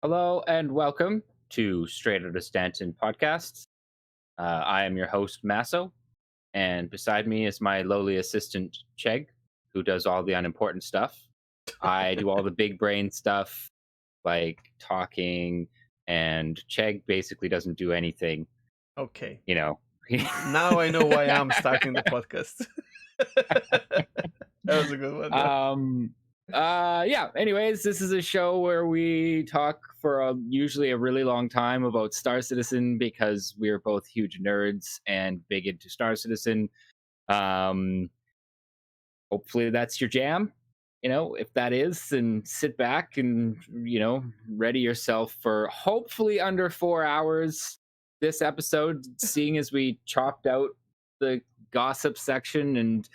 Hello and welcome to Straight Outta Stanton podcast. I am your host, Masso, and beside me is my lowly assistant, Chegg, who does all the unimportant stuff. I do all the big brain stuff, like talking, and Chegg basically doesn't do anything, Okay. you know. Now I know why I'm starting the podcast. That was a good one. Yeah. Yeah, anyways, this is a show where we talk for usually a really long time about Star Citizen because we're both huge nerds and big into Star Citizen. um Hopefully that's your jam. If that is, then sit back and ready yourself for hopefully under 4 hours this episode, seeing as we chopped out the gossip section and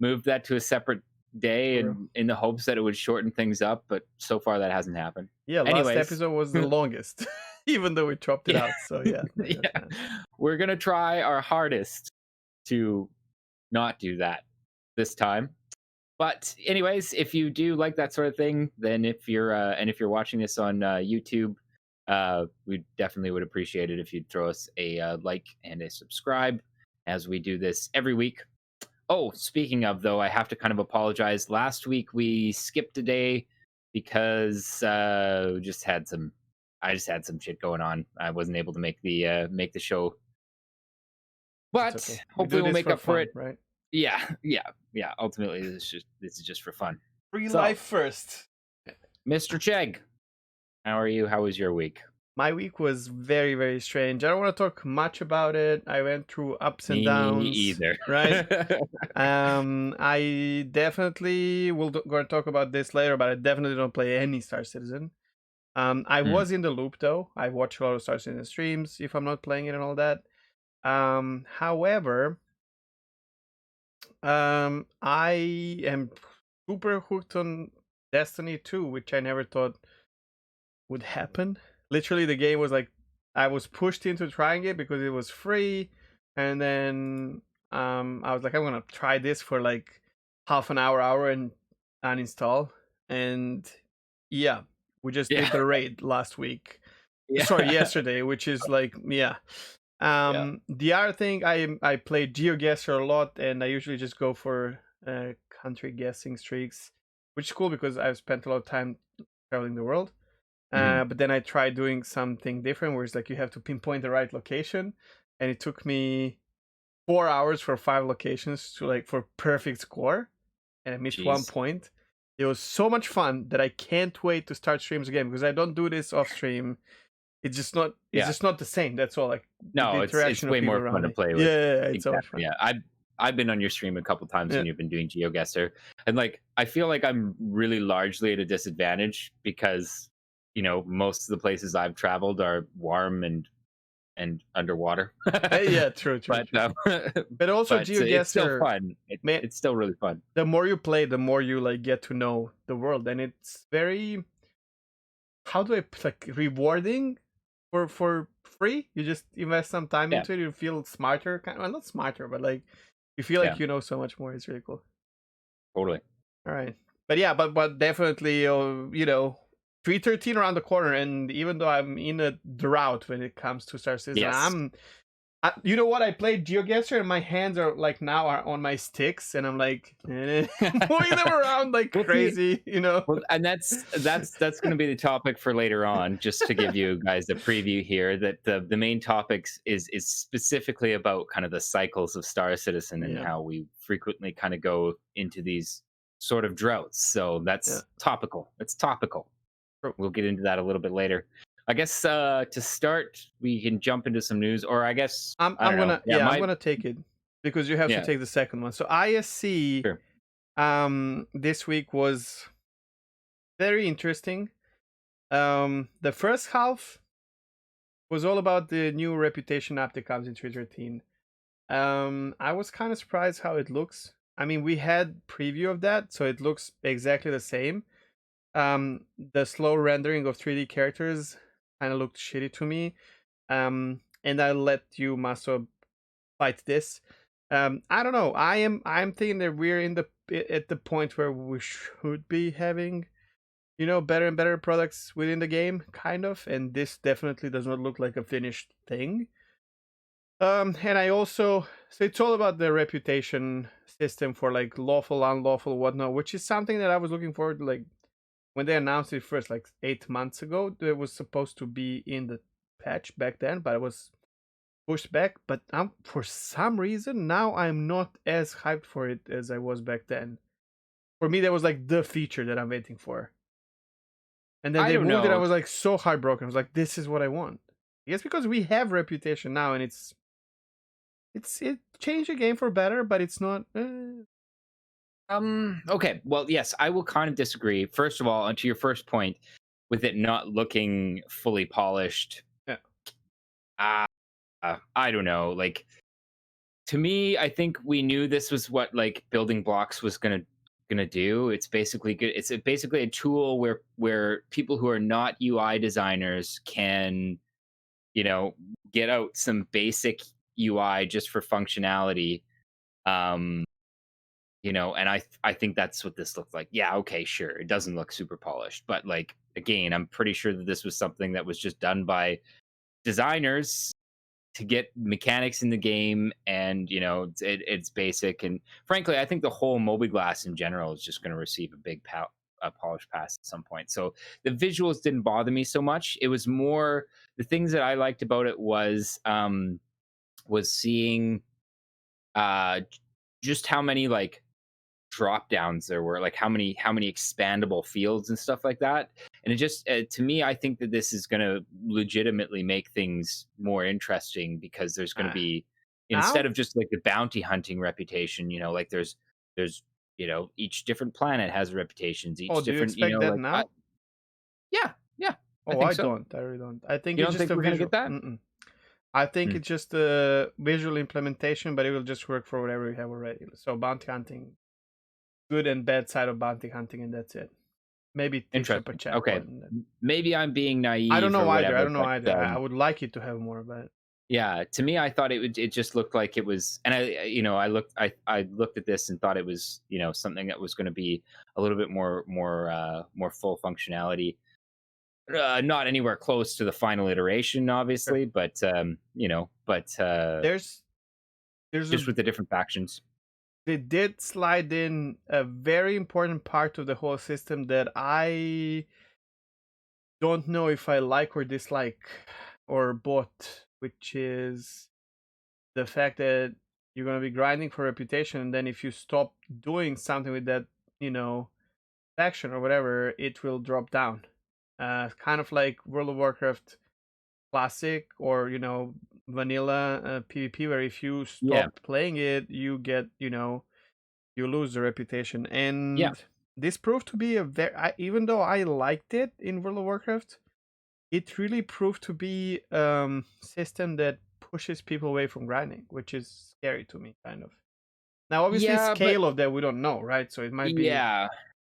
moved that to a separate day True. and in the hopes that it would shorten things up, but so far that hasn't happened. Yeah, last Anyways, episode was the longest, even though we chopped it yeah, out. So yeah. yeah, we're gonna try our hardest to not do that this time. But anyways, if you do like that sort of thing, then if you're watching this on YouTube, we definitely would appreciate it if you'd throw us a like and a subscribe as we do this every week. Oh, speaking of though, I have to kind of apologize. Last week we skipped a day because I just had some shit going on. I wasn't able to make the show, It's but okay. We hopefully do we'll this make for up for fun, it. right? Yeah. Ultimately, this is just for fun. Free So, life first. Mr. Chegg, how are you? How was your week? My week was very, very strange. I don't want to talk much about it. I went through ups and Me downs. either. Right? I definitely will going to talk about this later, but I definitely don't play any Star Citizen. I Hmm. was in the loop though. I watch a lot of Star Citizen streams if I'm not playing it and all that. However, I am super hooked on Destiny 2, which I never thought would happen. Literally, the game was like I was pushed into trying it because it was free, and then I was like, I'm gonna try this for like half an hour, and uninstall. And yeah, we just did Yeah. the raid last week. Yeah. Sorry, yesterday, which is like yeah. Yeah. The other thing, I play GeoGuessr a lot, and I usually just go for country guessing streaks, which is cool because I've spent a lot of time traveling the world. Mhm. But then I tried doing something different, where it's like you have to pinpoint the right location, and it took me 4 hours for 5 locations to like for perfect score, and I missed one Jeez. point. It was so much fun that I can't wait to start streams again because I don't do this off stream. It's just not. It's Yeah. just not the same. That's all. Like with the No, it's interaction of way people more fun around to me. play Yeah, with. it's so much Exactly. fun. Yeah. I've been on your stream a couple times Yeah, when you've been doing GeoGuessr, and like I feel like I'm really largely at a disadvantage because most of the places I've traveled are warm and underwater. yeah, true, true, but true. But also it's still GeoGuessr, fun. man. It's still really fun. The more you play, the more you like get to know the world, and it's very, how do I like, rewarding for free. You just invest some time Yeah. into it, you feel smarter, kind of, well, not smarter, but like you feel Yeah. like you know so much more. It's really cool. Totally. All right, but yeah, but definitely, 313 around the corner, and even though I'm in a drought when it comes to Star Citizen, Yes. you know what? I played GeoGuessr, and my hands are like now are on my sticks, and I'm like moving them around like We'll see. crazy, you know. Well, and that's going to be the topic for later on. Just to give you guys a preview here, that the main topics is specifically about kind of the cycles of Star Citizen and Yeah, how we frequently kind of go into these sort of droughts. So yeah. that's topical. It's topical. True. We'll get into that a little bit later. I guess to start, we can jump into some news, or I guess I'm I I'm don't know. gonna Yeah, yeah I'm gonna take it because you have to yeah, take the second one. So ISC sure. this week was very interesting. The first half was all about the new reputation app that comes in 313. I was kind of surprised how it looks. I mean, we had preview of that, so it looks exactly the same. The slow rendering of 3D characters kind of looked shitty to me. And I'll let you, Maso, fight this. I don't know. I'm thinking that we're at the point where we should be having better and better products within the game, kind of, and this definitely does not look like a finished thing. And I also so it's all about the reputation system for like lawful, unlawful, whatnot, which is something that I was looking forward to. Like when they announced it first, like 8 months ago, it was supposed to be in the patch back then, but it was pushed back. But for some reason now I'm not as hyped for it as I was back then. For me, that was like the feature that I'm waiting for. And then I they don't moved it. I know. was like so heartbroken. I was like, this is what I want. Yes, because we have reputation now, and it changed the game for better, but it's not. Okay. Well, yes, I will kind of disagree. First of all, and to your first point, with it not looking fully polished, Yeah. uh, I don't know. Like to me, I think we knew this was what like building blocks was gonna do. It's basically good. It's basically a tool where people who are not UI designers can, you know, get out some basic UI just for functionality. Um, and I think that's what this looked like. Yeah, okay, sure. It doesn't look super polished, but like again, I'm pretty sure that this was something that was just done by designers to get mechanics in the game, and it's basic. And frankly, I think the whole mobiGlass in general is just going to receive a big a polish pass at some point. So the visuals didn't bother me so much. It was more the things that I liked about it was seeing uh just how many like drop downs there were, like how many expandable fields and stuff like that. And it just to me, I think that this is going to legitimately make things more interesting, because there's going to Uh, be, instead Now? of just like the bounty hunting reputation, like there's each different planet has reputations, Oh, each do you different, expect that like now? yeah, yeah, I Oh, think I so. don't. I really don't. I think You it's don't just think a we're going to get visual. that? Mm-mm. I think Hmm. it's just a visual implementation, but it will just work for whatever we have already. So bounty hunting, good and bad side of bounty hunting, and that's it. Maybe teach up a Interesting. Okay. checkpoint. And then... Maybe I'm being I don't naive or know either. I whatever, don't know but either. I would like it to have more, but yeah, to me, I thought it just looked like it was, and I looked at this and thought it was, something that was going to be a little bit more full functionality. Not anywhere close to the final iteration, sure. obviously, but There's there's a just with the different factions. they did slide in a very important part of the whole system that I don't know if I like or dislike or both, which is the fact that you're going to be grinding for reputation, and then if you stop doing something with that, you know, faction or whatever, it will drop down. Kind of like World of Warcraft Classic or vanilla PvP, where if you Yeah, stop playing it, you get you lose the reputation. yeah, And this proved to be a even though I liked it in World of Warcraft, it really proved to be system that pushes people away from grinding, which is scary to me, kind of. Now, obviously, yeah, but scale of that we don't know, right? So it might be. yeah,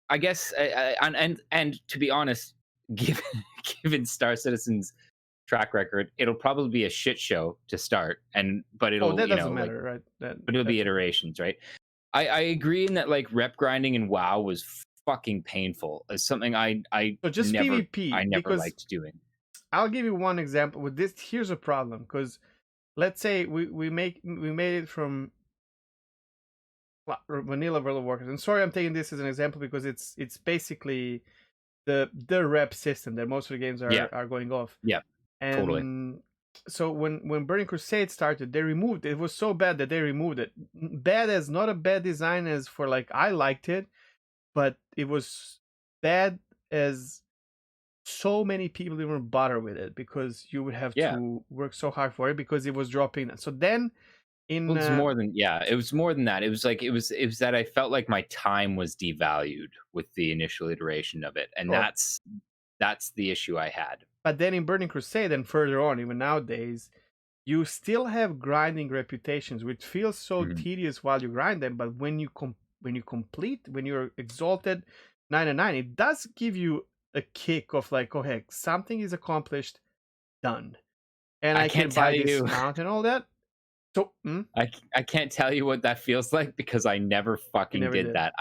I guess, and to be honest, given given Star Citizen's track record, it'll probably be a shit show to start, and but Oh, it'll, that doesn't like, matter, right? but it'll be That's okay. iterations, right? I agree in that like rep grinding in WoW was fucking painful. It's something So just I PvP, never because liked doing. I'll give you one example with this. Here's a problem, because let's say we made it from vanilla World of Warcraft. And sorry, I'm taking this as an example because it's basically the rep system that most of the games Yeah, are going off. yeah, totally. And so when Burning Crusade started, they removed it. It was so bad that they removed it. Bad as not a bad design as for like I liked it, but it was bad as so many people didn't bother with it because you would have Yeah. to work so hard for it because it was dropping. So then in Well, it's more than, yeah, it was more than that. It was like it was that I felt like my time was devalued with the initial iteration of it, and sure, that's the issue I had. but then in Burning Crusade and further on, even nowadays, you still have grinding reputations, which feels so Mhm. tedious while you grind them. But when you complete, when you're exalted 99, it does give you a kick of like, oh heck, something is accomplished, done, and I I can can't buy tell this you. mount and all that. So I can't tell you what that feels like because I never you fucking never did did. that.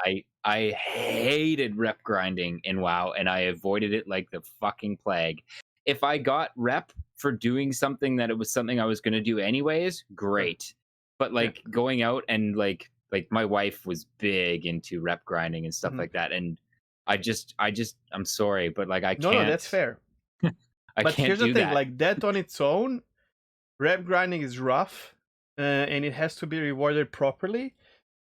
I hated rep grinding in WoW, and I avoided it like the fucking plague. If I got rep for doing something that it was something I was going to do anyways, Sure. great. But Yeah. like going out and like my wife was big into rep grinding and stuff Mhm. like that, and I'm sorry, but like No, that's fair. I But can't here's the do thing: that. like that on its own, rep grinding is rough, and it has to be rewarded properly.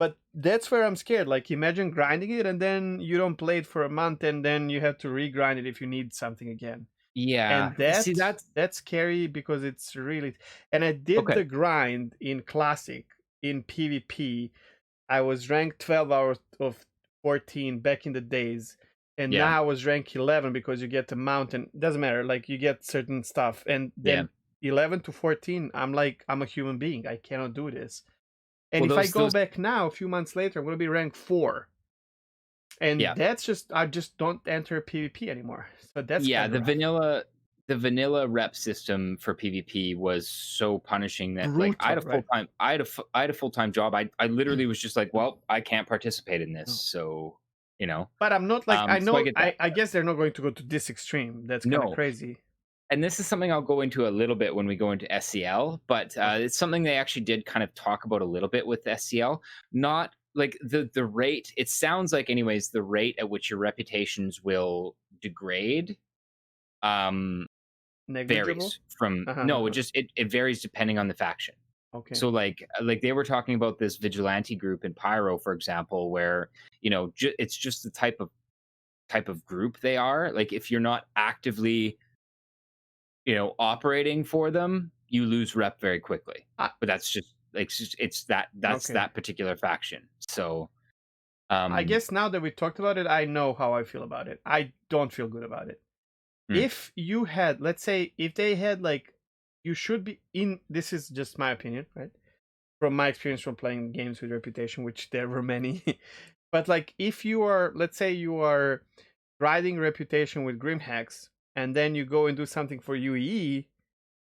But that's where I'm scared. Like, imagine grinding it and then you don't play it for a month, and then you have to regrind it if you need something again. Yeah. And See, that's scary because it's really. And I did okay. the grind in classic in PvP. I was ranked 12 hours of 14 back in the days, and Yeah. now I was rank 11 because you get the mountain. Doesn't matter, like you get certain stuff, and Yeah. then 11 to 14, I'm like, I'm a human being. I cannot do this. And Well, if I go those back now, a few months later, I'm gonna be rank 4, and yeah. that's just I just don't enter PvP anymore. So that's Yeah, kind of rough. the vanilla rep system for PvP was so punishing that like I had Brutal, a right? full-time I had a full-time job. I literally was just like, well, I can't participate in this. No. So, you know. But I'm not like I So I know get that. I guess they're not going to go to this extreme. That's kind of No. crazy. And this is something I'll go into a little bit when we go into SCL, but Sure. it's something they actually did kind of talk about a little bit with SCL. Not like the rate, it sounds like anyways, the rate at which your reputations will degrade um Negligible. varies from no, Uh-huh. it varies depending on the faction. Okay. So like they were talking about this vigilante group in Pyro, for example, where it's just the type of group they are. Like if you're not actively operating for them, you lose rep very quickly. I, But that's just like that's okay. that particular faction. So I um guess now that we talked about it, I know how I feel about it. I don't feel good about it. mm, If you had, let's say, if they had like, you should be in. This is just my opinion, right? From my experience from playing games with reputation, which there were many. But like, if you are, let's say, you are riding reputation with Grim Hacks, and then you go and do something for UEE,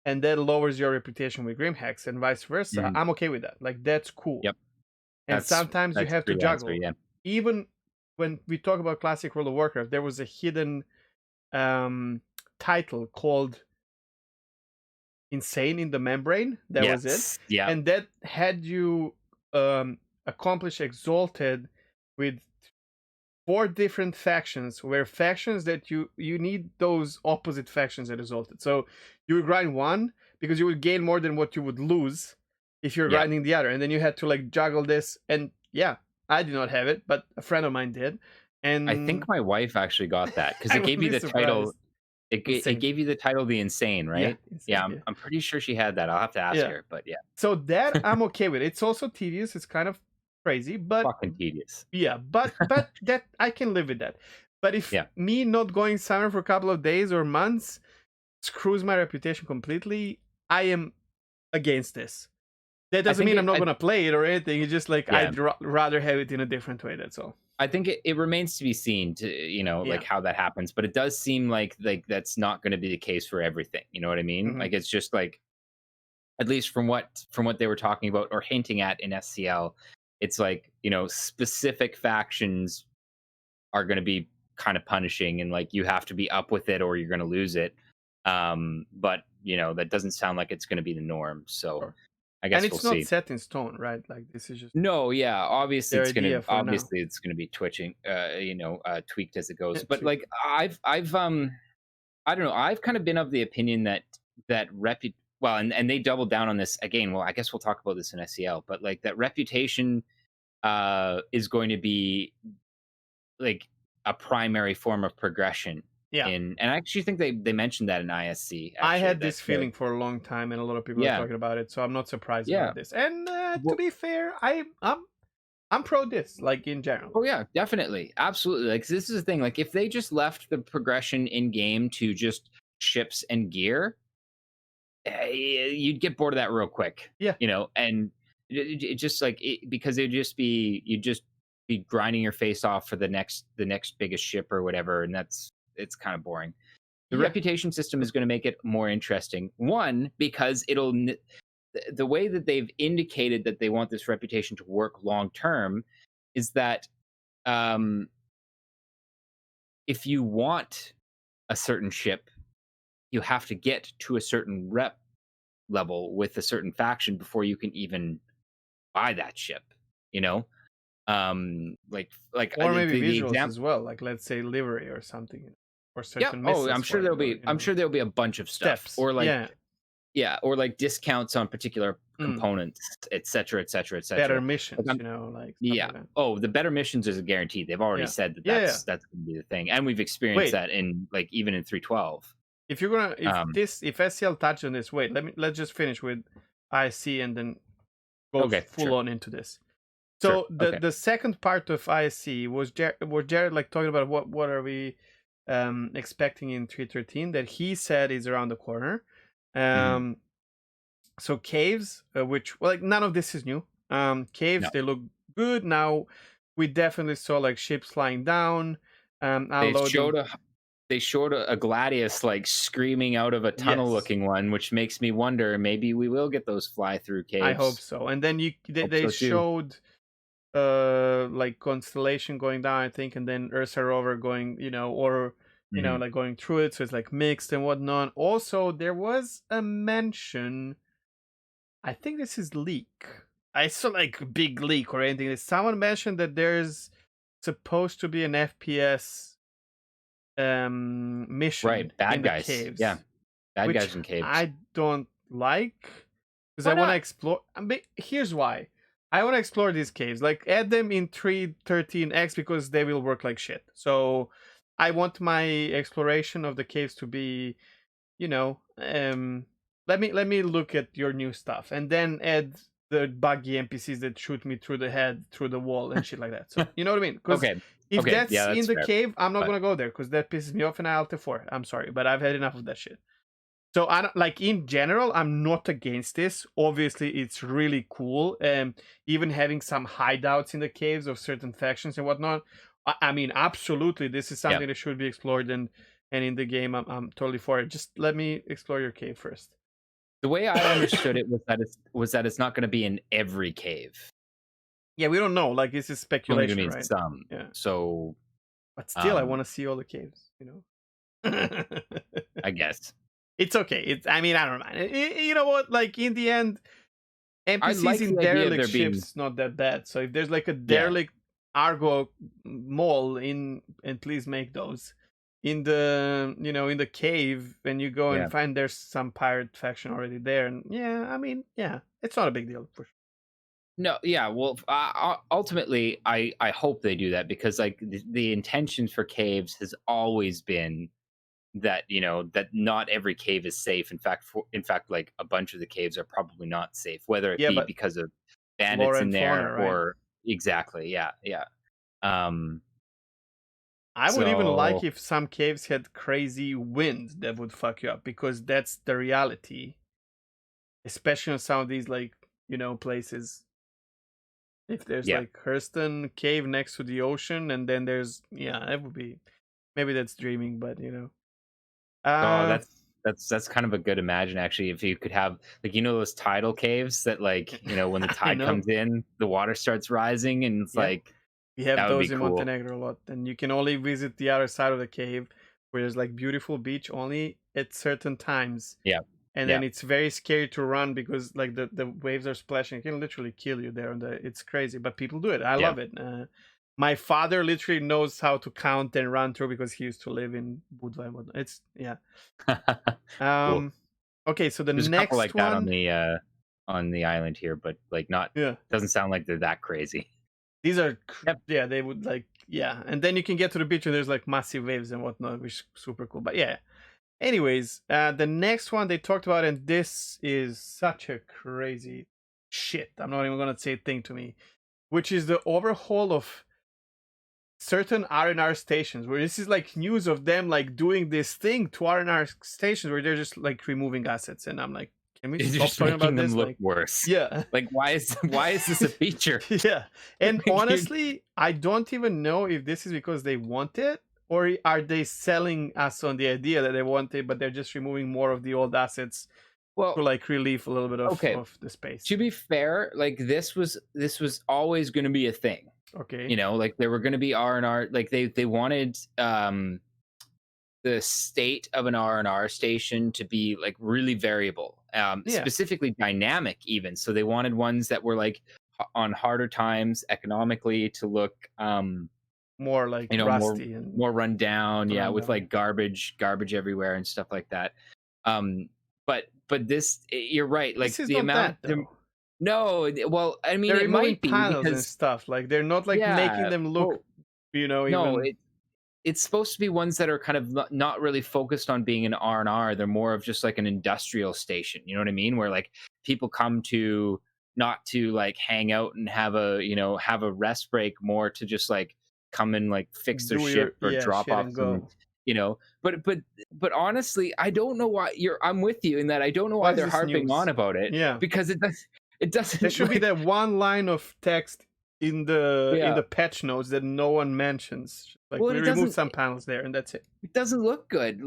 and that lowers your reputation with Grim Hacks, and vice versa. mhm, I'm okay with that. Like, that's cool. yep, And sometimes you that's a have to good answer. juggle. Yeah. Even when we talk about classic World of Warcraft, there was a hidden um, title called Insane in the Membrane. That was it. Yes. Yeah. And that had you accomplish Exalted with 4 different factions, where factions that you need those opposite factions at Exalted. So you would grind one because you would gain more than what you would lose if you're Yep. grinding the other. And then you had to like juggle this. And yeah, I did not have it, but a friend of mine did. I think And my wife actually got that because I it would gave you be the title. surprised. It Insane. gave you the title, The Insane, Yeah, right? Yeah, insane. Yeah. I'm pretty sure she had that. I'll have to ask Yeah. her, but yeah, So that I'm okay with. It's also tedious. It's kind of crazy, but fucking tedious. yeah, but that I can live with that. But if Yeah, me not going somewhere for a couple of days or months screws my reputation completely, I am against this. That I doesn't think mean I'm it. not gonna play it or anything. It's just like Yeah, rather have it in a different way. That's all. I think it remains to be seen to Yeah. like how that happens, but it does seem like that's not going to be the case for everything. You know what I mean? Hmm. Like it's just like at least from what they were talking about or hinting at in SCL, it's like specific factions are going to be kind of punishing and like you have to be up with it or you're going to lose it. But that doesn't sound like it's going to be the norm. So Sure. I And guess we'll it's not see. set in stone, right? Like this is just No, yeah, their idea for now. obviously it's gonna be twitching, tweaked as it goes. But Tweak. like I've I don't know, I've kind of been of the opinion that well, and they doubled down on this again. Well, I guess we'll talk about this in SEL, but like that reputation is going to be like a primary form of progression Yeah. and I actually think they mentioned that in ISC I actually had that this feeling for a long time, and a lot of people are yeah, talking about it. So I'm not surprised yeah. about this. And to Well, be fair, I'm pro this, like in general. oh yeah, definitely, absolutely. Like this is the thing. Like if they just left the progression in game to just ships and gear, you'd get bored of that real quick. Yeah, And it just like because you'd just be grinding your face off for the next biggest ship or whatever, and it's kind of boring. The yeah, reputation system is going to make it more interesting. One, because the way that they've indicated that they want this reputation to work long term is that um, if you want a certain ship, you have to get to a certain rep level with a certain faction before you can even buy that ship. You know, like Or maybe the visuals example. as well, like let's say livery or something, or Yeah. certain Oh, I'm missiles sure for it, there'll or be. I'm sure there'll be a bunch of stuff, steps. or like Yeah. yeah, or like discounts on particular Mm. components, et cetera, et cetera, et Better cetera. Like missions, I'm like stuff Yeah. like that. Oh, the better missions is a guarantee. They've already Yeah. said that Yeah, yeah. that's going to be the thing, and we've experienced Wait, that in like even in 312. if you're gonna Um, if SCL touched on this, wait, let's just finish with ISC and then go okay, full sure, on into this. sure, So okay. the second part of ISC was Jared like talking about what are we expecting in 313 that he said is around the corner. Hmm. So caves, which well, like none of this is new. Caves No, they look good now. We definitely saw like ships flying down, they unloading. showed a they showed a Gladius like screaming out of a tunnel Yes, looking one, which makes me wonder maybe we will get those fly through I hope caves. so. And then Hope they so too. showed like constellation going down, I think, and then Ursa rover going, or Hmm. like going through it, so it's like mixed and whatnot. Also, there was a mention. I think this is leak. I saw like big leak or anything. Someone mentioned that there's supposed to be an FPS mission Right, in bad the guys. Yeah, caves, bad which guys in caves. I don't like because I Why want to not? explore. I mean, here's why. I want to explore these caves. Like add them in 313X because they will work like shit. So I want my exploration of the caves to be, you know, let me look at your new stuff and then add the buggy NPCs that shoot me through the head, through the wall, and shit like that. So you know what I mean? Because Okay, if okay, that's yeah, in that's the fair. cave, I'm not But gonna go there because that pisses me off and I alt 4. I'm sorry, but I've had enough of that shit. So I don't, like in general, I'm not against this. Obviously, it's really cool. Even having some hideouts in the caves of certain factions and whatnot. I mean, absolutely, this is yeah, something that should be explored and in the game, I'm totally for it. Just let me explore your cave first. the way I understood it was that it's not going to be in every cave. Yeah, we don't know. Like this is It's only going speculation, to be in right? some. Yeah, So, but still, I want um, to see all the caves. I guess It's okay. I mean, I don't mind. You know what? Like in the end, I NPCs like in the idea of derelict there being ships not that bad. So if there's like a yeah, derelict Argo mall in, and please make those in the in the cave, and you go yeah. and find there's some pirate faction already there, and yeah, I mean, yeah, it's not a big deal for sure. No, yeah. Well, ultimately, I hope they do that because like the intention for caves has always been that that not every cave is safe. In fact, like a bunch of the caves are probably not safe, whether it Yeah, be but because of flora bandits in and there fauna, right? or exactly, yeah, yeah. Um, I would even like so if some caves had crazy wind that would fuck you up because that's the reality, especially on some of these like places. If there's yeah. like Hurston Cave next to the ocean, and then there's it would be maybe that's dreaming, but Oh, uh that's kind of a good imagine actually. If you could have like those tidal caves that like when the I tide know. comes in, the water starts rising, and it's Yeah, like we have that would be those in cool. Montenegro a lot, and you can only visit the other side of the cave where there's like beautiful beach only at certain times, Yeah, and yeah, then it's very scary to run because like the waves are splashing. It can literally kill you there, and it's crazy, but people do it. I yeah. love it. My father literally knows how to count and run through because he used to live in Budva and whatnot. It's yeah. Cool. Um, okay, so the There's a couple next like that one, on the island here, but like not yeah, doesn't sound like they're that crazy. these are Yep. yeah, they would like yeah, and then you can get to the beach and there's like massive waves and whatnot, which is super cool. But yeah, anyways, the next one they talked about, and this is such a crazy shit. I'm not even gonna say a thing to me, which is the overhaul of certain R&R stations, where this is like news of them like doing this thing to R&R stations where they're just like removing assets, and I'm like, can we It's stop just talking making about them this? look Like, worse. yeah. Like why is this a feature? Yeah. And Like, honestly, I don't even know if this is because they want it or are they selling us on the idea that they want it, but they're just removing more of the old assets to Well, like relieve a little bit okay. of the space. To be fair, like this was always going to be a thing. Okay. Like there were going to be R&R, like they wanted the state of an R&R station to be like really variable, Yeah. specifically dynamic even. So they wanted ones that were like on harder times economically to look More like more rusty and run down, yeah, with rundown. like garbage everywhere and stuff like that. um but this, you're right, like This is the not amount that the though. no, well, I mean They're it removing might be panels and because stuff. Like they're not like making yeah, them look, well, no, even. it's supposed to be ones that are kind of not really focused on being an R&R. They're more of just like an industrial station. You know what I mean? Where like people come to not to like hang out and have a rest break, more to just like come and like fix their Do your ship or drop shit off and some, go. but honestly, I don't know why I'm with you in that. I don't know Why why is they're this harping on news? about it, Yeah. because it There doesn't should be like, that one line of text in yeah. the patch notes that no one mentions. Like Well, we it removed doesn't some panels there and that's it. it doesn't look good. No.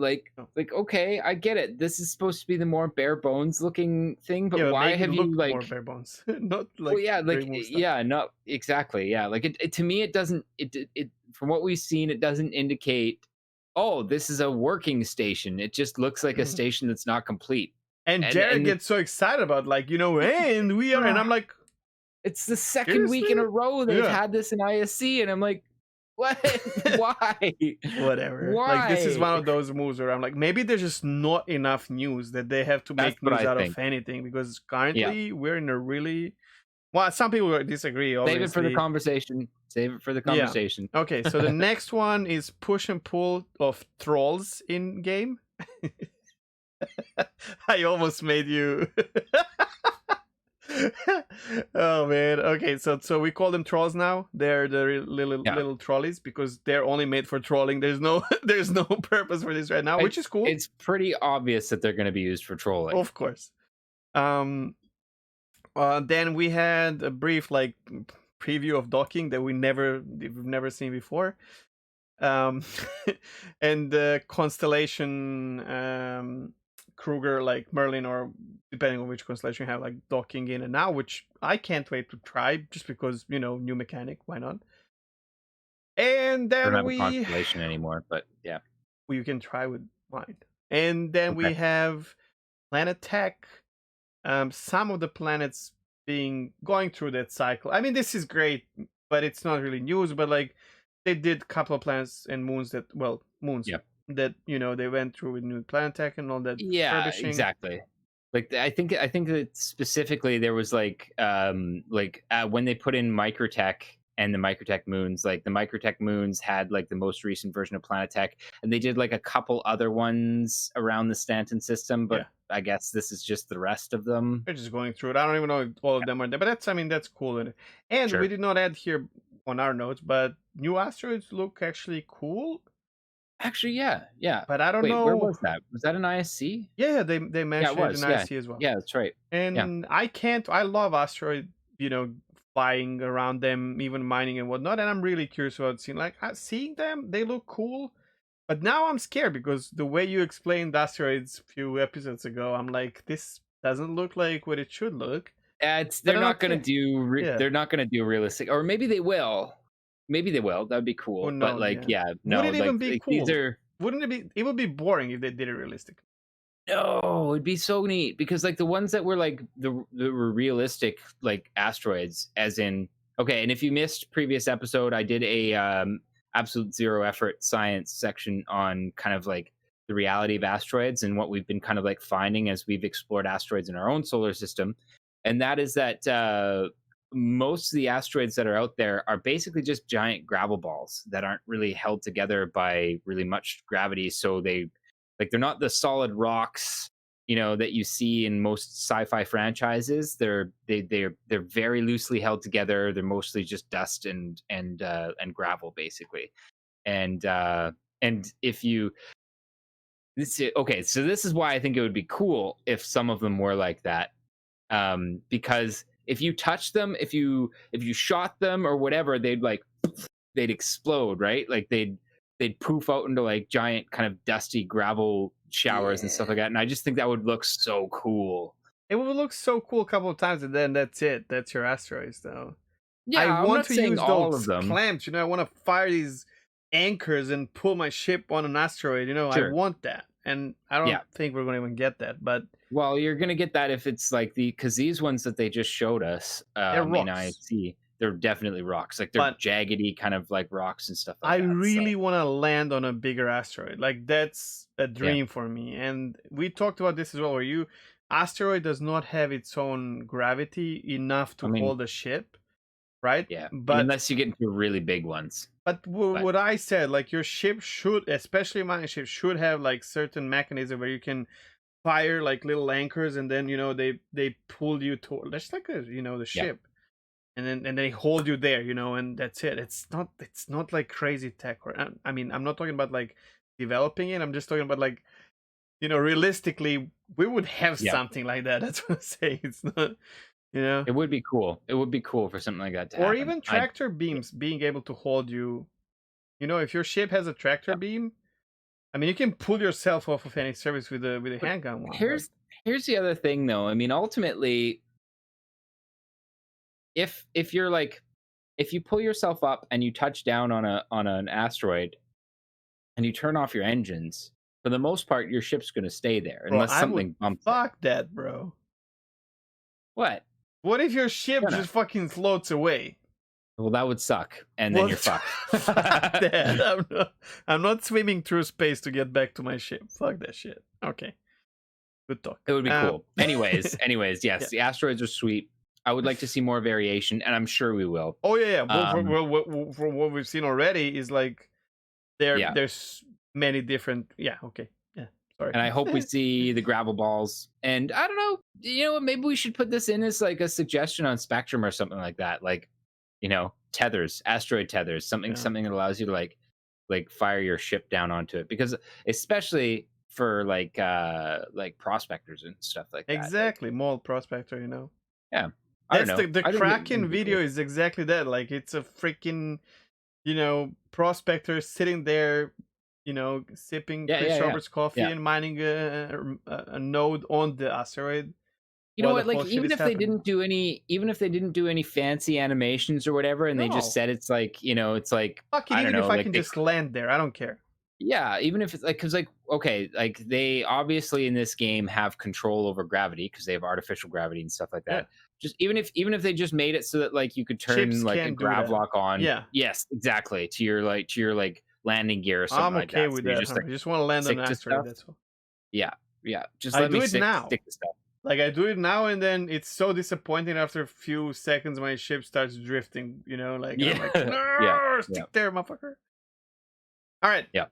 Like okay, I get it. This is supposed to be the more bare bones looking thing, but Yeah, but why make it have you look more like, bare bones, not well, like yeah, like remove stuff. yeah, no, exactly, yeah. Like it to me, it doesn't it from what we've seen, it doesn't indicate, oh, this is a working station. It just looks like a station that's not complete. And And Jared and gets so excited about like, and we are, and I'm like, it's the second week in seriously? a row they've Yeah. had this in ISC, and I'm like, what? Why? Whatever. Like this is Why? one of those moves where I'm like, maybe there's just not enough news that they have to That's make what news I out of think. anything, because Yeah. currently we're in a really, well, some people disagree, Save it for the obviously. conversation. Save it for the Yeah. conversation. Okay, so the next one is push and pull of trolls in game. I almost made you. Oh man. Okay, so we call them trolls now. They're the Yeah. little trolleys because they're only made for trolling. There's no there's no purpose for this right now, which is cool. It's pretty obvious that they're going to be used for trolling. Of course. Then we had a brief like preview of docking that we've never seen before. And the constellation Kruger, like Merlin, or depending on which constellation you have, like docking in and out, which I can't wait to try just because, new mechanic, why not? And I don't then have a constellation anymore, but yeah. you can try with mine. And then we Okay. have planet tech. Some of the planets going through that cycle. I mean, this is great, but it's not really news. But like, they did a couple of planets and moons moons Yep. that they went through with new planet tech and all that Yeah, refurbishing. exactly. Like I think that specifically there was like when they put in Microtech and the Microtech moons, like the Microtech moons had like the most recent version of Planetech, and they did like a couple other ones around the Stanton system, but Yeah. I guess this is just the rest of them. They're just going through it. I don't even know if all of them are there, but that's cool. And Sure. we did not add here on our notes, but new asteroids look actually cool. Actually, yeah. But I don't Wait, know. where was that? Was that an ISC? Yeah, they mentioned it in Yeah. IC as well. Yeah, that's right. And I love asteroid, flying around them, even mining and whatnot. And I'm really curious about seeing them. They look cool. But now I'm scared because the way you explained asteroids a few episodes ago, I'm like, this doesn't look like what it should look. They're not going to do they're not going to do realistic, or maybe they will. Maybe they will. That'd be cool. Who But knows, no, would it even be cool? these are. Wouldn't it be? It would be boring if they did it realistic. No, it'd be so neat because like the ones that were like the were realistic like asteroids, as in, okay. And if you missed previous episode, I did a absolute zero effort science section on kind of like the reality of asteroids and what we've been kind of like finding as we've explored asteroids in our own solar system, and that is that most of the asteroids that are out there are basically just giant gravel balls that aren't really held together by really much gravity. So they're not the solid rocks, that you see in most sci-fi franchises. They're very loosely held together. They're mostly just dust and gravel basically. And if you okay, so this is why I think it would be cool if some of them were like that. Because if you touch them, if you shot them or whatever, they'd explode, right? Like they'd poof out into like giant kind of dusty gravel showers and stuff like Yeah. that. And I just think that would look so cool. It would look so cool a couple of times, and then that's it. That's your asteroids, though. I Yeah, I'm want not to saying use all of those them. clamps. I want to fire these anchors and pull my ship on an asteroid. I Sure. want that, and I don't Yeah. think we're going to even get that. But Well, you're gonna get that if it's like because these ones that they just showed us they're in rocks. IC, they're definitely rocks. Like they're But jaggedy kind of like rocks and stuff like I that. So really want to land on a bigger asteroid. Like that's a yeah, dream for me. And we talked about this as well. Where asteroid does not have its own gravity enough I to mean, hold a ship, right? yeah, But unless you get into really big ones. But what I said, like your ship should, especially my ship, should have like certain mechanism where you can fire like little anchors, and then they pull you toward. That's like the yeah, ship, and then they hold you there, and that's it. It's not like crazy tech. Or I mean, I'm not talking about like developing it. I'm just talking about like realistically, we would have yeah, something like that. That's what I'm saying. It's not, you know. it would be cool. It would be cool for something like that to Or happen. even tractor beams being able to hold you. If your ship has a tractor Yeah. beam, I mean, you can pull yourself off of any service with a But handgun one. But here's the other thing though. I mean, ultimately, if you're like if you pull yourself up and you touch down on an asteroid and you turn off your engines, for the most part, your ship's going to stay there bro, unless I would something bumps it. fuck that, bro. What? What if your ship Gonna. just fucking floats away? Well, that would suck, and then What? you're fucked. Fuck that. I'm not swimming through space to get back to my ship. Fuck that shit. Okay. Good talk. It would be cool. Anyways, yes, Yeah. the asteroids are sweet. I would like to see more variation, and I'm sure we will. Oh yeah. Um, From what we've seen already is like yeah, there's many different. Yeah. Okay. Yeah. Sorry. and I hope we see the gravel balls. And I don't know, what? Maybe we should put this in as like a suggestion on Spectrum or something like that. Like, tethers, asteroid tethers, something Yeah. something that allows you to like fire your ship down onto it, because especially for like prospectors and stuff like that. Exactly. Mole prospector. Yeah, I don't That's know. the I think it Kraken would be video cool. is exactly that. Like it's a freaking, prospector sitting there, sipping Yeah, Chris yeah, yeah, Roberts coffee yeah. and mining a node on the asteroid You know while the what? Like whole shit is happening. even if they didn't do any fancy animations or whatever, and they just No, said it's like, it's like fuck it. I don't Even know, if I like can just land there, I don't care. yeah, even if it's like because like okay, like they obviously in this game have control over gravity because they have artificial gravity and stuff like Yeah, that. Just even if they just made it so that like you could ships turn like a can't do that. gravlock on, Yeah, yes, exactly, to your landing gear or something I'm like okay that. So with you that. just Huh? like I just want to land on stick an to asteroid. stuff. That's all. Yeah, yeah. Just I let me do it stick now. stick to stuff. Like I do it now, and then it's so disappointing after a few seconds. My ship starts drifting. Like, and I'm like, Yeah, yeah, no, yeah, stick there, motherfucker. All right, yeah.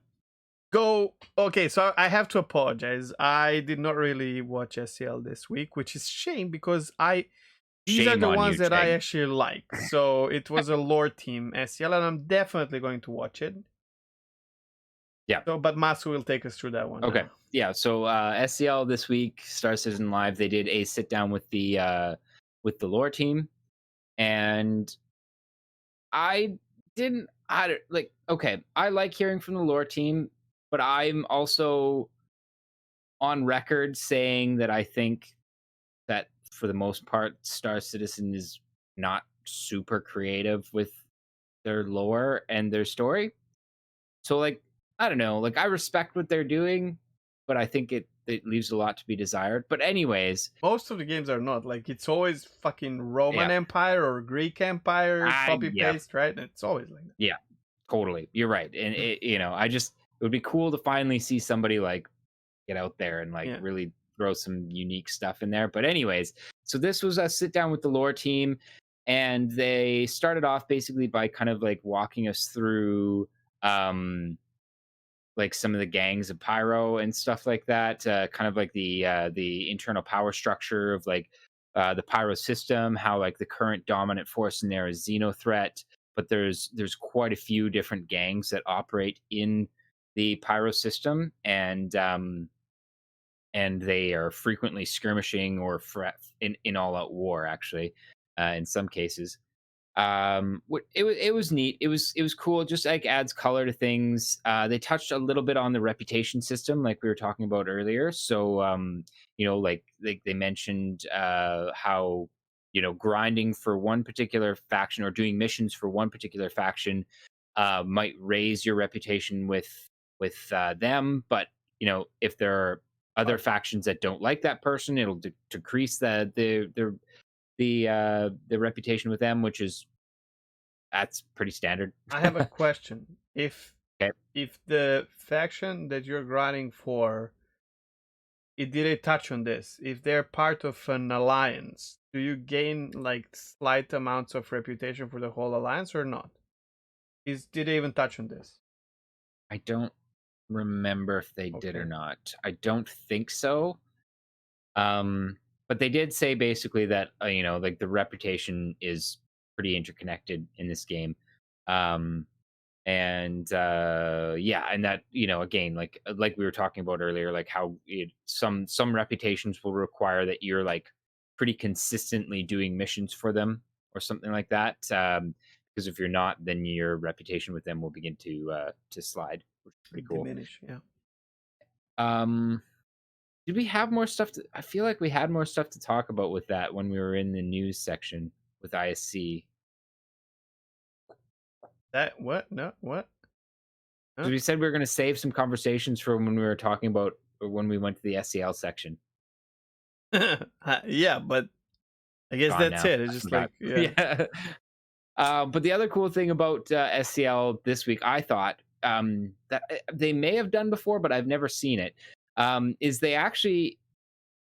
go. Okay, so I have to apologize. I did not really watch SCL this week, which is shame because these are Shame the on ones you, that I Cheng. actually like. So it was a lore team SCL, and I'm definitely going to watch it. Yeah. So, but Masu will take us through that one Okay. now. Yeah. So SCL this week, Star Citizen Live, they did a sit down with the lore team, and I didn't. I don't- like. Okay, I like hearing from the lore team, but I'm also on record saying that I think that for the most part, Star Citizen is not super creative with their lore and their story. So like, I don't know, like I respect what they're doing, but I think it leaves a lot to be desired. But anyways, Most of the games are not like it's always fucking Roman yeah, Empire or Greek Empire, copy yeah, paste, right? It's always like that. yeah, totally. You're right, and it would be cool to finally see somebody like get out there and like Yeah. really throw some unique stuff in there. But anyways, so this was a sit down with the lore team, and they started off basically by kind of like walking us through like some of the gangs of pyro and stuff like that, kind of like the internal power structure of like the pyro system, how like the current dominant force in there is Xenothreat, but there's quite a few different gangs that operate in the pyro system, and they are frequently skirmishing or in all out war actually, in some cases. It was neat. It was cool. It just like adds color to things. They touched a little bit on the reputation system, like we were talking about earlier. So like they mentioned how grinding for one particular faction or doing missions for one particular faction might raise your reputation with them, but if there are other But factions that don't like that person, it'll decrease the reputation with them, which is that's pretty standard. I have a question. Okay. If the faction that you're grinding for, it did it touch on this? If they're part of an alliance, do you gain like slight amounts of reputation for the whole alliance or not? Did they even touch on this? I don't remember if they did or Okay. not. I don't think so. But they did say basically that like the reputation is pretty interconnected in this game. Um, and yeah, and that again, like we were talking about earlier, like how some reputations will require that you're like pretty consistently doing missions for them or something like that. Because if you're not, then your reputation with them will begin to slide, which is pretty cool. Diminish, yeah. um did we have more stuff I feel like we had more stuff to talk about with that when we were in the news section with ISC. That what? No, what? Because Huh? we said we were going to save some conversations for when we were talking about when we went to the SCL section. Yeah, but I guess Gone that's now. it. It's I just forgot. like, yeah. Yeah. But the other cool thing about SCL this week, I thought that they may have done before, but I've never seen it. Is they actually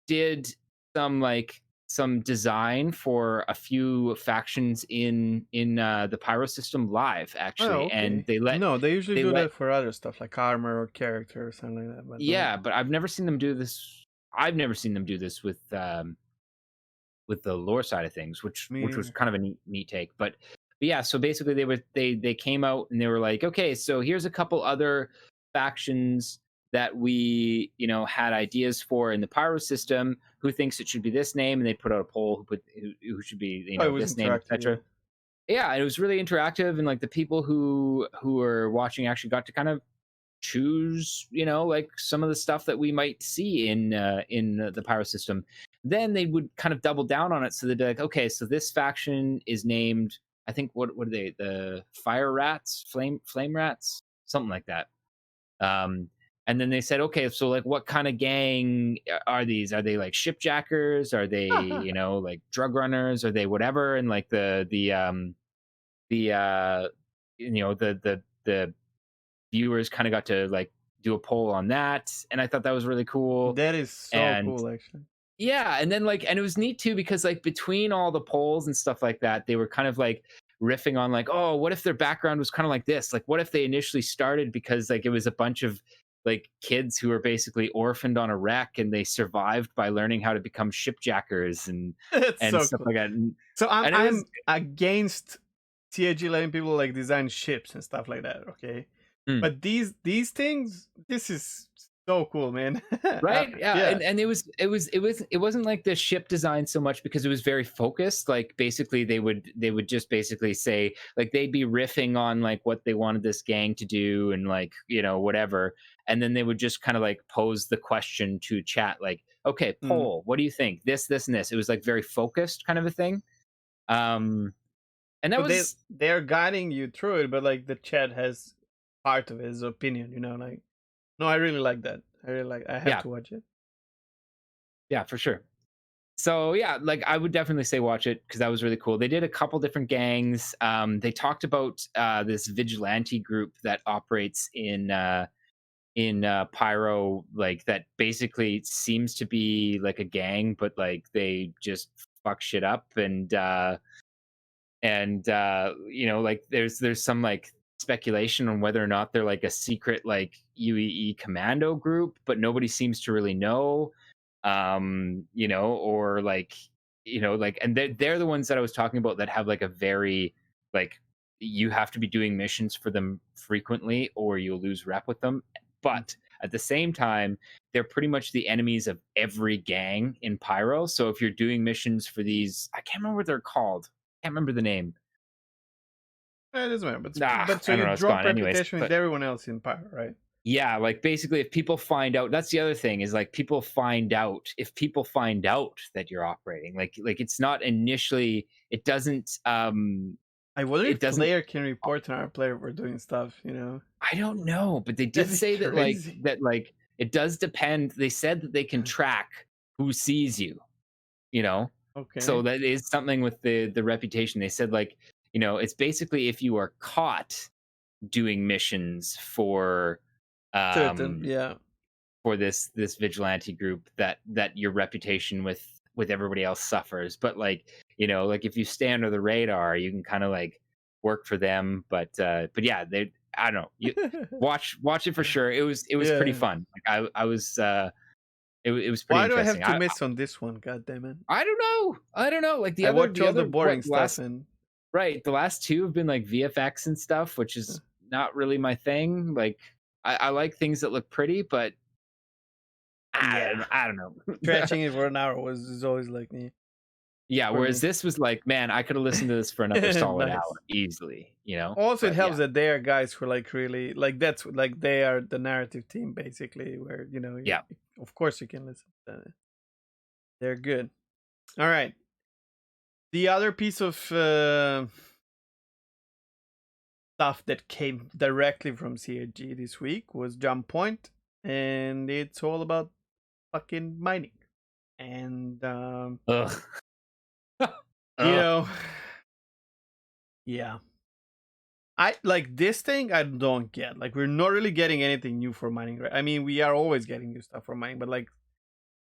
did some like some design for a few factions in the Pyro system live Oh, actually, and okay. No, they usually they do let that for other stuff like armor or character or something like that. But yeah, but I've never seen them do this. I've never seen them do this with the lore side of things, me which was neither. kind of a neat take. But yeah, so basically they came out and they were like, okay, so here's a couple other factions that we had ideas for in the Pyro system. Who thinks it should be this name? And they put out a poll who should be Oh, it was this name, interactive, yeah. etc. Yeah, and it was really interactive, and like the people who were watching actually got to kind of choose like some of the stuff that we might see in the Pyro system. Then they would kind of double down on it, so they'd be like, okay, so this faction is named, I think, what are they, the fire rats, flame rats, something like that. And then they said, okay, so like what kind of gang are these? Are they like shipjackers? Are they like drug runners? Are they whatever? And like the the viewers kind of got to like do a poll on that, and I thought that was really cool. That is so And cool, actually. yeah, and then like, and it was neat too because like between all the polls and stuff like that, they were kind of like riffing on like, oh, what if their background was kind of like this? Like, what if they initially started because like it was a bunch of like kids who were basically orphaned on a wreck and they survived by learning how to become shipjackers That's and so stuff cool. like that. So And it was I'm against TAG letting people like design ships and stuff like that, okay? mm. But these things, this is so cool, man. Right? Yeah, Yeah. and it wasn't like the ship design so much because it was very focused. Like basically they would just basically say like they'd be riffing on like what they wanted this gang to do and like, whatever. And then they would just kind of like pose the question to chat like, "Okay, Mm. poll, what do you think? This and this." It was like very focused kind of a thing. And that So was they're guiding you through it, but like the chat has part of his opinion, like no, I really like that. I have yeah, to watch it. yeah, for sure. So yeah, like I would definitely say watch it because that was really cool. They did a couple different gangs. They talked about this vigilante group that operates in Pyro, like that basically seems to be like a gang, but like they just fuck shit up and like there's some like speculation on whether or not they're like a secret like UEE commando group, but nobody seems to really know. Or like like, and they're the ones that I was talking about that have like a very like, you have to be doing missions for them frequently or you'll lose rep with them. Mm. But at the same time, they're pretty much the enemies of every gang in Pyro. So if you're doing missions for these, I can't remember what they're called, can't remember the name. It doesn't matter. Nah, But so I don't you know. It's drop gone anyways. reputation with But everyone else in power, right? yeah, like basically, if people find out, that's the other thing is like people find out. If people find out that you're operating, like it's not initially. I wonder It if doesn't. player can report to our player for doing stuff. I don't know, but they did That'd be say crazy. that like it does depend. They said that they can track who sees you, you know? So Okay. that is something with the reputation. They said like, it's basically if you are caught doing missions Certain. um Yeah. for this vigilante group that your reputation with everybody else suffers. But like, like if you stay under the radar, you can kind of like work for them. But yeah, they I don't know. You watch it for sure. It was pretty Yeah. fun. Like I was it was pretty Why do I have interesting. to miss on this one? God damn it! I don't know. I don't know. Like I watch the all the other boring what stuff last and right, the last two have been like VFX and stuff, which is not really my thing. Like I like things that look pretty, but yeah, I don't know. stretching it for an hour was is always like me Yeah, for whereas me. this was like, man, I could have listened to this for another solid hour Nice. easily. Also, it But yeah, helps that they are guys who like really like that's like they are the narrative team basically. Where yeah. of course you can listen. To them. They're good. All right. The other piece of stuff that came directly from CAG this week was Jump Point, and it's all about fucking mining. And Ugh. you Ugh. know, yeah, I like this thing. I don't get like we're not really getting anything new for mining. Right? I mean, we are always getting new stuff for mining, but like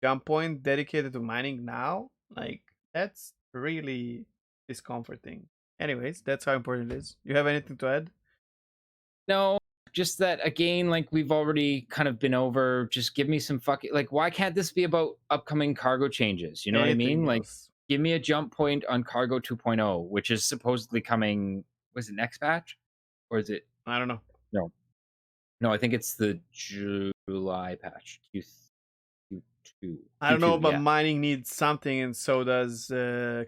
Jump Point dedicated to mining now, like that's really discomforting. Anyways, that's how important it is. You have anything to add? No, just that again, like we've already kind of been over. Just give me some fucking like. Why can't this be about upcoming cargo changes? You know what I mean? Anything Like, else? give me a jump point on Cargo 2.0, which is supposedly coming. Was it next patch, or is it I don't know. no? No, I think it's the July patch. Q2. I don't know, Q2, but yeah. mining needs something, and so does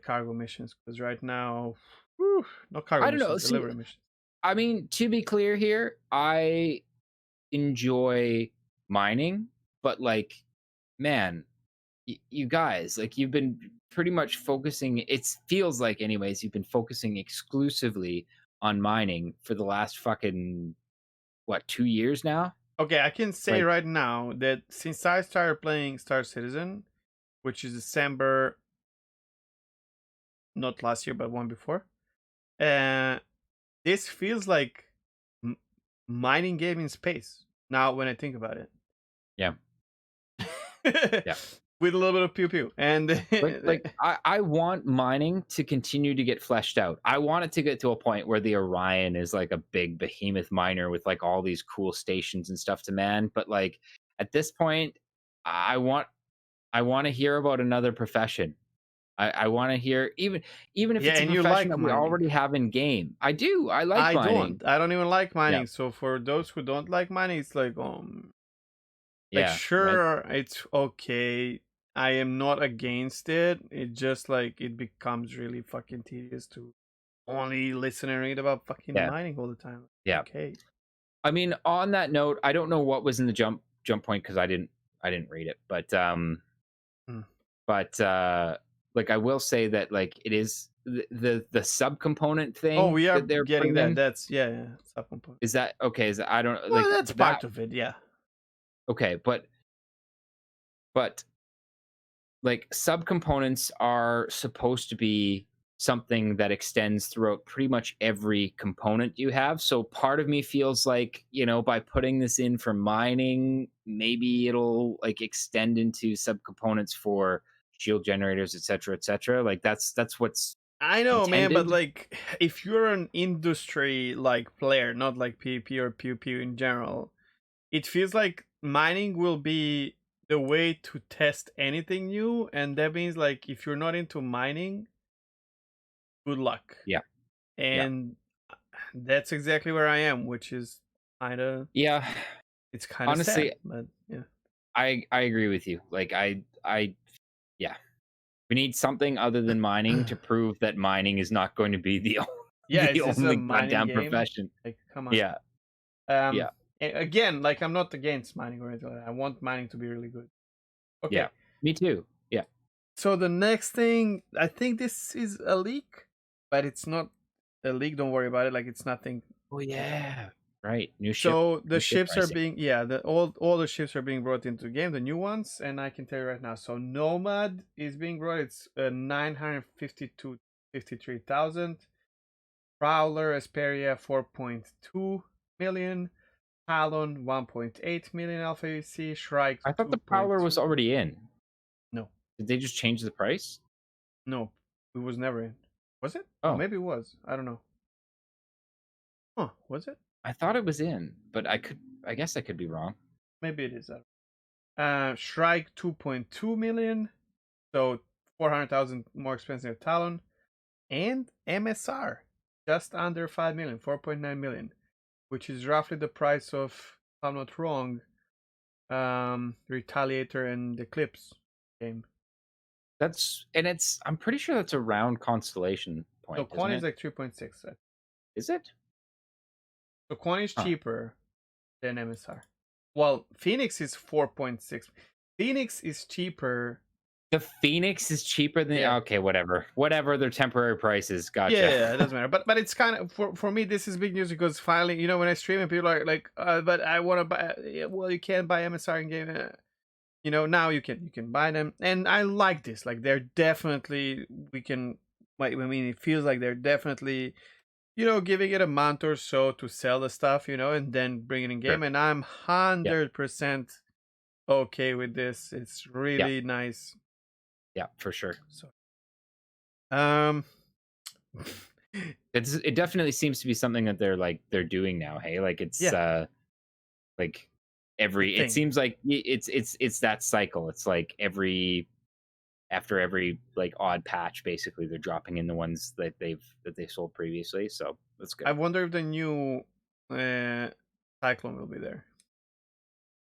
cargo missions. Because right now, whew, not cargo I don't know. missions, See, delivery missions. I mean, to be clear here, I enjoy mining, but like, man, you guys, like, you've been pretty much focusing. It feels like, anyways, you've been focusing exclusively on mining for the last fucking what 2 years now. Okay, I can say Like, right now that since I started playing Star Citizen, which is December, not last year, but one before, uh, this feels like mining game in space. Now, when I think about it, yeah, yeah. with a little bit of pew pew, and Like I want mining to continue to get fleshed out. I want it to get to a point where the Orion is like a big behemoth miner with like all these cool stations and stuff to man. But like at this point, I want I want to hear about another profession. I want to hear even if yeah, it's a and you profession like that we mining. already have in game. I do. I like I mining. don't. I don't even like Yeah. mining. So for those who don't like mining, it's like Yeah. Right. sure, it's okay. I am not against it. It just like it becomes really fucking tedious to only listen and read about fucking Yeah. mining all the time. Yeah. Okay. I mean, on that note, I don't know what was in the jump point because I didn't read it, Hmm. but like I will say that like it is the subcomponent Oh, thing we are that they're getting putting that. in. That's yeah, subcomponent. Is that okay? Is that, I don't Well, like that's that. part of it. Yeah. Okay, but like subcomponents are supposed to be something that extends throughout pretty much every component you have. So part of me feels like, by putting this in for mining, maybe it'll like extend into subcomponents for shield generators, etc., etc. Like that's what's I know, man, but intended. like, if you're an industry like player, not like PvP or pew pew in general, it feels like mining will be the way to test anything new, and that means like if you're not into mining, good luck. Yeah, yeah, And that's exactly where I am, which is kind of yeah. it's kind of sad, Honestly, but yeah. I agree with you. Like yeah. We need something other than mining to prove that mining is not going to be the Yeah, the is this a only mining goddamn game? profession. Like, come on. Yeah, Um, yeah, again, like I'm not against mining or anything like that. I want mining to be really good. yeah. Okay, Me too. Yeah. so the next thing, I think this is a leak, but it's not a leak. Don't worry about it. Like it's nothing. Oh yeah. Right. So the New ship ships are pricing. being, yeah, the all the ships are being brought into the game, the new ones, and I can tell you right now. So Nomad is being brought. It's 953,000. Prowler Asperia 4.2 million. Talon 1.8 million Alpha UC. Shrike I thought the Prowler was 2.2. already in. No, Did they just change the price? no, it was never in. Was it? Oh, Oh, maybe it was. I don't know. Huh? Was it? I thought it was in, but I guess I could be wrong. Maybe it is. Shrike 2.2 million. So 400,000 more expensive than Talon. And MSR just under 5 million, 4.9 million, which is roughly the price of, if I'm not wrong, Retaliator and Eclipse game. I'm pretty sure that's around Constellation So Point, isn't Quan is it? like 3.6. Is it? So Quan is Huh. cheaper than MSR. Well, Phoenix is 4.6. Phoenix is cheaper. The Phoenix is cheaper than Yeah. okay, whatever. Whatever their temporary prices. Gotcha. Yeah, it doesn't matter. But it's kind of for me this is big news because finally, you know, when I stream and people are like, but I want to buy. Yeah, well, you can't buy MSR in game. You know, now you can buy them, and I like this. Like they're definitely we can. I mean, it feels like they're definitely, you know, giving it a month or so to sell the stuff, you know, and then bring it in game. Sure. And I'm Yeah. 100% okay with this. It's Yeah. really nice. Yeah, for sure. So, um, It definitely seems to be something that they're doing now. Hey, like it's yeah, like the it thing. seems like it's that cycle. It's like after every like odd patch, basically they're dropping in the ones that they sold previously. So that's good. I wonder if the new Cyclone will be there.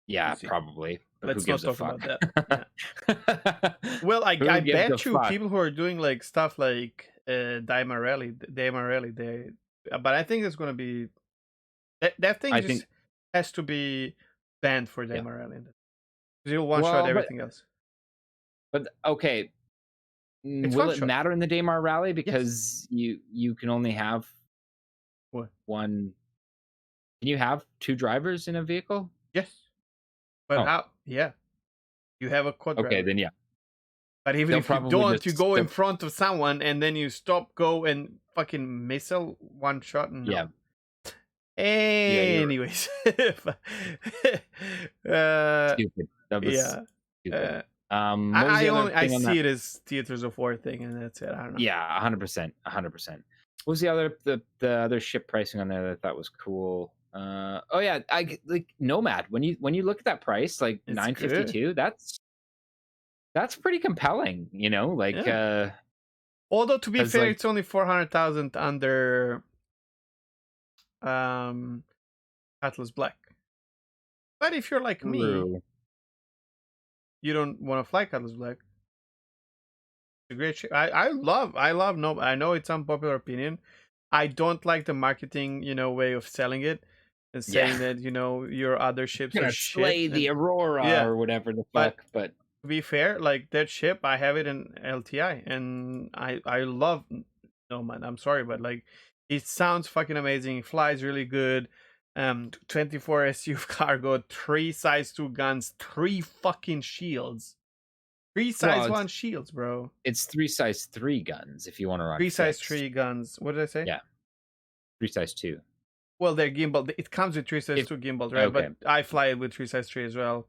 Yeah, We'll see. probably. But Let's who gives not a talk about fuck? that. Yeah. Well, I Who gives a bet you fuck? people who are doing like stuff like Daimarelli, but I think it's gonna be that thing I just think has to be banned for yeah. Daimarelli. You'll one shot Well, everything else. but okay. It's Will one it shot. matter in the Daymar rally Yes. because you can only have What? one? Can you have two drivers in a vehicle? Yes. But Oh, how? Yeah, you have a quad okay, driver. then yeah. But even They'll if you probably don't, you just go in front of someone and then you stop, go and fucking missile one shot. No. yeah. You're right. Anyways, Stupid. That was yeah. stupid. Uh, What was the other I thing on see that? it as Theaters of War thing, and that's it. I don't know. Yeah, 100%, 100%. What was the other ship pricing on there that I thought was cool? Oh yeah, I like Nomad. When you look at that price, like It's 952, that's pretty compelling. You know, like yeah. Although to be fair, like it's only 400,000 under Atlas Black. But if you're like me, true. you don't want to fly Atlas Black. It's a great ship. I love no. I know it's unpopular opinion. I don't like the marketing, you know, way of selling it and saying Yeah, that, you know, your other ships are gonna shit. slay the And Aurora yeah, or whatever the but fuck. But to be fair, like that ship, I have it in LTI, and I love Nomad. I'm sorry, but like it sounds fucking amazing. It flies really good. 24 SU cargo, 3 size 2 guns, 3 fucking shields. 3 size well, 1 shields, bro. it's 3 size 3 guns if you want to run 3 size fixed. 3 guns. What did I say? Yeah, 3 size 2. Well, they're gimbal. It comes with 3 size 2 gimbals, right? Okay. But I fly it with 3 size 3 as well.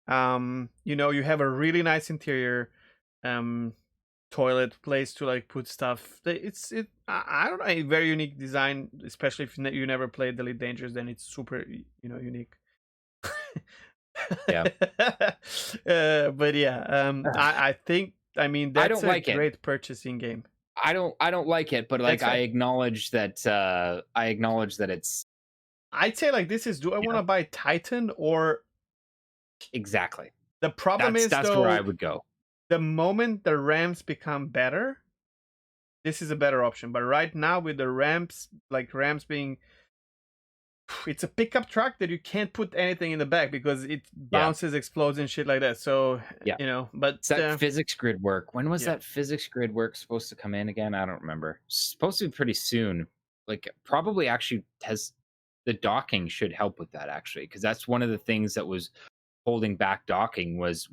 You know, you have a really nice interior. Toilet place to like put stuff. I don't know, a very unique design, especially if you never played Elite Dangerous, then it's super, you know, unique. Yeah. But yeah, I think, I mean, I that's don't a like it. great purchasing game. I don't like it, but like That's I fair. acknowledge that it's I'd say like this is, do I want to buy Titan or exactly. the problem is That's where I though, would go. the moment the Rams become better, this is a better option. But right now with the ramps, like ramps being, it's a pickup truck that you can't put anything in the back because it Yeah. bounces, explodes, and shit like that. So Yeah. but It's that physics grid work. When was yeah. that physics grid work supposed to come in again? I don't remember. Supposed to be pretty soon. Like probably actually has the docking should help with that actually, because that's one of the things that was holding back docking was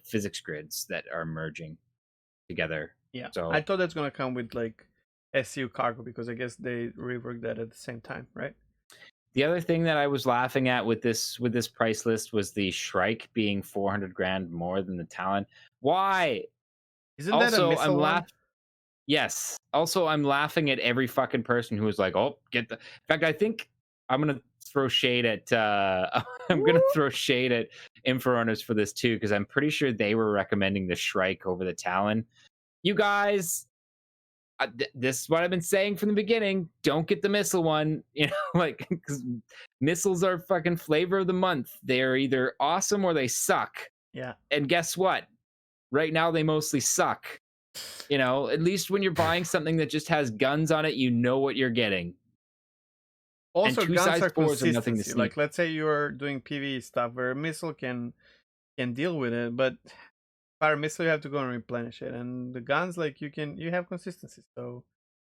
physics grids that are merging together. Yeah, I So thought that's gonna come with like SU cargo because I guess they reworked that at the same time, right? the other thing that I was laughing at with this price list was the Shrike being 400 grand more than the Talon. Why? Isn't that a Also, missile I'm one? laughing. Yes. Also, I'm laughing at every fucking person who was like, "Oh, get the." In fact, I think I'm gonna throw shade at. I'm gonna throw shade at Inforunners for this too, because I'm pretty sure they were recommending the Shrike over the Talon. You guys, this is what I've been saying from the beginning. Don't get the missile one. You know, like because missiles are fucking flavor of the month. They're either awesome or they suck. Yeah. And guess what? Right now, they mostly suck. You know, at least when you're buying something that just has guns on it, you know what you're getting. And Also, two guns size are fours are nothing to consistency. sneak. Like, let's say you're doing PvE stuff where a missile can deal with it, but fire missile you have to go and replenish it, and the guns like you have consistency. So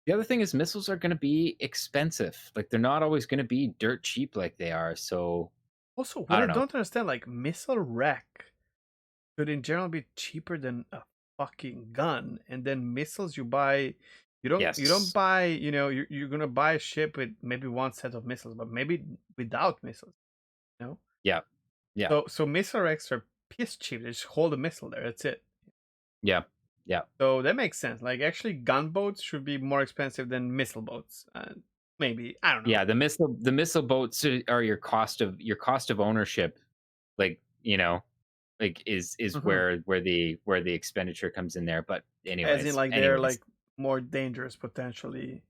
The other thing is missiles are going to be expensive. Like they're not always going to be dirt cheap like they are. So also, what I I don't know. don't understand, like missile wreck should in general be cheaper than a fucking gun, and then missiles you buy. You don't Yes. buy, you're gonna buy a ship with maybe one set of missiles, but maybe without missiles, you know. Yeah. Yeah. So missile wrecks are piss cheap. They just hold a missile there. That's it. Yeah. Yeah. So that makes sense. Like actually, gunboats should be more expensive than missile boats. Maybe I don't know. Yeah. The missile boats are your cost of ownership. Like you know, like is Hmm. where the expenditure comes in there. But As in, anyways, like they're anyways, like more dangerous potentially.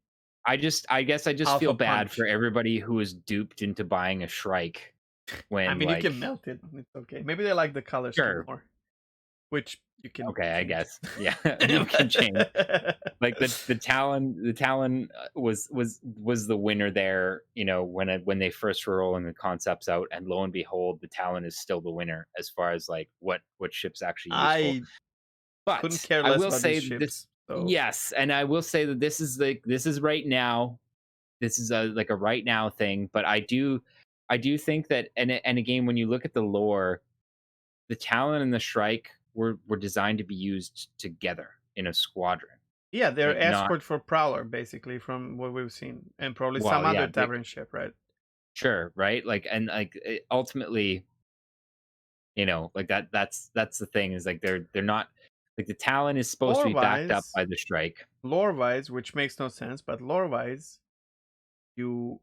I guess I just feel Alpha bad punch. for everybody who was duped into buying a Shrike I when mean, you like can melt it. It's okay. Maybe they like the color scheme sure. more, which you can Okay, I change. guess. Yeah, you can change. Like the Talon was the winner there, when they first were rolling the concepts out, and lo and behold, the Talon is still the winner as far as like what ship's actually useful. I couldn't But care I less will about these say that this ships. So yes, and I will say that this is right now. This is like a right now thing, but I do think that and again when you look at the lore, the Talon and the Shrike were designed to be used together in a squadron. yeah, they're Like not escort for Prowler basically from what we've seen, and probably some well, other yeah, tavern ship, right? sure, right? Like and like ultimately, like that's the thing is like they're not like the Talon is supposed to Lore be backed up wise, by the Shrike. which makes no sense, but lore wise, you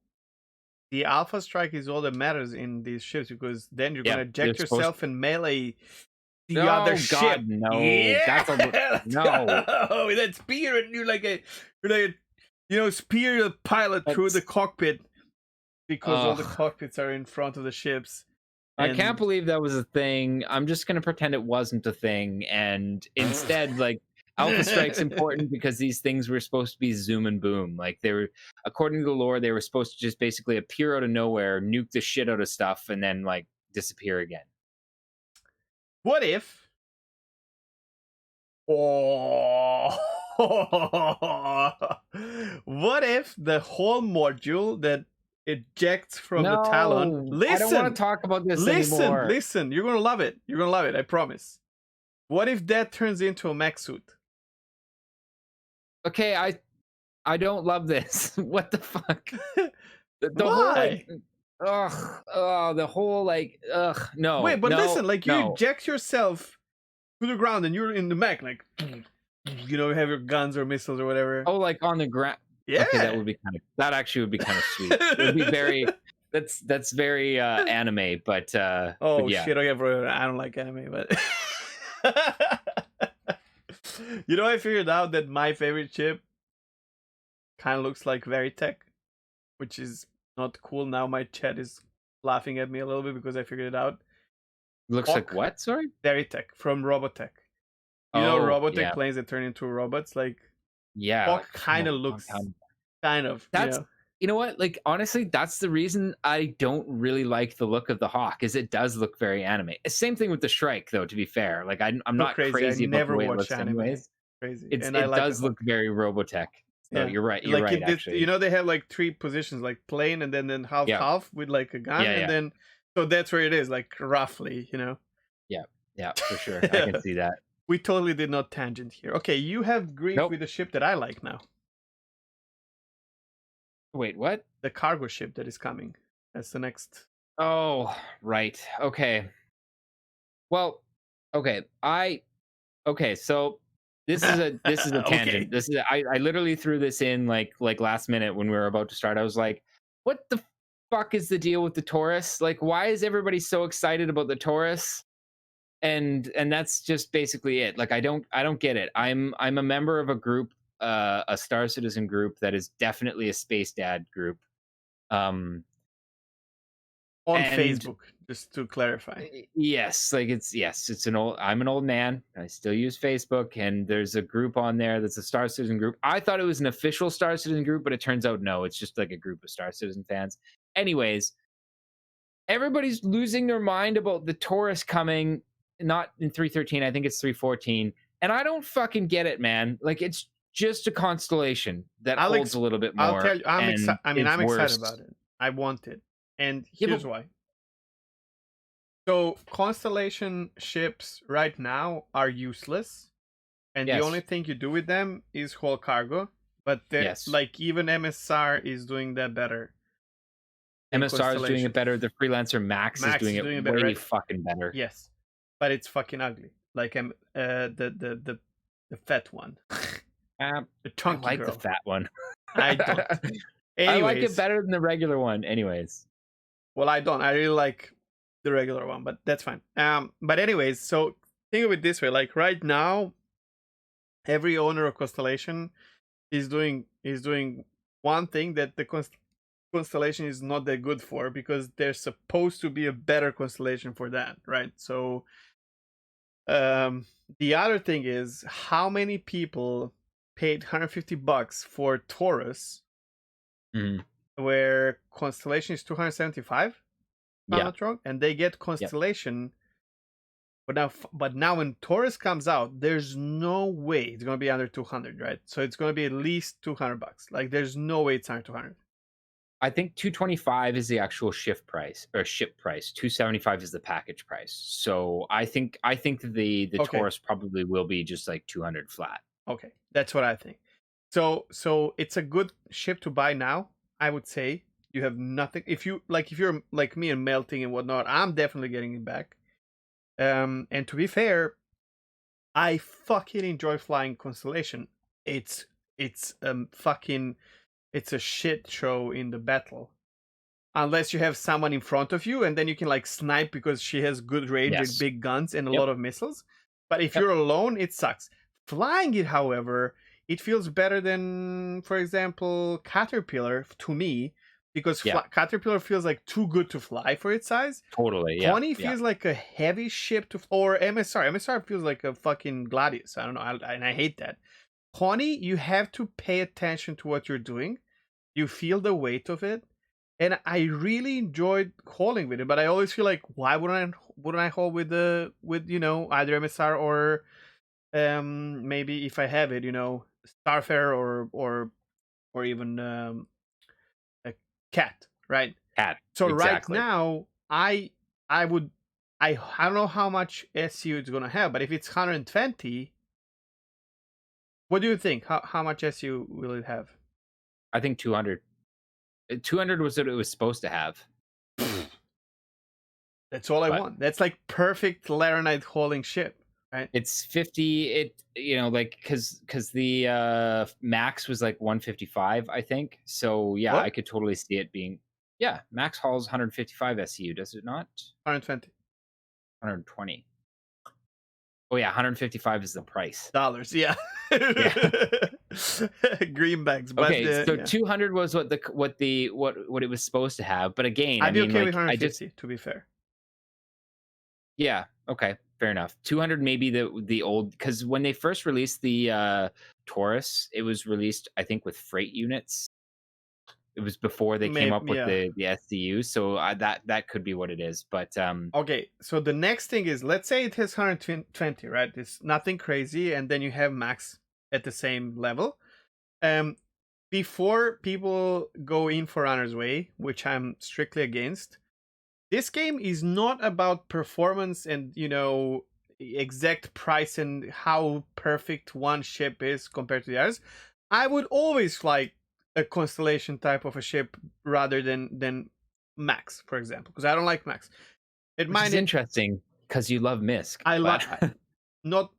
the Alpha Strike is all that matters in these ships because then you're Yeah, gonna they're eject supposed yourself and melee the other Oh ship. God, no. Yeah, That's a let's no. go. With that spear, and spear the pilot through the That's cockpit because all the ugh. cockpits are in front of the ships. I can't And believe that was a thing. I'm just gonna pretend it wasn't a thing, and instead, like Alpha Strike's important because these things were supposed to be zoom and boom. Like they were, according to the lore, they were supposed to just basically appear out of nowhere, nuke the shit out of stuff, and then like disappear again. what if? Oh, what if the whole module that ejects from the Talon? No, I don't want Listen, to talk about this listen, anymore. listen. You're gonna love it. You're gonna love it. I promise. What if that turns into a mech suit? Okay, I don't love this. What the fuck? The whole Why? like ugh, the whole like ugh, Wait, no, but no, listen. Like you no. eject yourself to the ground, and you're in the mech, like you have your guns or missiles or whatever. Oh, like on the ground. Okay, Yeah. that actually would be kind of sweet. It would be very that's very anime, but Oh yeah. shit! Okay, bro. I don't like anime, but I figured out that my favorite chip kind of looks like Veritech, which is not cool. Now my chat is laughing at me a little bit because I figured it out. Looks like Hawk what? Sorry? Veritech from Robotech. Oh, Robotech yeah. planes that turn into robots. Like Yeah, Hawk like from kind a of long looks time. kind of, That's you know what? Like honestly, that's the reason I don't really like the look of the Hawk. Is it does look very anime. Same thing with the Shrike, though. To be fair, like I'm so not crazy. I crazy about the never way it watch looks, anime. anyways. Crazy, and I It like the does look Hawk. very Robotech. So Yeah, you're right. You're like right. it did. You Actually, know, they have like three positions, like plane, and then half yeah, half with like a gun, yeah, and yeah, then so that's where it is, like roughly, yeah, yeah, for sure. I can see that. We totally did not tangent here. Okay, you have grief Nope. with the ship that I like now, Wait, what? the cargo ship that is coming. That's the next. Oh, right. Okay. Well, okay. Okay. So this is a Okay, tangent. I literally threw this in like last minute when we were about to start. I was like, what the fuck is the deal with the Taurus? Like, why is everybody so excited about the Taurus? And that's just basically it. Like, I don't get it. I'm a member of a group, a Star Citizen group that is definitely a Space Dad group. Um, on and Facebook, just to clarify. Yes, like it's an old I'm an old man. I still use Facebook, and there's a group on there that's a Star Citizen group. I thought it was an official Star Citizen group, but it turns out no, it's just like a group of Star Citizen fans. Anyways, everybody's losing their mind about the Taurus coming, not in 313, I think it's 314. And I don't fucking get it, man. Like it's just a constellation that I'll holds ex- a little bit I'll more tell you, I'm and excited. I mean, is I'm excited worse. about it. I want it, and Yeah, here's but why. So constellation ships right now are useless, and the only yes, thing you do with them is haul cargo. But yes. like even MSR is doing that better than MSR is doing it Constellation. better. The freelancer Max is Max doing is it doing it better, way right? fucking better. Yes, but it's fucking ugly. Like the fat one, Uh, the I chunky like the girl. fat one. I don't. I like it Anyways, better than the regular one. Anyways, well, I don't. I really like the regular one, but that's fine. But anyways, so think of it this way: like right now, every owner of Constellation is doing one thing that the Constellation is not that good for, because there's supposed to be a better constellation for that, right? So the other thing is, how many people paid $150 for Taurus, mhm. where Constellation is 275, if I'm Yeah, not wrong, and they get yep. Constellation. But now when Taurus comes out, there's no way it's gonna be under 200, right? So it's gonna be at least $200. Like there's no way it's under 200. I think 225 is the actual shift price or ship price. 275 is the package price. So I think the Okay, Taurus probably will be just like 200 flat. okay, that's what I think. So it's a good ship to buy now. I would say you have nothing. If you're like me and melting and whatnot, I'm definitely getting it back. And to be fair, I fucking enjoy flying Constellation. It's a shit show in the battle. Unless you have someone in front of you, and then you can like snipe because she has good range and Yes. big guns and a Yep. lot of missiles. But if Yep. you're alone, it sucks. Flying it, however, it feels better than, for example, Caterpillar to me, because Yeah. Caterpillar feels like too good to fly for its size. Totally. Yeah. Pony Yeah. feels like a heavy ship or MSR. MSR feels like a fucking Gladius. I don't know, and I hate that. Pony, you have to pay attention to what you're doing. You feel the weight of it, and I really enjoyed hauling with it. But I always feel like, why wouldn't I haul with either MSR or maybe if I have it, Starfare or even a Cat, right? Cat. So right Exactly. now, I would I don't know how much SU it's gonna have, but if it's 120, what do you think? How much SU will it have? I think 200. 200 was what it was supposed to have. That's all I But want. That's like perfect Laranite hauling ship, right? it's 50. It like because the max was like 155, I think. So yeah, I What? could totally see it being. Yeah, max hauls 155 SCU, does it not? 120 120. Oh yeah, 155 is the price. dollars. Yeah. Yeah. Greenbacks, but Okay, so yeah, 200 was what it was supposed to have. But again, I I'd be mean, okay with like I just 150 to be fair. yeah, okay. Fair enough. 200 maybe the old, because when they first released the Taurus, it was released I think with freight units. It was before they came Maybe, up with yeah. the SDU, so that could be what it is. But Okay, so the next thing is, let's say it has 120, right? It's nothing crazy, and then you have max at the same level. Before people go in for Runner's Way, which I'm strictly against, this game is not about performance and, exact price and how perfect one ship is compared to the others. I would always like a Constellation type of a ship rather than Max, for example, because I don't like Max. which is interesting because you love Misk, I like but not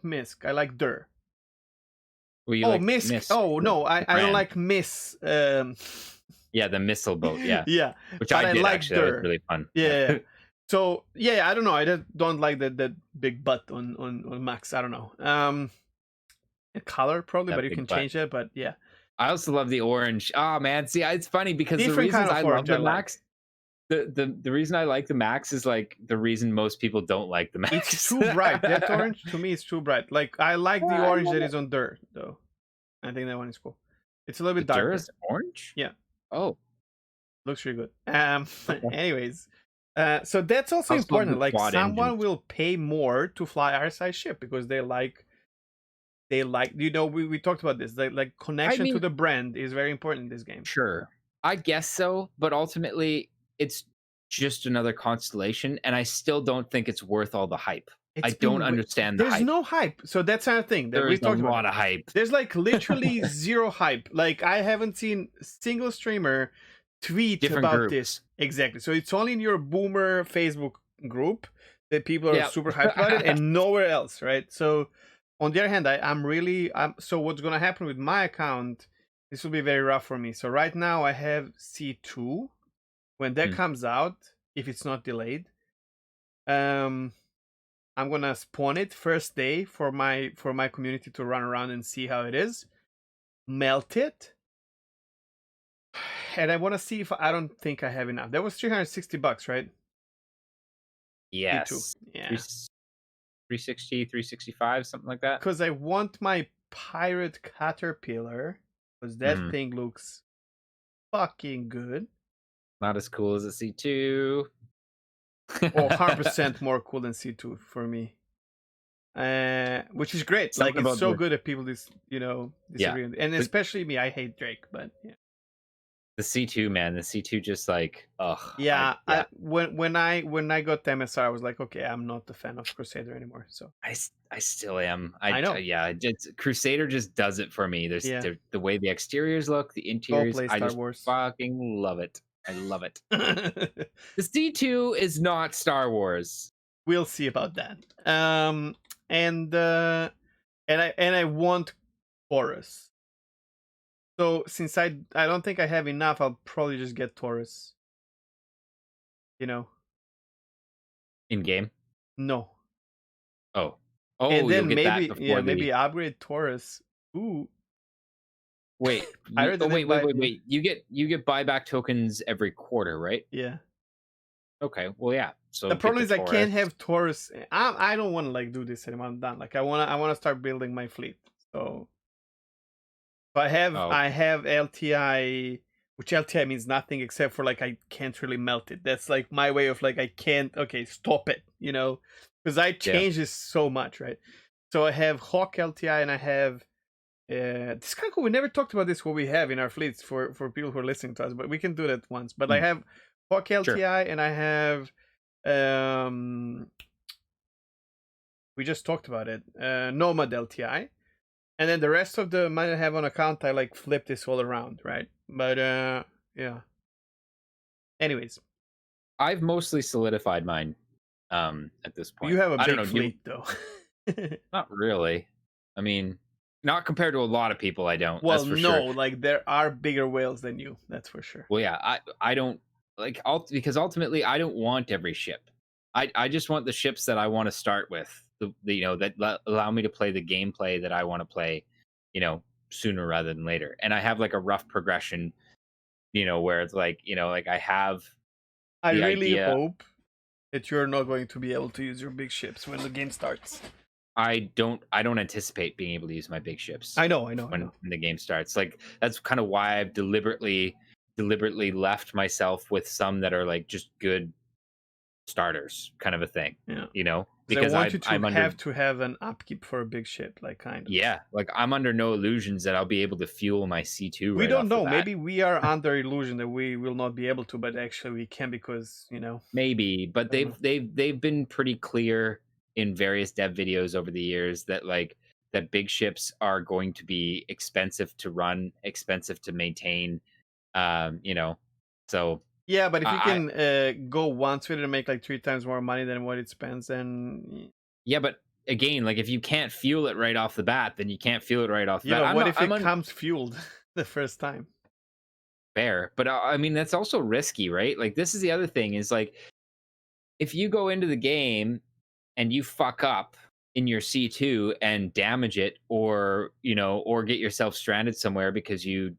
Misk. I like Der. well, you Oh, like Misk. Misk, Oh no, I don't brand. like Miss. Yeah, the missile boat. Yeah, Yeah, which but I I did like actually. That was Der. really fun. Yeah. So yeah, I don't know. I just don't like that big butt on Max. I don't know. A color probably, That but you big can butt. change it. But yeah, I also love the orange. Oh man, see, it's funny because the different kind reasons of I love orange I the like. Max, the reason I like the Max is like the reason most people don't like the It's Max. too bright. That orange to me is too bright. Like I like the I orange love that it. is on Dirt though. I think that one is cool. It's a little The bit Dur darker. is orange. Yeah, Oh, looks really good. okay. Anyways, so that's also I also love important. the Like quad engines. someone will pay more to fly our size ship because they like we talked about this. Like I connection to mean, the brand is very important in this game. sure, I guess so, but ultimately, it's just another constellation, and I still don't think it's worth all the hype. I It's don't been understand the there's hype. no hype, so that's another thing that There we is a talked about. lot of hype. There's like literally zero hype. Like I haven't seen a single streamer tweet Different about this groups. exactly. So it's only in your boomer Facebook group that people are Yeah. super hyped about it, and nowhere else, right? So on the other hand, so what's gonna happen with my account? This will be very rough for me. So right now I have C2. When that Hmm. comes out, if it's not delayed, um I'm gonna spawn it first day for my community to run around and see how it is. Melt it, and I want to see if I don't think I have enough. That was $360, right? C2. Yes. Yeah. 360, 365, something like that. Because I want my pirate caterpillar, because that Mhm. thing looks fucking good. Not as cool as a C2. Oh, 100% more cool than C2 for me. Which is great. Like Something it's about so the good that people yeah. disagree, and The, especially me. I hate Drake, but yeah. the C2, man, the C2 just like, ugh. Yeah, Yeah. when I got the MSR, I was like, okay, I'm not a fan of Crusader anymore. So I still am. I know, Yeah, Crusader just does it for me. yeah, The way the exteriors look, the go interiors, play I Star just Wars. fucking love it. I love it. The C2 is not Star Wars. We'll see about that. And I want Taurus. So since I don't think I have enough, I'll probably just get Taurus. You know, In game? no, Oh. and Oh, you'll then get that before maybe the upgrade Taurus. Ooh, wait. I already didn't buy. Yeah. Wait. You get buyback tokens every quarter, right? Yeah. Okay. Well, yeah. So The get problem the is I Taurus. can't have Taurus. I don't want to like do this anymore. I'm done. Like I wanna start building my fleet. So I have Oh, I okay. have LTI, which LTI means nothing except for like I can't really melt it. That's like my way of like I can't. Okay, stop it. Because I Yeah. change this so much, right? So I have Hawk LTI and I have. This kind of cool. We never talked about this. What we have in our fleets for people who are listening to us, but we can do that once. But I Mm, have Hawk sure. LTI and I have we just talked about it. Nomad LTI, and then the rest of the money I have on account, I like flip this all around, right? But yeah. Anyways, I've mostly solidified mine at this you point. have a I don't big know. fleet though. Not really. I mean, not compared to a lot of people, I don't. Well, That's for no, sure. like there are bigger whales than you. That's for sure. Well, yeah, I don't like because ultimately I don't want every ship. I just want the ships that I want to start with. That allow me to play the gameplay that I want to play, sooner rather than later. And I have like a rough progression, where it's like, like I have I the really idea. hope that you're not going to be able to use your big ships when the game starts. I don't anticipate being able to use my big ships I know. when the game starts. Like that's kind of why I've deliberately left myself with some that are like just good starters kind of a thing, Yeah. Because I because want you I'm under to have an upkeep for a big ship, like kind of. yeah, like I'm under no illusions that I'll be able to fuel my C2 We right don't off the know. bat. Maybe we are under illusion that we will not be able to, but actually we can because Maybe, but I don't know. they've been pretty clear in various dev videos over the years that like that big ships are going to be expensive to run, expensive to maintain. So Yeah, but if you I can go once with it and make like 3 times more money than what it spends, then yeah, but again, like if you can't fuel it right off the bat, then you can't fuel it right off the yeah. bat. But I'm what not if it comes fueled the first time? unfair, but I mean that's also risky, right? Like this is the other thing is like if you go into the game and you fuck up in your C2 and damage it or get yourself stranded somewhere because you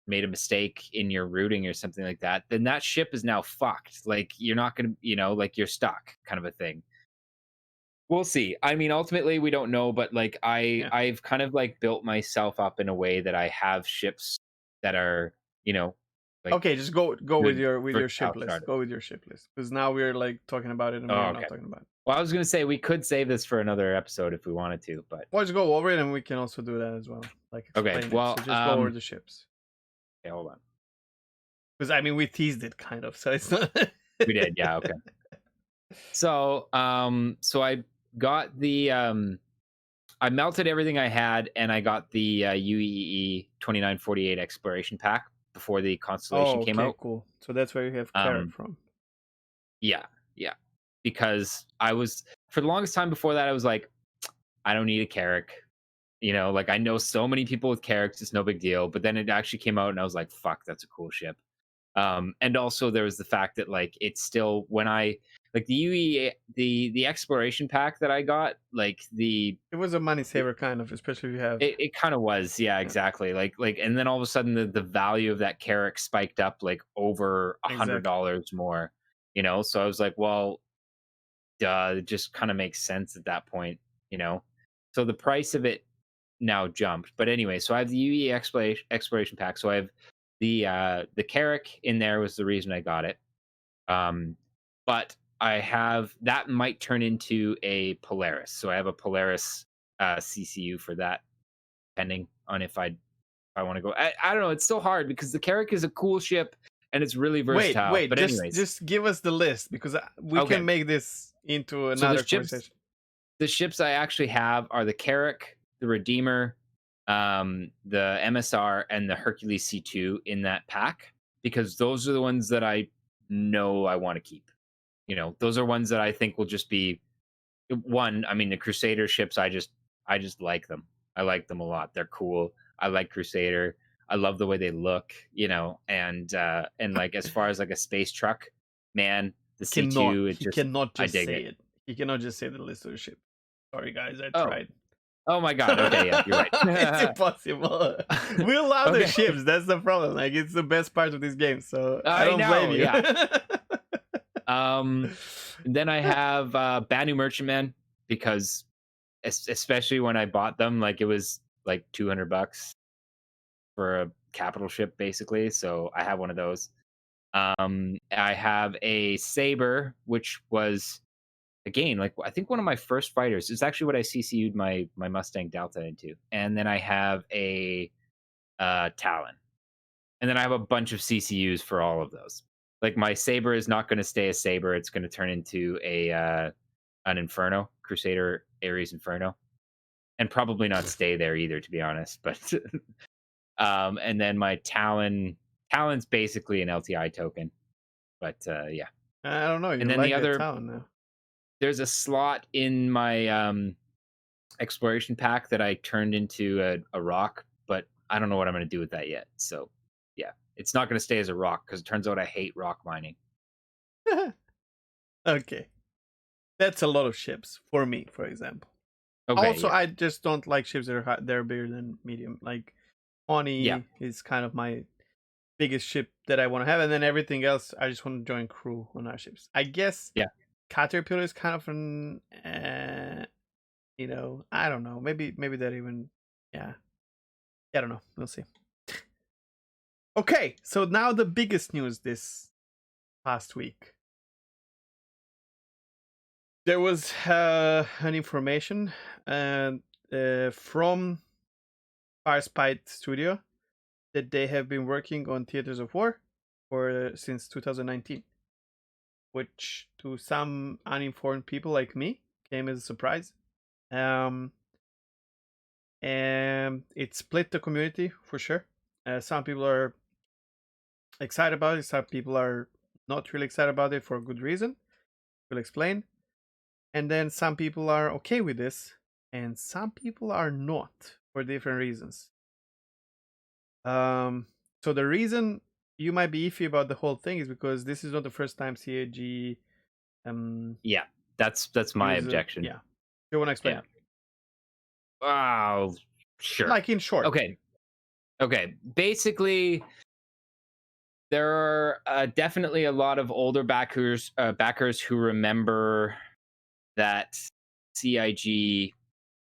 made a mistake in your routing or something like that, then that ship is now fucked. Like you're not going to, like you're stuck kind of a thing. We'll see. I mean, ultimately we don't know, but like Yeah. I've kind of like built myself up in a way that I have ships that are, like Okay, just go with good your ship versatile list. starters. Go with your ship list because now we're like talking about it and Oh, we're not okay. talking about it. Well, I was going to say we could save this for another episode if we wanted to, but Well, just go over it and we can also do that as well, like okay. explain it. Well, So just go over the ships okay, hold on. because I mean we teased it kind of, so it's not. We did, yeah, okay. So, so I got the I melted everything I had, and I got the UEE 2948 exploration pack before the constellation Oh, came okay, out. cool. So that's where you have carrot Um, from. yeah, yeah, because I was for the longest time before that, I was like, I don't need a Carrack. Like I know so many people with Carracks, it's no big deal. But then it actually came out, and I was like, fuck, that's a cool ship. And also there was the fact that like it's still when I like the UE the exploration pack that I got, like It was a money saver kind of, especially if you have. it kind of was, yeah, Yeah, exactly. Like and then all of a sudden the value of that Carrack spiked up like over exactly. $100 more, So I was like, well, duh, it just kind of makes sense at that point, you know. So the price of it now jumped. But anyway, so I have the UE exploration pack. So I have the Carrack in there was the reason I got it. But I have that might turn into a Polaris. So I have a Polaris CCU for that, depending on if I want to go. I don't know. It's so hard because the Carrack is a cool ship and it's really versatile. Wait, But anyways, just give us the list because we okay. can make this into So another conversation. the ships I actually have are the Carrack, the Redeemer, the MSR, and the Hercules C2 in that pack because those are the ones that I know I want to keep. Those are ones that I think will just be one. I mean, the Crusader ships, I just like them. I like them a lot. They're cool. I like Crusader. I love the way they look, and like as far as like a space truck, man, the C2, He cannot I just dig say it. it. He cannot just say the list of the ship. Sorry, guys, I Oh, tried. oh my god. Okay, yeah, you're It's right. impossible. We love the Okay. ships. That's the problem. Like it's the best part of this game. So I I don't blame know, you. yeah. Then I have Banu Merchantman because especially when I bought them, like it was like $200 for a capital ship, basically. So I have one of those. I have a Saber, which was again like I think one of my first fighters. It's actually what I CCU'd my Mustang Delta into, and then I have a Talon, and then I have a bunch of CCUs for all of those. Like my Saber is not going to stay a Saber; it's going to turn into a an Inferno Crusader Ares Inferno, and probably not stay there either, to be honest. But and then my Talon's basically an LTI token, but yeah. I don't know. You And then the like that other town now. there's a slot in my exploration pack that I turned into a rock, but I don't know what I'm going to do with that yet. So yeah, it's not going to stay as a rock because it turns out I hate rock mining. Okay. That's a lot of ships for me, for example. Okay, Also, yeah, I just don't like ships that are they're bigger than medium. Like yeah, Oni is kind of my biggest ship that I want to have, and then everything else I just want to join crew on our ships. I guess yeah. Caterpillar is kind of an, I don't know. Maybe that even, yeah. I don't know. We'll see. Okay, so now the biggest news this past week. There was an information from Firespite Studio that they have been working on Theaters of War since 2019, which to some uninformed people like me came as a surprise. And it split the community for sure. Some people are excited about it, some people are not really excited about it for a good reason. We'll explain. And then some people are okay with this, and some people are not for different reasons. So the reason you might be iffy about the whole thing is because this is not the first time CAG. Yeah, that's my objection. Yeah, you want to explain? Oh, sure. Like in short. Okay. Basically, there are definitely a lot of older backers who remember that CIG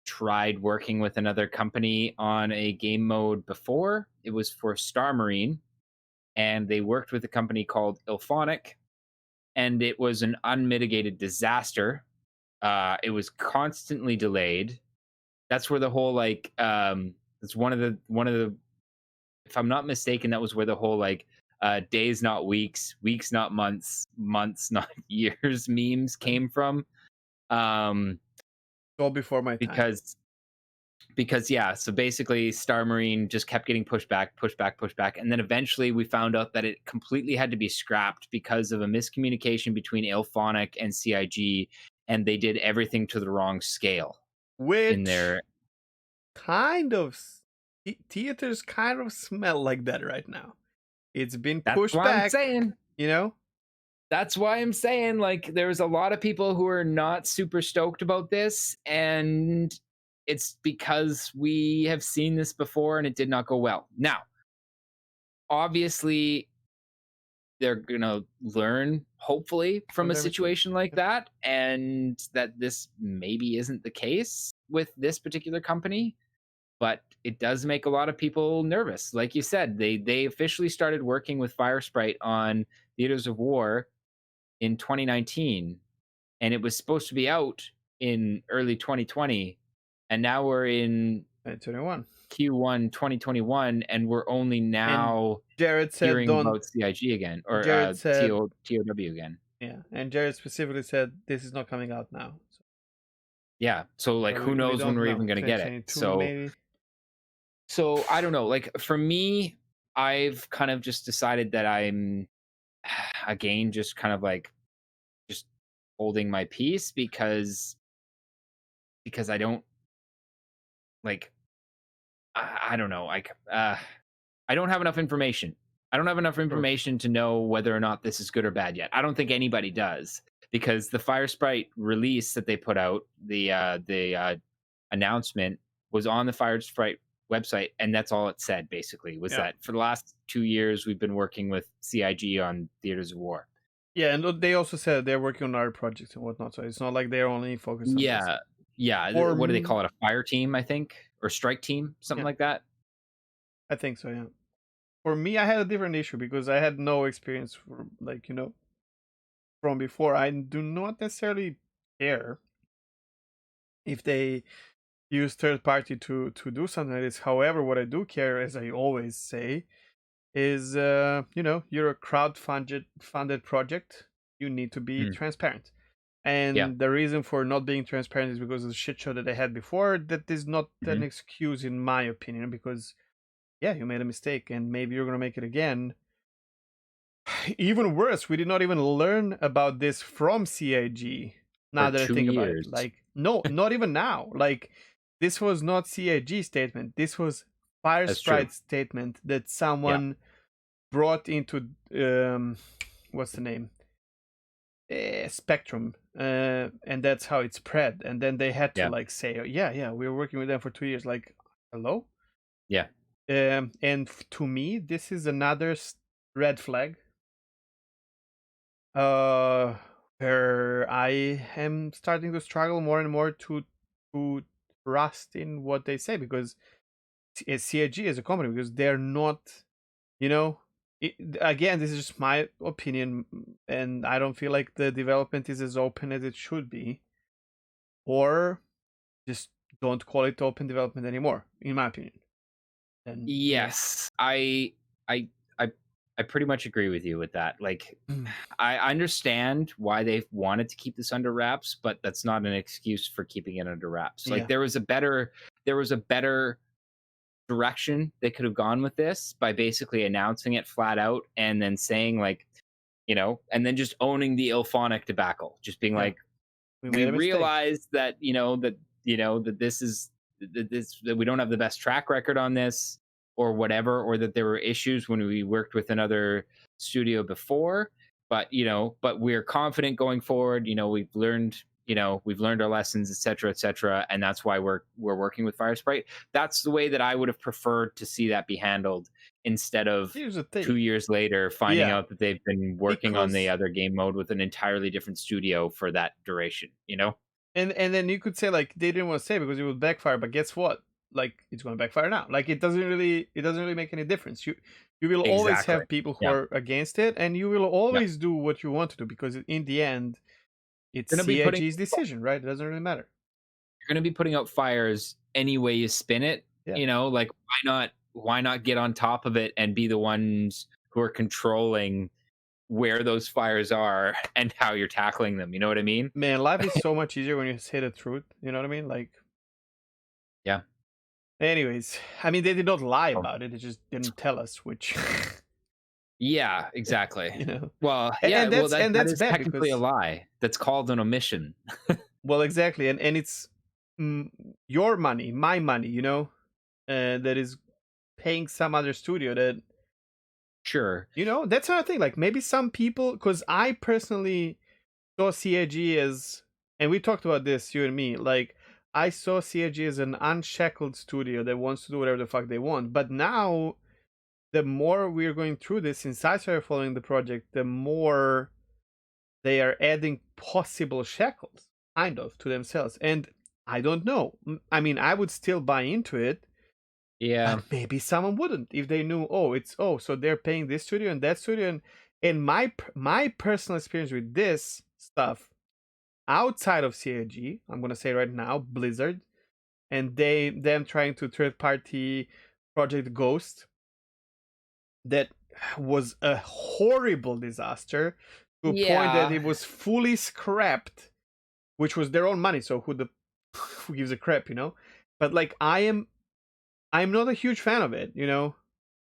tried working with another company on a game mode before. It was for Star Marine, and they worked with a company called Ilphonic, and it was an unmitigated disaster. It was constantly delayed. That's where the whole it's one of the if I'm not mistaken, that was where the whole days not weeks, weeks not months, months not years memes came from. All before my time. Because yeah, so basically Star Marine just kept getting pushed back, and then eventually we found out that it completely had to be scrapped because of a miscommunication between Ilphonic and CIG, and they did everything to the wrong scale. Which in their kind of theaters kind of smell like that right now. It's been pushed back. I'm saying. That's why I'm saying, there's a lot of people who are not super stoked about this, and it's because we have seen this before and it did not go well. Now, obviously, they're going to learn, hopefully, from a situation like that, and that this maybe isn't the case with this particular company, but it does make a lot of people nervous. Like you said, they officially started working with Firesprite on Theaters of War in 2019, and it was supposed to be out in early 2020, and now we're in 2021 Q1 2021, and we're only now Jared said hearing about CIG again, or TOW again. Yeah, and Jared specifically said this is not coming out now. So. Yeah, so who knows when we're even going to get it? So I don't know. For me, I've kind of just decided that I'm again just kind of just holding my peace because I don't I don't know. I don't have enough information. I don't have enough information to know whether or not this is good or bad yet. I don't think anybody does, because the Firesprite release that they put out, the announcement, was on the Firesprite website, and that's all it said. Basically, was that for the last 2 years we've been working with CIG on Theaters of War. Yeah, and they also said they're working on other projects and whatnot, so it's not like they're only focused on this. Yeah. Or what do they call it? A fire team, I think, or strike team, something like that. I think so. Yeah. For me, I had a different issue because I had no experience from before. I do not necessarily care if they use third party to do something like this. However, what I do care, as I always say, is you're a funded project. You need to be transparent. And the reason for not being transparent is because of the shit show that they had before. That is not an excuse, in my opinion, because you made a mistake and maybe you're going to make it again. Even worse, we did not even learn about this from CIG. Now that I think about it, no, not even now. This was not CIG statement. This was Firesprite statement that someone brought into what's the name? Spectrum, and that's how it spread. And then they had to say, we were working with them for 2 years. Hello? Yeah. And to me, this is another red flag. I am starting to struggle more and more to trust in what they say, because CIG as a company, because they're not, you know, again, this is just my opinion, and I don't feel like the development is as open as it should be, or just don't call it open development anymore, in my opinion. And yeah. Yes, I I I pretty much agree with you with that. Like, Mm. I understand why they've wanted to keep this under wraps, but that's not an excuse for keeping it under wraps. Like, Yeah. there was a better direction they could have gone with this by basically announcing it flat out and then saying, like, and then just owning the Ilphonic debacle, just being Yeah. like, We we made a mistake. realize that that this is that we don't have the best track record on this or whatever, or that there were issues when we worked with another studio before, but we're confident going forward. We've learned our lessons, etc., and that's why we're working with Firesprite. That's the way that I would have preferred to see that be handled, instead of Here's the 2 thing. years later finding Yeah. out that they've been working on the Because other game mode with an entirely different studio for that duration. and then you could say like they didn't want to say because it would backfire, but guess what? Like it's going to backfire now. Like it doesn't really make any difference. You will always Exactly. have people who Yeah. are against it, and you will Yeah. always do what you want to do, because in the end, it's Gonna be putting CIG's decision, right? It doesn't really matter. you're gonna be putting out fires any way you spin it. Yeah. Like, why not get on top of it and be the ones who are controlling where those fires are and how you're tackling them? You know what I mean? Man, life is so much easier when you say the truth. You know what I mean? Like, Yeah. anyways, I mean, they did not lie Oh. about it. They just didn't tell us, which, Yeah, exactly. you know, Well, and, yeah, and well, that's that and that that's is bad technically a because, lie. That's called an omission. well, exactly, and it's mm, your money, my money, that is paying some other studio that, Sure. that's another thing. Like maybe some people, because I personally saw CIG as, and we talked about this, you and me, like I saw CIG as an unshackled studio that wants to do whatever the fuck they want. But now, the more we're going through this, since I started following the project, the more they are adding possible shackles, kind of, to themselves. And I don't know. I mean, I would still buy into it, Yeah. but maybe someone wouldn't if they knew. So they're paying this studio and that studio, and my personal experience with this stuff outside of CIG, I'm gonna say right now, Blizzard, and them trying to third party Project Ghost, that was a horrible disaster, to a point that Yeah. it was fully scrapped, which was their own money. So who gives a crap? But like I'm not a huge fan of it.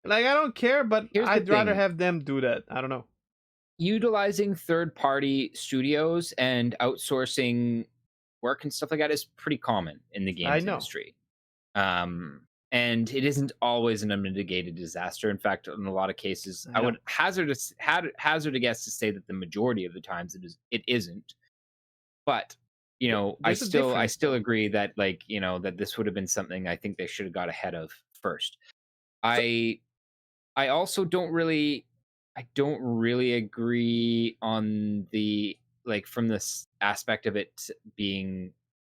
Like I don't care, but Here's the I'd rather thing. have them do that. I don't know. Utilizing third party studios and outsourcing work and stuff like that is pretty common in the I games know. industry. And it isn't always an unmitigated disaster. In fact, in a lot of cases, I I know. would hazard a guess to say that the majority of the times it isn't. But I There's a difference still though. agree that, like, that this would have been something I think they should have got ahead of first. So, I I also don't really agree on the, like, from this aspect of it being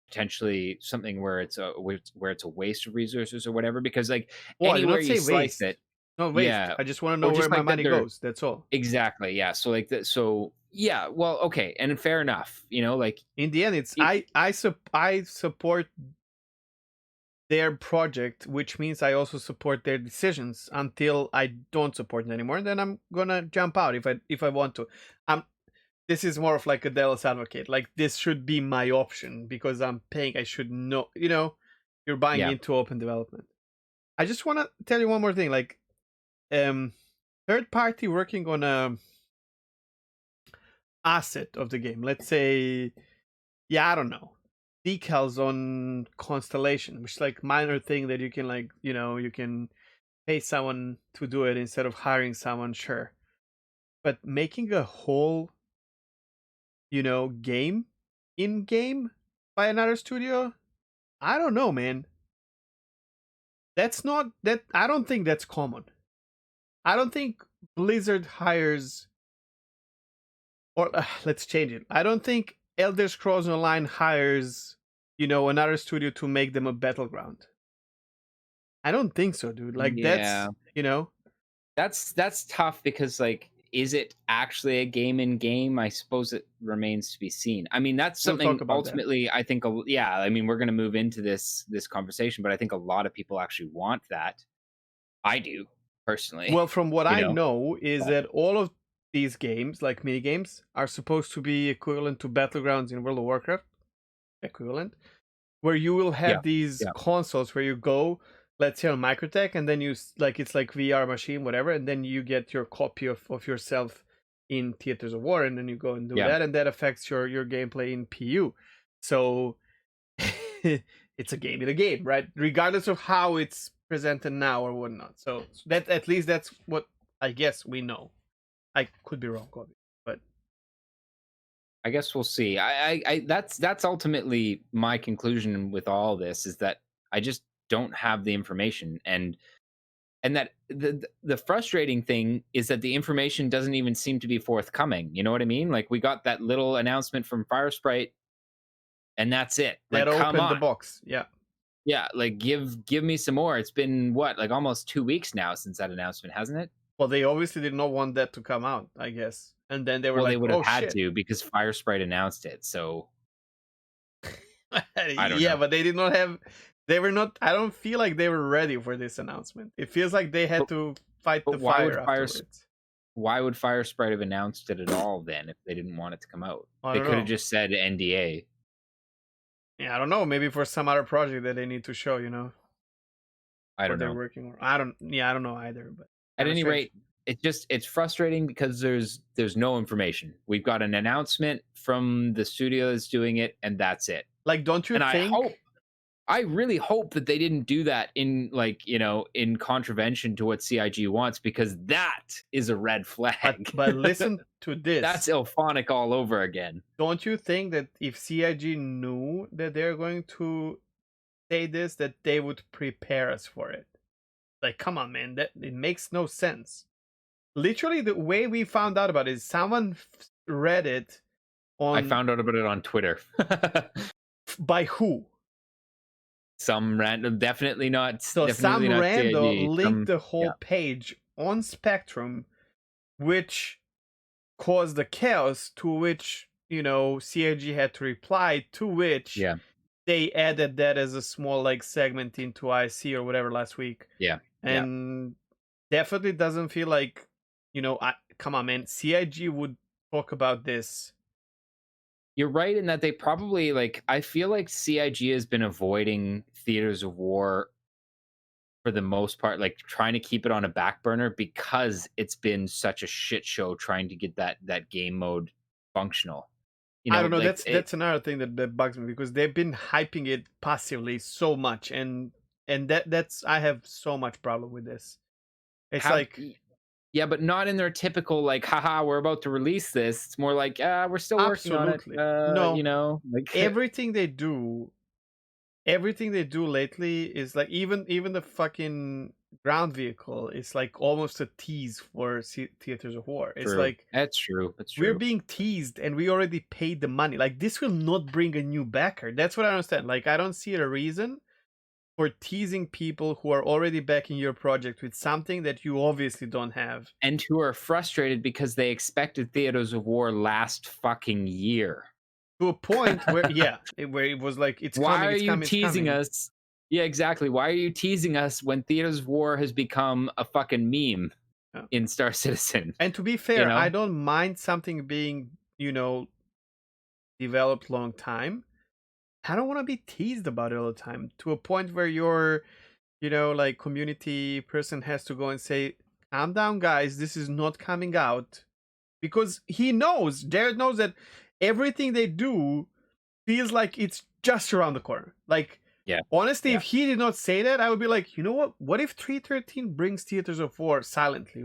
potentially something where it's a waste of resources or whatever, because, like, well, I did anywhere not you say slice waste. it. Not waste. Yeah. I just want to Or know where just my like that money they're goes. That's all. exactly, yeah, so like that, so yeah, well, okay, and fair enough, like In the end, it's it, I support their project, which means I also support their decisions until I don't support it anymore. Then I'm gonna jump out if I want to. Um, this is more of like a devil's advocate. Like this should be my option because I'm paying. I should know. You're buying yeah. into open development. I just want to tell you one more thing. Like, um, third party working on a asset of the game. Let's say, yeah, I don't know, decals on Constellation, which is like minor thing that you can, like, you can pay someone to do it instead of hiring someone, sure. But making a whole, game in game by another studio, I don't know, man. That's not that I don't think that's common. I don't think Blizzard hires Or let's change it. I don't think Elder Scrolls Online hires, another studio to make them a battleground. I don't think so, dude. Like Yeah. that's. That's tough because like is it actually a game in game? I suppose it remains to be seen. I mean, that's We'll talk something about that. ultimately I think yeah, I mean, we're going to move into this conversation, but I think a lot of people actually want that. I do personally, Well, from what you I know. know is But that all of these games, like mini games, are supposed to be equivalent to battlegrounds in World of Warcraft, equivalent, where you will yeah. have these Yeah. consoles where you go, let's say on Microtech, and then like it's like VR machine, whatever, and then you get your copy of yourself in Theaters of War, and then you go and do Yeah. that, and that affects your gameplay in PU. So it's a game in a game, right? Regardless of how it's presented now or whatnot. So that at least that's what I guess we know. I could be wrong, obviously, but I guess we'll see. That's ultimately my conclusion with all this is that I just don't have the information, and that the frustrating thing is that the information doesn't even seem to be forthcoming. You know what I mean? Like we got that little announcement from Firesprite, and that's it. that Like, come opened the on, box. Yeah. yeah, like give me some more. It's been what, like almost 2 weeks now since that announcement, hasn't it? Well, they obviously did not want that to come out, I guess. And then they were Well, they like, would have "Oh had shit." to because Firesprite announced it. So I don't Yeah, know. but they did not have. They were not. I don't feel like they were ready for this announcement. It feels like they had But to fight but the fire afterwards. why would Firesprite have announced it at all then if they didn't want it to come out? I They don't could have know. just said NDA. Yeah, I don't know. Maybe for some other project that they need to show, I what don't they're know. working on. I don't. Yeah, I don't know either. But At kind of any strange. rate, it's frustrating because there's no information. We've got an announcement from the studio that's doing it, and that's it. Like, don't you And think? I really hope that they didn't do that in like, in contravention to what CIG wants, because that is a red flag. But listen to That's this. Ilphonic all over again. Don't you think that if CIG knew that they're going to say this, that they would prepare us for it? Like, come on, man. That it makes no sense. Literally, the way we found out about it is someone read it I on found out about it on Twitter. by who? Some random, So definitely some not rando CIG. linked Some, the yeah, whole page on Spectrum, which caused the chaos to which CIG had to reply, to which yeah, they added that as a small like segment into IC or whatever last week. yeah, yeah. And definitely doesn't feel like come on, man. CIG would talk about this. You're right in that they probably like. I feel like CIG has been avoiding Theaters of War for the most part, like trying to keep it on a back burner because it's been such a shit show trying to get that game mode functional. I don't know. Like it. That's another thing that bugs me because they've been hyping it passively so much, and that's I have so much problem with this. It's Have like Yeah, but not in their typical like, haha, we're about to release this. It's more like, we're still working on it. absolutely no. Like Everything they do, everything they do lately is like even the fucking ground vehicle is like almost a tease for Theaters of War. It's true. like That's true. That's we're true. being teased and we already paid the money. Like this will not bring a new backer. That's what I understand. Like I don't see a reason for teasing people who are already backing your project with something that you obviously don't have. And who are frustrated because they expected Theaters of War last fucking year. To a point where where it was like it's Why coming, are it's you coming, it's teasing coming. us? Yeah, exactly. Why are you teasing us when Theaters of War has become a fucking meme Yeah. in Star Citizen? And to be You fair, I know? don't mind something being, developed long time. I don't want to be teased about it all the time to a point where your, like community person has to go and say, calm down, guys, this is not coming out. Because Jared knows that everything they do feels like it's just around the corner. Like, Yeah. honestly, Yeah. if he did not say that, I would be like, you know what? What if 313 brings Theaters of War silently,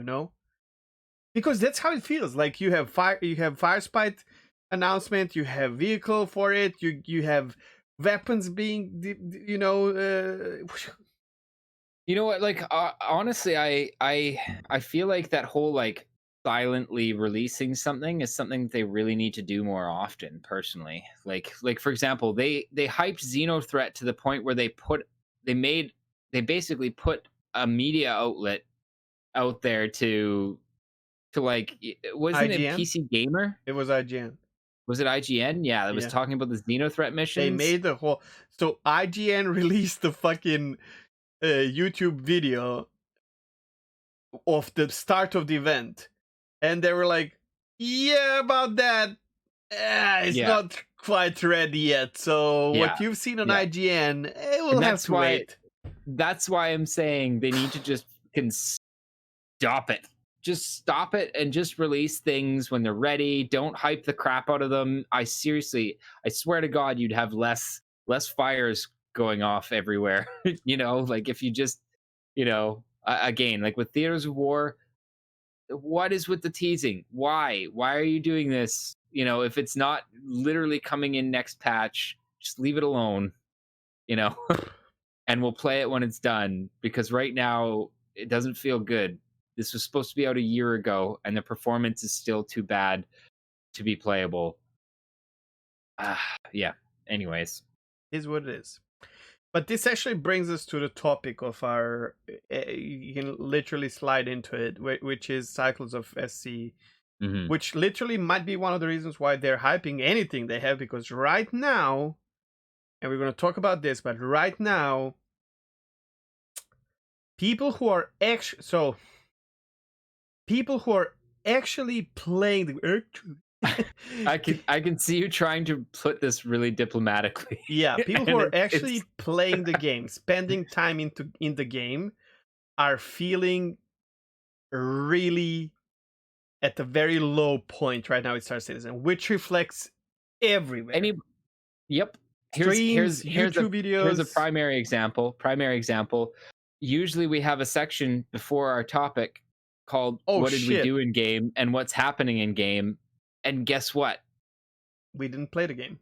Because that's how it feels. Like you have Firespite announcement, you have vehicle for it, you have weapons being, You know what? Like, honestly, I feel like that whole like silently releasing something is something that they really need to do more often. Personally, like for example, they hyped Xenothreat to the point where they made they basically put a media outlet out there to like wasn't it IGN? PC Gamer? It was IGN. Was it IGN? Yeah, that was Yeah. talking about the Xenothreat They missions. made the whole. So IGN released the fucking YouTube video of the start of the event, and they were like, "Yeah, about that, it's Yeah, not quite ready yet. So yeah, what you've seen on yeah. IGN, it will And have to wait." that's why I'm saying they need to just can stop it. Just stop it and just release things when they're ready. Don't hype the crap out of them. I swear to God, you'd have less fires going off everywhere. Like if you just, again, like with Theaters of War, what is with the teasing? Why are you doing this? If it's not literally coming in next patch, just leave it alone. You know, and we'll play it when it's done, because right now it doesn't feel good. This was supposed to be out a year ago, and the performance is still too bad to be playable. Yeah. Anyways, Is what it is. But this actually brings us to the topic of our. You can literally slide into it, which is cycles of SC, mhm. which literally might be one of the reasons why they're hyping anything they have, because right now, and we're going to talk about this, but right now, people who are actually playing the I can see you trying to put this really diplomatically. yeah, people who And are it's actually playing the game, spending time in the game, are feeling really at a very low point right now with Star Citizen, which reflects everywhere. any Yep. Streams, YouTube Here's a videos. primary example. Usually we have a section before our topic called Oh "What did we shit, do in game?" and what's happening in game. And guess what? we didn't play the game.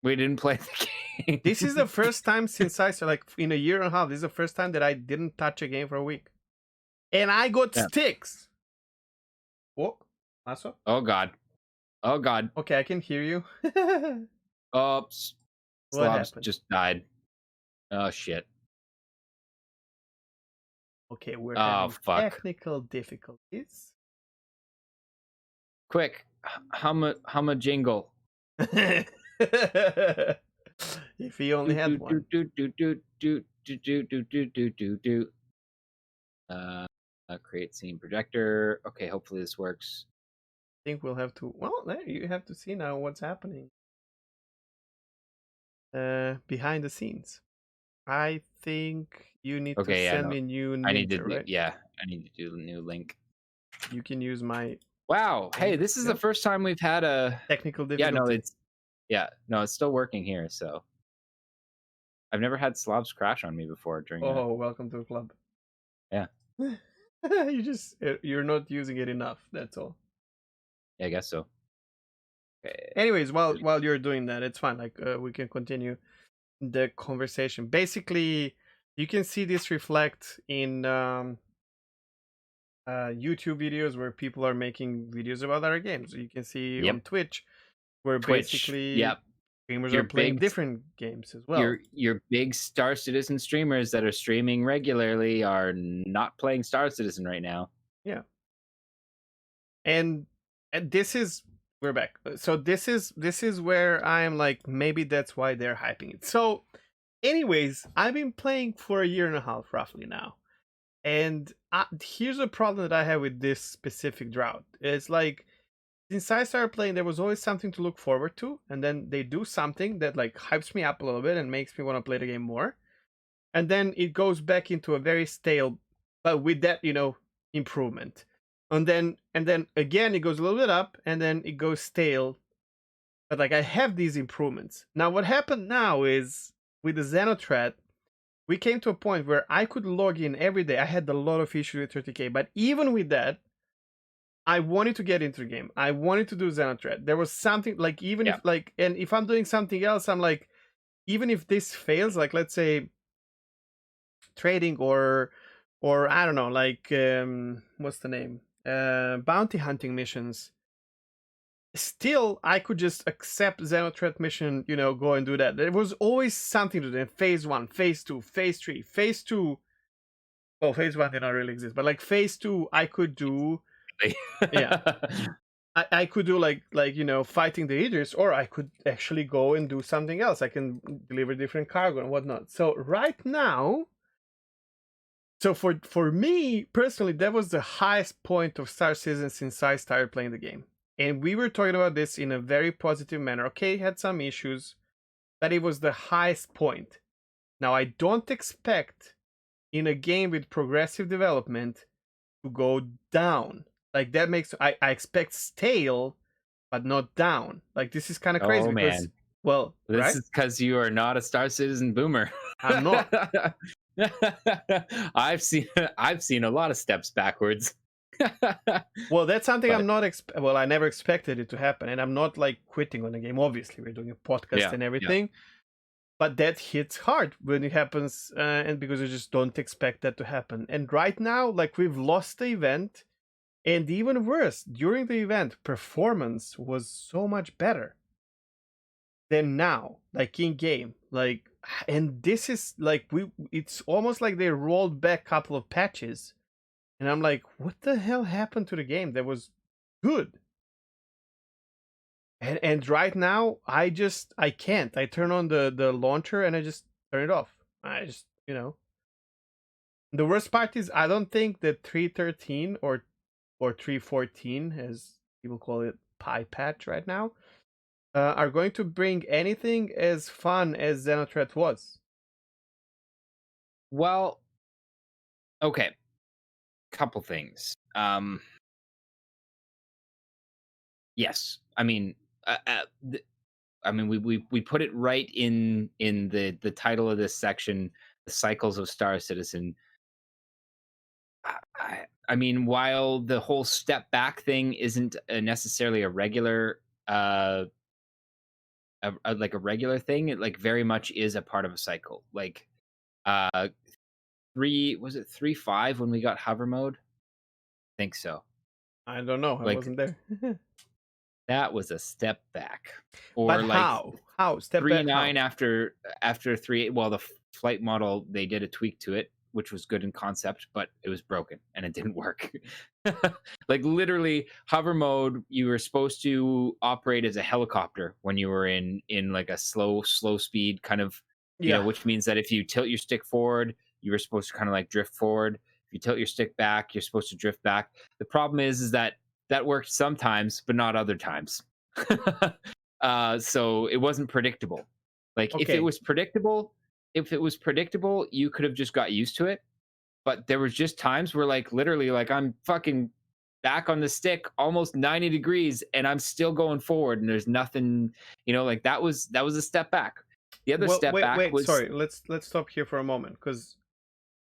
We didn't play the game. This is the first time since I started, like in a year and a half. This is the first time that I didn't touch a game for a week, and I got Yeah. sticks. What? Maso? Oh God. Oh God. Okay, I can hear you. Oops. What Slobs happened? just died. Oh shit. Okay, we're Oh having fuck. technical difficulties. Quick. Hum a jingle. If he only had one. Create scene projector. Okay, hopefully this works. I think we'll have to. Well, there you have to see now what's happening behind the scenes. I think you need to send me a new link, I need to right? I need to do a new link. You can use my Wow. Hey, this is the first time we've had a technical Yeah, difficulty. it's still working here, so I've never had slobs crash on me before during Oh, welcome to the club. Yeah. You're not using it enough. That's all. Yeah, I guess so. Okay. Anyways, while you're doing that, it's fine. Like we can continue the conversation. Basically, you can see this reflect in YouTube videos where people are making videos about other games. You can see on Twitch where basically streamers are playing different games as well. Your big Star Citizen streamers that are streaming regularly are not playing Star Citizen right now. Yeah. And this is we're back. So this is where I'm like, maybe that's why they're hyping it. So anyways, I've been playing for a year and a half roughly now. And here's a problem that I have with this specific drought. It's like, since I started playing, there was always something to look forward to, and then they do something that like hypes me up a little bit and makes me want to play the game more, and then it goes back into a very stale, but with that improvement, and then again it goes a little bit up, and then it goes stale, but like I have these improvements. Now what happened now is with the Xenothreat, we came to a point where I could log in every day. I had a lot of issues with 30k, but even with that, I wanted to get into the game. I wanted to do Xenothreat. There was something like, even if like, and if I'm doing something else, I'm like, even if this fails, like let's say trading or I don't know, like what's the name? bounty hunting missions, still I could just accept Xenothreat mission, go and do that. There was always something to do in phase 1, phase 2, phase 3, phase 2. Well, phase 1 did not really exist, but like phase 2 I could do. Yeah. I could do like fighting the Idris, or I could actually go and do something else. I can deliver different cargo and whatnot. So right now, so for me personally, that was the highest point of Star Citizen since I started playing the game. And we were talking about this in a very positive manner. Okay, it had some issues, but it was the highest point. Now I don't expect in a game with progressive development to go down. Like that makes I expect stale, but not down. Like this is kind of crazy Oh because, man, well, this right? is because you are not a Star Citizen boomer. I'm not. I've seen I've seen a lot of steps backwards. Well, that's something I'm But not. Well, I never expected it to happen, and I'm not like quitting on the game. Obviously, we're doing a podcast yeah, and yeah. everything, but that hits hard when it happens, and because you just don't expect that to happen. And right now, like we've lost the event, and even worse, during the event, performance was so much better than now, like in game. Like, and this is like it's almost like they rolled back a couple of patches, and I'm like, what the hell happened to the game that was good? And right now, I can't. I turn on the launcher and I just turn it off. I just The worst part is I don't think that 313 or 314, as people call it, pie patch right now, are going to bring anything as fun as Xenothreat was. Well, okay. Couple things. Yes. I mean, we put it right in the title of this section, the cycles of Star Citizen. I mean, while the whole step back thing isn't necessarily a regular, like a regular thing, it like very much is a part of a cycle. Like, uh, three was it 3.5 when we got hover mode? I think so. I don't know. I Like wasn't there. that was a step back, But or like how? How? Step three back. How? nine after 3.8. Well, the flight model, they did a tweak to it, which was good in concept, but it was broken and it didn't work. Like literally, hover mode, you were supposed to operate as a helicopter when you were in like a slow speed kind of, Yeah. which means that if you tilt your stick forward, you were supposed to kind of like drift forward. If you tilt your stick back, you're supposed to drift back. The problem is that that worked sometimes, but not other times. So it wasn't predictable. Like Okay. if it was predictable, you could have just got used to it. But there was just times where like literally like I'm fucking back on the stick almost 90 degrees and I'm still going forward and there's nothing, like that was a step back. The other Well, step wait, back wait. was Sorry. Let's stop here for a moment because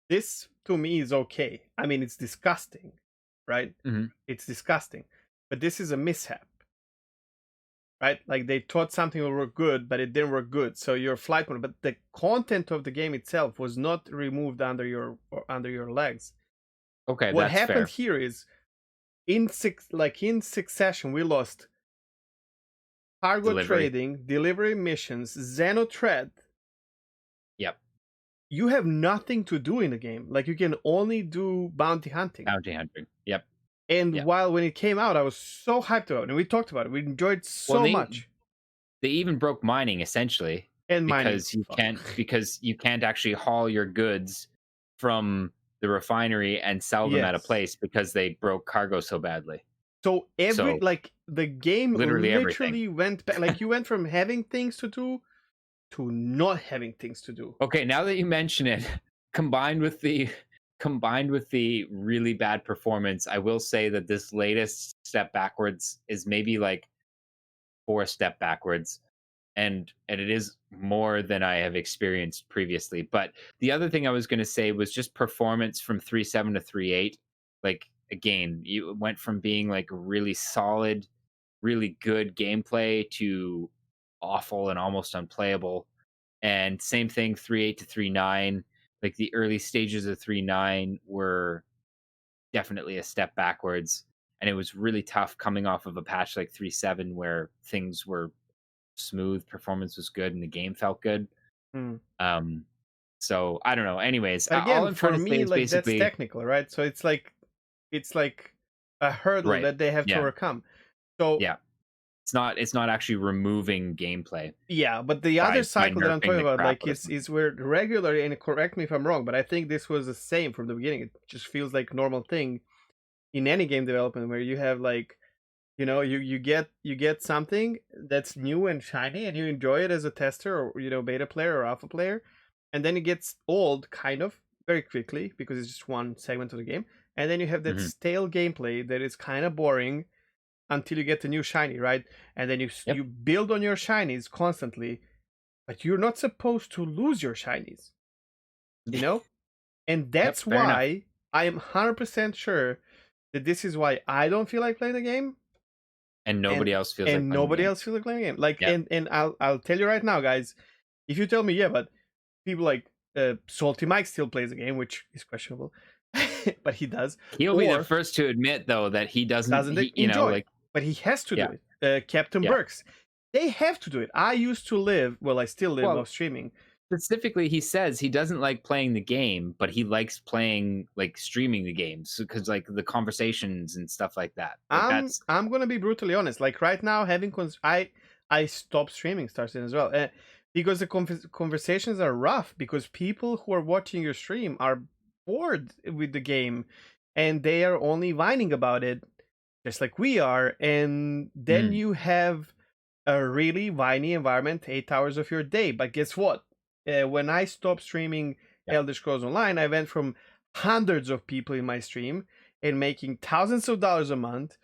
this to me is okay. I mean, it's disgusting, right? Mhm. It's disgusting, but this is a mishap, right? Like they thought something will work good, but it didn't work good. So your flight mode, but the content of the game itself was not removed under your legs. okay, What that's happened fair. here is in succession, we lost cargo Delivery. trading, delivery missions, Xenothreat. Yep. You have nothing to do in the game. Like you can only do bounty hunting. Bounty hunting. Yep. And Yep. while when it came out, I was so hyped about it, and we talked about it. We enjoyed it Well, so they much. they even broke mining essentially And mining, because you fuck. can't actually haul your goods from the refinery and sell them at a Yes. place because they broke cargo so badly. So every So like the game literally everything. literally went back. Like you went from having things to do to not having things to do. Okay, now that you mention it, combined with the really bad performance, I will say that this latest step backwards is maybe like 4 step backwards, and it is more than I have experienced previously. But the other thing I was going to say was just performance from 3.7 to 3.8. Like again, you went from being like really solid, really good gameplay to awful and almost unplayable. And same thing 3.8 to 3.9. Like the early stages of 3.9 were definitely a step backwards. And it was really tough coming off of a patch like 3.7 where things were smooth, performance was good, and the game felt good. Hmm. Um, so I don't know. Anyways, But all again, I'm trying for to say me, is like that's basically technical, right? So it's like a hurdle right. that they have to Yeah, overcome. So yeah. It's not actually removing gameplay yeah, but the other by cycle that I'm nerfing talking the about, crap like, out of is something. where regularly, and correct me if I'm wrong, but I think this was the same from the beginning. It just feels like normal thing in any game development where you have like, you get something that's new and shiny and you enjoy it as a tester or beta player or alpha player, and then it gets old kind of very quickly because it's just one segment of the game, and then you have that Mhm. stale gameplay that is kind of boring until you get the new shiny, right? And then Yep. you build on your shinies constantly, but you're not supposed to lose your shinies, you know? And Yep. that's Fair enough. why I am 100% sure that this is why I don't feel like playing the game, And and nobody else feels like playing the nobody game. else feels like playing the game. Like, Yep. and I'll tell you right now, guys, if you tell me, yeah, but people like Salty Mike still plays the game, which is questionable, but he does, He'll be the or first to admit though that he doesn't. doesn't He, enjoy, like, but he has to do yeah, it. Captain yeah. Burks, they have to do it. I used to live, well, I still live Well, off streaming. specifically, he says he doesn't like playing the game, but he likes playing like streaming the games because like the conversations and stuff like that. Like that's I'm gonna be brutally honest. Like right now, I stopped streaming Star Citizen as well, because the conversations are rough. Because people who are watching your stream are bored with the game, and they are only whining about it, just like we are. And then mm, you have a really whiny environment 8 hours of your day. But guess what? When I stopped streaming yeah, Elder Scrolls Online, I went from hundreds of people in my stream and making thousands of dollars a month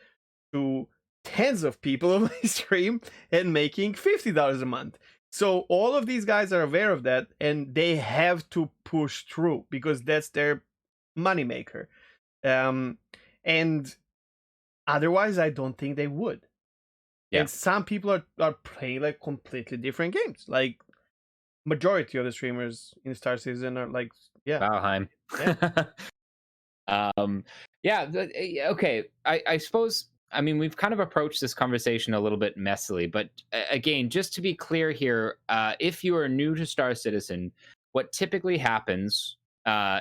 to tens of people on my stream and making $50 a month. So all of these guys are aware of that, and they have to push through because that's their moneymaker. Um, and otherwise, I don't think they would. yeah. And some people are playing like completely different games. Like majority of the streamers in Star Citizen are like, yeah, Valheim. yeah. um, yeah. Okay. I suppose. I mean, we've kind of approached this conversation a little bit messily, but again, just to be clear here, if you are new to Star Citizen, what typically happens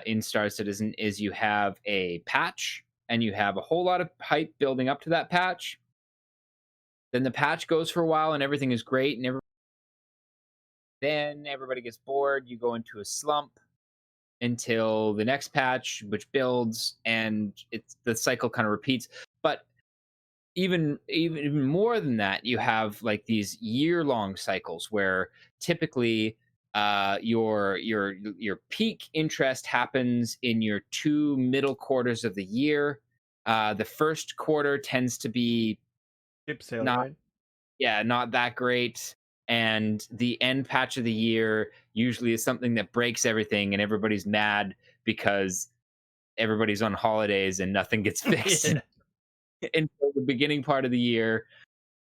in Star Citizen is you have a patch and you have a whole lot of hype building up to that patch. Then the patch goes for a while and everything is great, and then everybody gets bored. You go into a slump until the next patch, which builds, and it's the cycle kind of repeats. But even more than that, you have like these year-long cycles where typically your peak interest happens in your two middle quarters of the year. The first quarter tends to be Chip sale, not right? not that great. And the end patch of the year usually is something that breaks everything, and everybody's mad because everybody's on holidays and nothing gets fixed Yeah. until the beginning part of the year.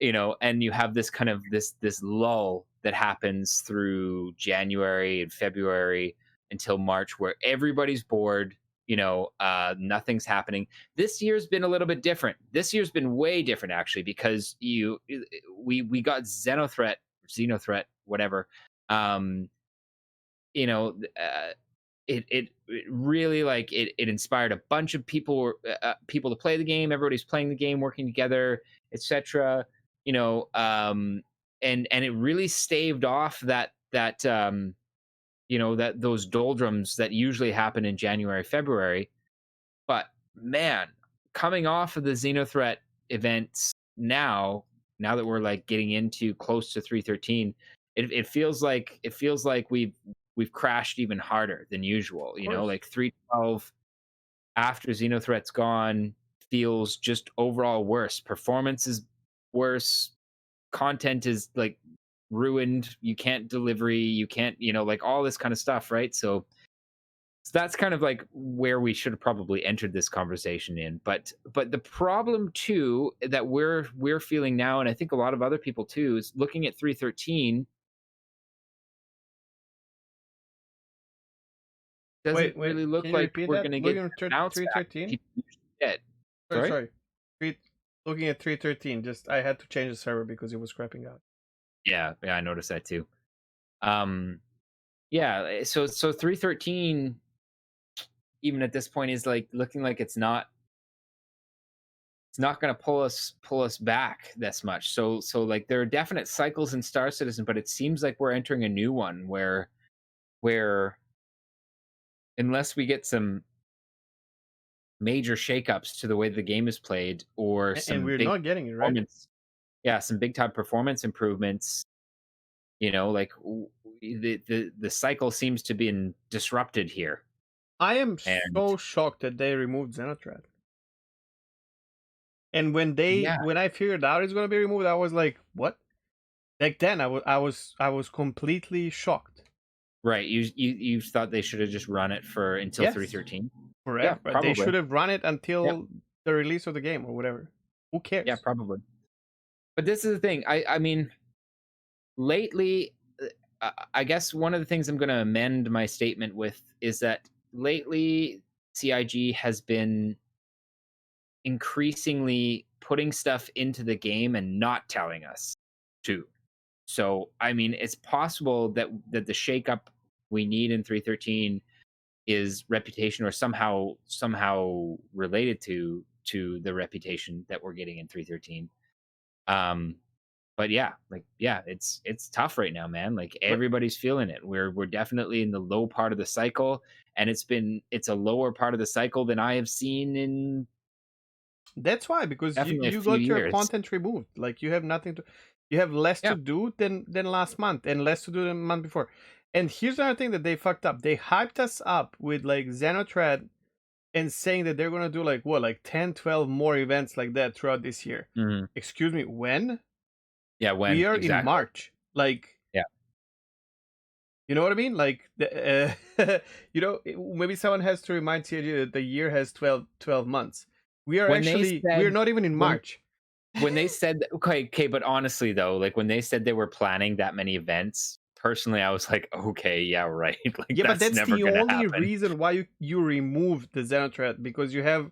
And you have this kind of this lull that happens through January and February until March where everybody's bored. Nothing's happening. This year's been a little bit different. This year's been way different actually, because we got Xenothreat, whatever. um you know uh, it really, like, it inspired a bunch of people to play the game. Everybody's playing the game, working together, etc. you know and it really staved off that those doldrums that usually happen in January, February. But man, coming off of the Xenothreat events now that we're like getting into close to 313, it feels like we've crashed even harder than usual. Of course. Like 312 after Xenothreat's gone feels just overall worse. Performance is worse. Content is like ruined. You can't delivery. You can't, like all this kind of stuff, right? So that's kind of like where we should have probably entered this conversation in. But the problem too that we're feeling now, and I think a lot of other people too, is looking at 313 doesn't Wait, really look can you like repeat we're that? going to get Looking a bounce back. 313? Yeah. Sorry, Sorry. sorry. Looking at 313. Just I had to change the server because it was crapping out. Yeah, I noticed that too. Um, yeah. So 313, even at this point, is like looking like it's not going to pull us back this much. So like there are definite cycles in Star Citizen, but it seems like we're entering a new one where unless we get some major shakeups to the way the game is played or And some we're big not getting it, right? performance, yeah, some big time performance improvements, like the cycle seems to be disrupted here. I am And so shocked that they removed Xenothreat. And yeah, when I figured out it's gonna be removed, I was like, "What?" Back then, I was completely shocked. right. You thought they should have just run it for until Yes, 313? Yeah, forever. They probably. should have run it Yeah, until the release of the game or whatever. Who yeah, cares? probably. But this is the thing. I mean, lately, I guess one of the things I'm going to amend my statement with is that lately CIG has been increasingly putting stuff into the game and not telling us to. So, I mean, it's possible that the shakeup we need in 313 is reputation or somehow related to the reputation that we're getting in 313. Um, but yeah, it's tough right now, man. Like But everybody's feeling it. We're definitely in the low part of the cycle, and it's a lower part of the cycle than I have seen in that's why, because definitely a you few got your years. content removed. Like you have nothing to, you have less to Yeah. do than last month, and less to do than the month before. And here's another thing that they fucked up. They hyped us up with like Xenothread and saying that they're gonna do like what, like 10, 12 more events like that throughout this year. Mhm. Excuse me, when? Yeah. We When are in exactly? March. Like, Yeah. you know what I mean? Like, maybe someone has to remind CIG that the year has 12 months. When they We're said not even in when March. when they said okay, but honestly though, like when they said they were planning that many events, personally, I was like, okay, yeah, right. Like Yeah, but that's that's never the gonna only happen. reason why you removed the Xenothreat, because you have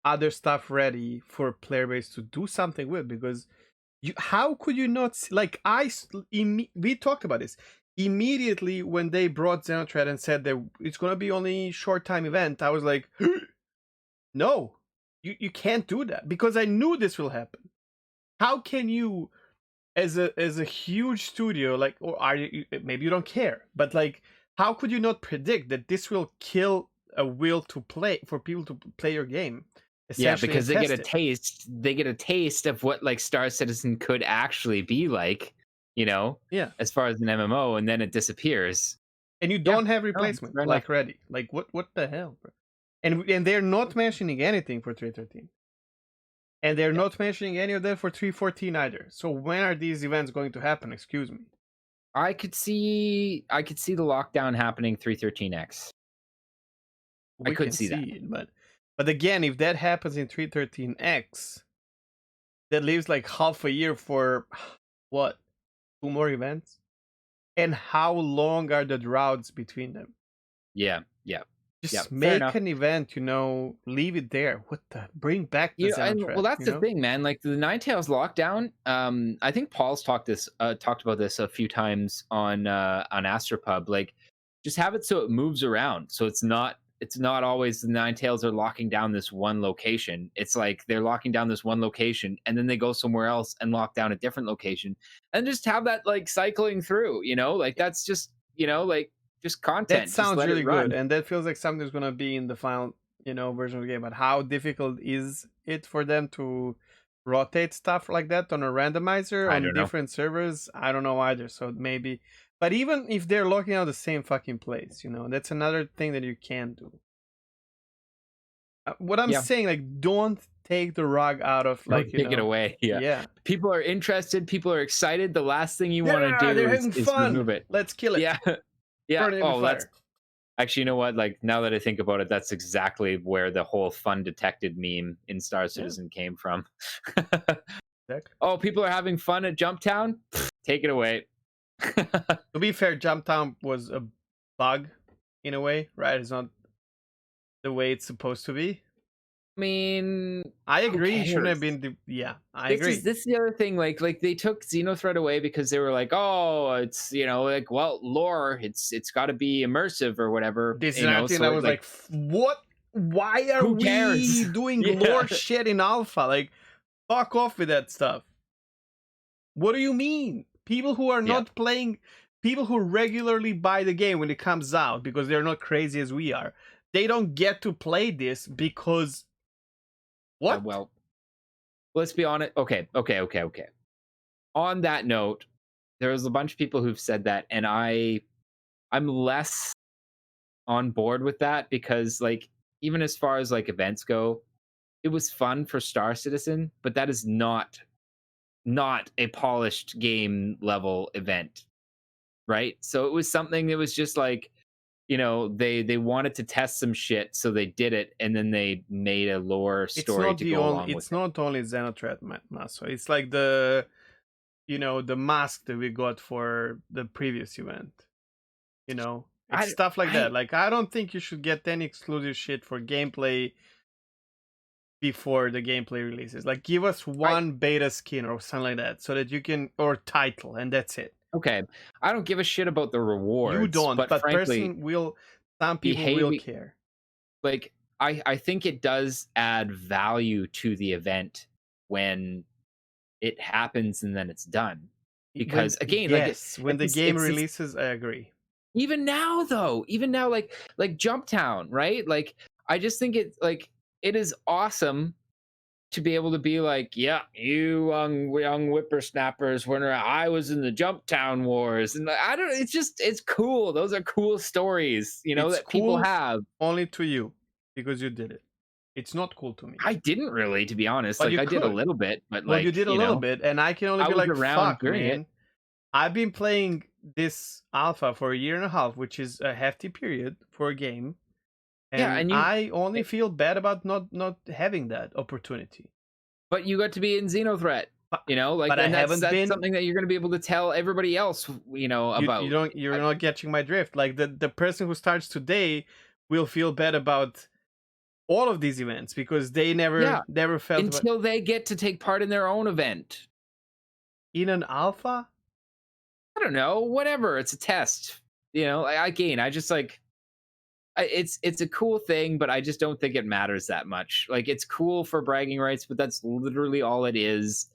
other stuff ready for player base to do something with. Because how could you not like we talked about this immediately when they brought Xenothreat and said that it's gonna be only short time event. I was like, no, you can't do that, because I knew this will happen. How can you, as a huge studio, like, or are you, maybe you don't care, but like, how could you not predict that this will kill a will to play for people to play your game, Yeah, essentially, and because they get a test it? taste. They get a taste of what like Star Citizen could actually be like, you know, Yeah, as far as an MMO, and then it disappears. and you Yeah, don't have no, it's replacement fair enough. like ready. Like, what the hell, bro? And they're not mentioning anything for 313, and they're Yeah, not mentioning any of that for 314 either. So when are these events going to happen? Excuse me. I could see the lockdown happening 313X. I We could can see see that. it, but again, if that happens in 313X, that leaves like half a year for what, two more events? And how long are the droughts between them? Yeah, yeah, yeah. Just Fair make enough. an event, leave it there. What the, bring back the And well, Xenothreat, that's the thing, man. Like the Ninetales lockdown. I think Paul's talked about this a few times on Astropub. Like, just have it so it moves around, so it's not always the Ninetales are locking down this one location. It's like they're locking down this one location, and then they go somewhere else and lock down a different location, and just have that like cycling through. Like that's just like just That content. Just sounds let it really good, run. and that feels like something that's gonna be in the final, version of the game. But how difficult is it for them to rotate stuff like that on a randomizer I on don't know. different servers? I don't know either. So maybe, but even if they're locking out the same fucking place, that's another thing that you can do. What I'm Yeah. saying, like, don't take the rug out of, Don't like, take it away. Yeah. yeah, People are interested, people are excited. The last thing you want to yeah, do they're is having is fun. remove it. Let's kill it, Yeah. Yeah. burn it in the Oh, that's fire. actually, you know what? Like now that I think about it, that's exactly where the whole fun detected meme in Star Yeah, Citizen came from. exactly. Oh, people are having fun at Jumptown? Take it away. To be fair, Jumptown was a bug in a way, right? It's not the way it's supposed to be. mean, I who agree. It shouldn't have cares? been. Yeah, I agree. This is the other thing. Like they took Xenothreat away because they were like, oh, it's like well, lore. It's got to be immersive or whatever. This is another thing So I it was like like, what? Why are who we cares? doing Yeah, lore shit in alpha? Like, fuck off with that stuff. What do you mean? People who are yeah. not playing, people who regularly buy the game when it comes out because they're not crazy as we are, they don't get to play this because what? Well, let's be honest. Okay. On that note, there's a bunch of people who've said that, and I'm less on board with that because like even as far as like events go, it was fun for Star Citizen, but that is not a polished game level event, right? So it was something that was just like, they wanted to test some shit, so they did it, and then they made a lore It's story not to the go only. along with It's it. not only Xenothreat Master. It's like the mask that we got for the previous event. It's I stuff like that. I Like, I don't think you should get any exclusive shit for gameplay before the gameplay releases. Like, give us I one beta skin or something like that so that you can, or title, and that's it. okay. I don't give a shit about the You rewards, don't, but but frankly, some people will behaving care. like I think it does add value to the event when it happens and then it's done. When Because again, Yes, when like the this, game it's releases, I agree. even now though, even now, like Jumptown, right? Like I just think it is awesome to be able to be like, yeah, you young whippersnappers, when I was in the Jumptown Wars, and like, I don't. It's cool. Those are cool stories, It's that people cool have. only to you because you did it. It's not cool to me. I didn't really, to be honest. But Like you I did a could. little bit, but Well, you like did a little bit, and I can only I be was like, around fuck, during it. man. I've been playing this alpha for a year and a half, which is a hefty period for a game, Yeah, and and I only feel bad about not having that opportunity. but you got to be in Xenothreat. But, Like, but I and haven't that's been. something that you're going to be able to tell everybody else, You about. don't. You're not catching my drift. Like, the person who starts today will feel bad about all of these events because they Yeah, never felt about until they get to take part in their own event. in an alpha. I don't know, whatever. It's a test. Again, I just like it's a cool thing, but I just don't think it matters that much. Like it's cool for bragging rights, but that's literally all it is.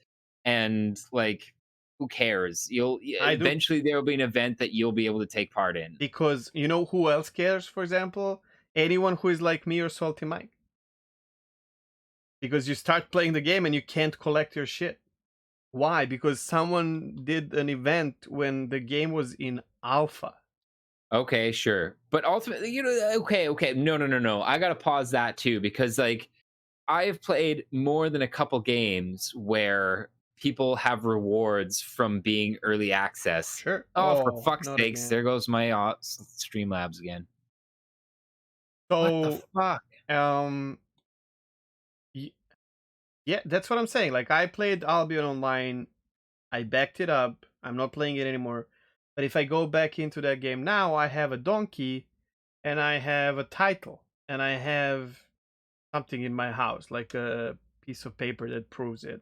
And like, who cares? I do Eventually there will be an event that you'll be able to take part in. because you know who else cares? For example, anyone who is like me or Salty Mike. Because you start playing the game and you can't collect your shit. Why? Because someone did an event when the game was in alpha. Okay, sure. But ultimately, okay. No. I gotta pause that too, because like I have played more than a couple games where people have rewards from being early access. Sure. Oh, for Oh, fuck's not sakes, again. there goes my Streamlabs again. What the So, fuck? um, y- yeah, that's what I'm saying. Like, I played Albion Online, I backed it up. I'm not playing it anymore. But if I go back into that game now, I have a donkey and I have a title and I have something in my house, like a piece of paper that proves it,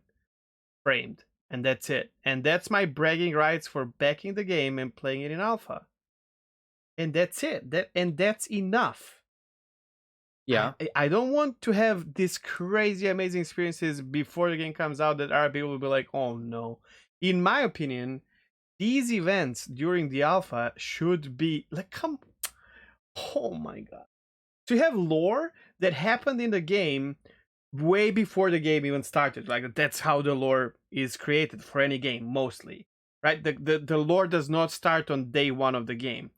framed, and that's it. And that's my bragging rights for backing the game and playing it in alpha. And that's it. That's enough. Yeah. I don't want to have these crazy amazing experiences before the game comes out that RB will be like, oh no. In my opinion, these events during the alpha should be like, come, oh my god, to have lore that happened in the game way before the game even started. Like, that's how the lore is created for any game, mostly, right? The lore does not start on day one of the game.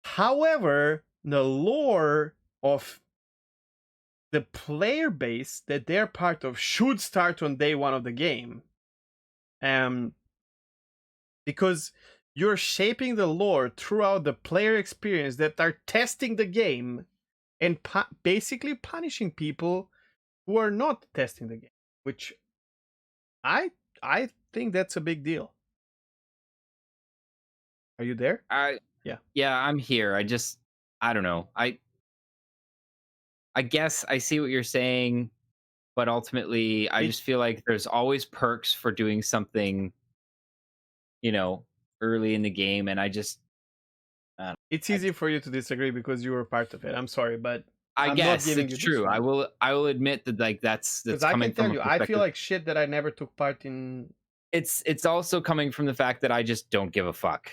However, the lore of the player base that they're part of should start on day one of the game. Because you're shaping the lore throughout the player experience that are testing the game and basically punishing people who are not testing the game, which I I think that's a big deal. Are you there? I Yeah. Yeah, I'm here. I don't know. I guess I see what you're saying, but ultimately, I It just feel like there's always perks for doing something, you know, early in the game, and uh, it's I easy for you to disagree because you were part of it. I'm sorry, but I I'm not guess giving it's you this true. one I will admit that, like, because that's I coming can from tell a you, I feel perspective. like shit that I never took part in. It's also coming from the fact that I just don't give a fuck,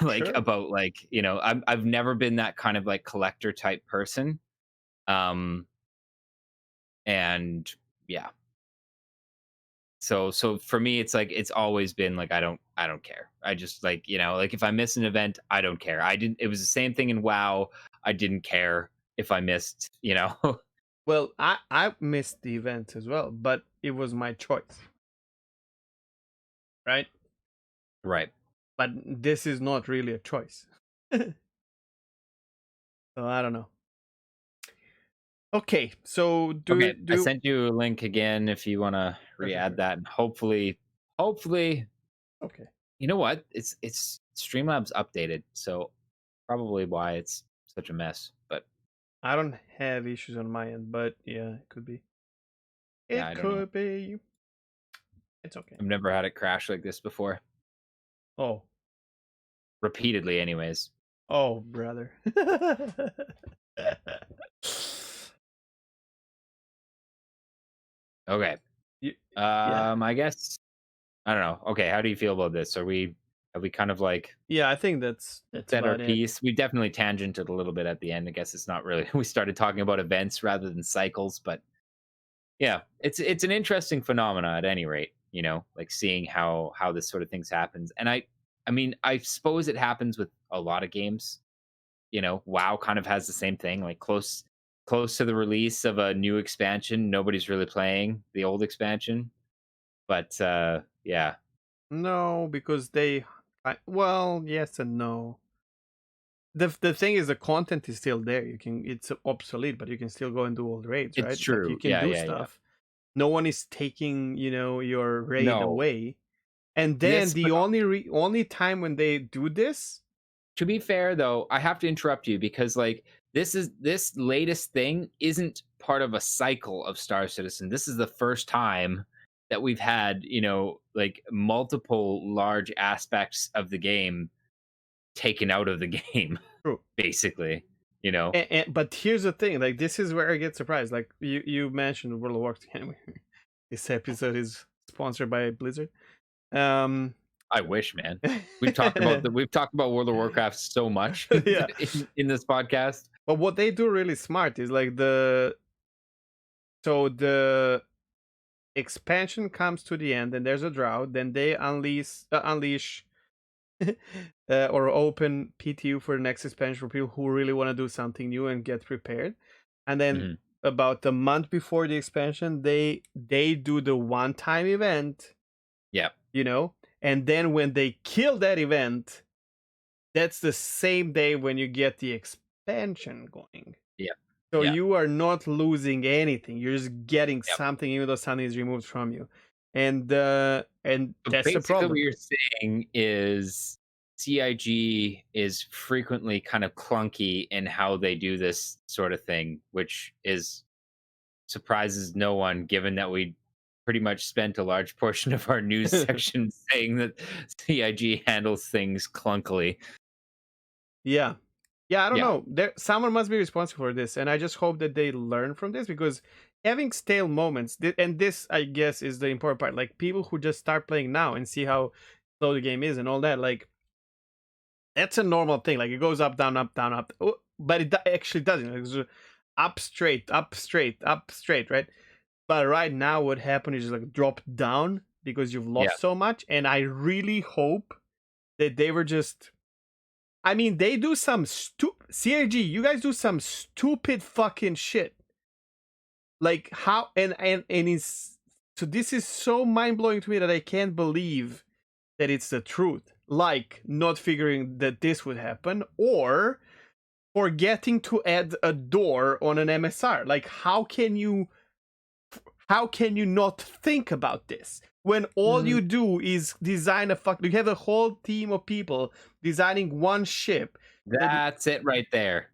like, Sure. about, like, I've never been that kind of, like, collector type person, um, and yeah. So for me, it's like it's always been like I don't care. I just like, like if I miss an event, I don't care. I didn't It was the same thing in WoW. I didn't care if I missed. Well, I missed the event as well, but it was my choice, right? Right. But this is not really a choice. So I don't know. Okay, so Okay, I do sent you a link again if you want to sure, sure, re-add sure. that, and hopefully, Okay. you know what? It's Streamlabs updated, so probably why it's such a mess. But I don't have issues on my end, but yeah, it could be. yeah, It I don't know. could be. It's okay. I've never had it crash like this before, Oh, repeatedly, anyways. oh, brother. Okay. You- yeah, I guess I don't know. Okay, how do you feel about this? Have we kind of like yeah. I think that's said our about it. piece? We definitely tangented a little bit at the end. I guess it's not really we started talking about events rather than cycles, but yeah, it's an interesting phenomena at any rate, like seeing how this sort of things happens. And I mean, I suppose it happens with a lot of games. WoW kind of has the same thing, like close to the release of a new expansion, nobody's really playing the old expansion. But yeah. No, because well, yes and no. The thing is, the content is still there. It's obsolete, but you can still go and do all the raids, It's right? Like you true. can Yeah, do yeah, yeah. stuff. No one is taking your raid No. away. And then This the but only time when they do this, To be fair though, I have to interrupt you because like this latest thing isn't part of a cycle of Star Citizen. This is the first time that we've had, like multiple large aspects of the game taken out of the game, true. basically, you know. But here's the thing: like this is where I get surprised. Like you mentioned World of Warcraft. This episode is sponsored by Blizzard. Um, I wish, man. We've talked about World of Warcraft so much yeah. in this podcast. But what they do really smart is like the expansion comes to the end and there's a drought, then they unleash or open PTU for the next expansion for people who really want to do something new and get prepared. And then Mhm. about a month before the expansion, they do the one time event, Yeah. and then when they kill that event, that's the same day when you get the expansion going. Yeah. So Yeah. you are not losing anything. You're just getting Yep. something, even though something is removed from you, and So that's the basically, what problem. you're saying is CIG is frequently kind of clunky in how they do this sort of thing, which is surprises no one, given that we pretty much spent a large portion of our news section saying that CIG handles things clunkily. Yeah, yeah. I don't Yeah, know. Someone must be responsible for this, and I just hope that they learn from this because having stale moments, and this, I guess, is the important part. Like people who just start playing now and see how slow the game is and all that. Like that's a normal thing. Like it goes up, down, up, down, up. But it actually doesn't. Like, it's up straight, up straight, up straight, right? But right now, what happened is just like drop down because you've yeah. lost so much. And I really hope that they were just. I mean, they do some stupid. CIG, you guys do some stupid fucking shit. Like how and it's so this is so mind blowing to me that I can't believe that it's the truth. Like not figuring that this would happen, or forgetting to add a door on an MSR. Like how can you not think about this when all Mm, you do is design you have a whole team of people designing one ship that that's it right there.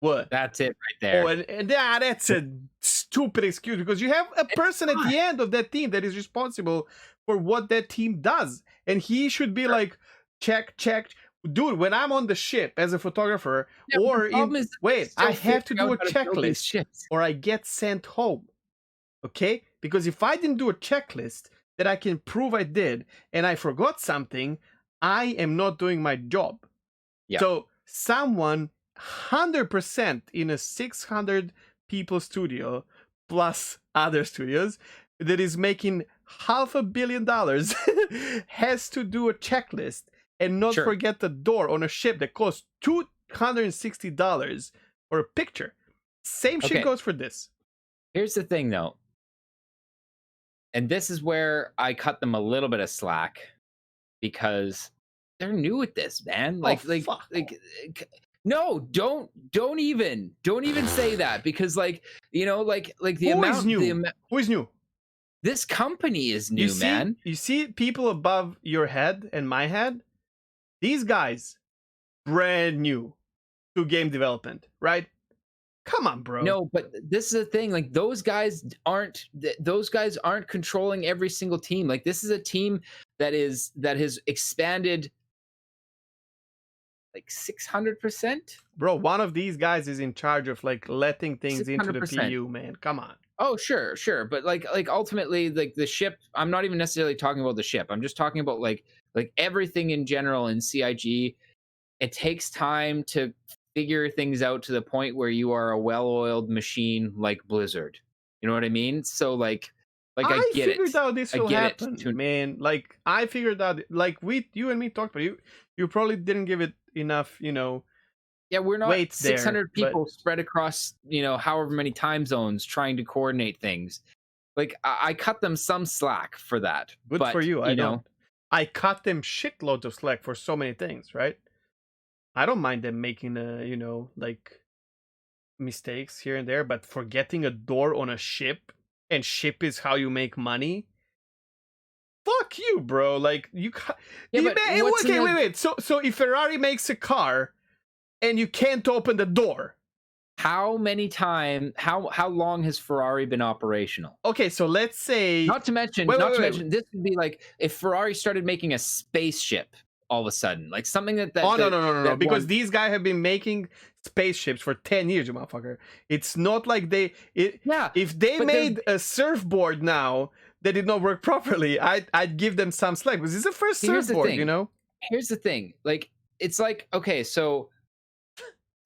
What? That's it right Oh, there. and that's a stupid excuse because you have a person at the end of that team that is responsible for what that team does, and he should be like, check, check, dude. When I'm on the ship as a photographer, Yeah, but the problem is that they're wait, still I have to figuring do out a how to build these checklist ships. or I get sent home. Okay, because if I didn't do a checklist that I can prove I did, and I forgot something, I am not doing my job. Yeah. So someone 100% in a 600 people studio plus other studios that is making $500 million has to do a checklist and not Sure. forget the door on a ship that costs $260 for a picture. Same shit Okay. goes for this. Here's the thing, though. And this is where I cut them a little bit of slack because they're new at this, man. Fuck. No, don't even say that because like the Who amount is new? Who is new? This company is new, man. You see people above your head and my head? These guys, brand new to game development, right? Come on, bro. No, but this is the thing. Like those guys aren't controlling every single team. Like this is a team that has expanded like 600%. Bro, one of these guys is in charge of like letting things into the 600%. PU, man. Come on. Oh, sure. But like ultimately, like the ship, I'm not even necessarily talking about the ship. I'm just talking about like everything in general in CIG. It takes time to figure things out to the point where you are a well-oiled machine like Blizzard. You know what I mean? So like I get it. I figured out this will happen, man. Like I figured out, like you and me talked about you. You probably didn't give it enough, Yeah, we're not weight 600 there, people spread across, however many time zones trying to coordinate things. Like I cut them some slack for that. Good but, for you. I don't. I cut them shitloads of slack for so many things, right? I don't mind them making like mistakes here and there, but forgetting a door on a ship and ship is how you make money. Fuck you, bro. Like you Yeah, but okay, wait. So if Ferrari makes a car and you can't open the door, how long has Ferrari been operational? Okay, so let's say not to mention this would be like if Ferrari started making a spaceship all of a sudden, like something that no, because these guys have been making spaceships for 10 years, you motherfucker. It's not like if they made a surfboard now that did not work properly, I'd give them some slack. Because this is the first surfboard, Here's the thing. Like it's like, okay, so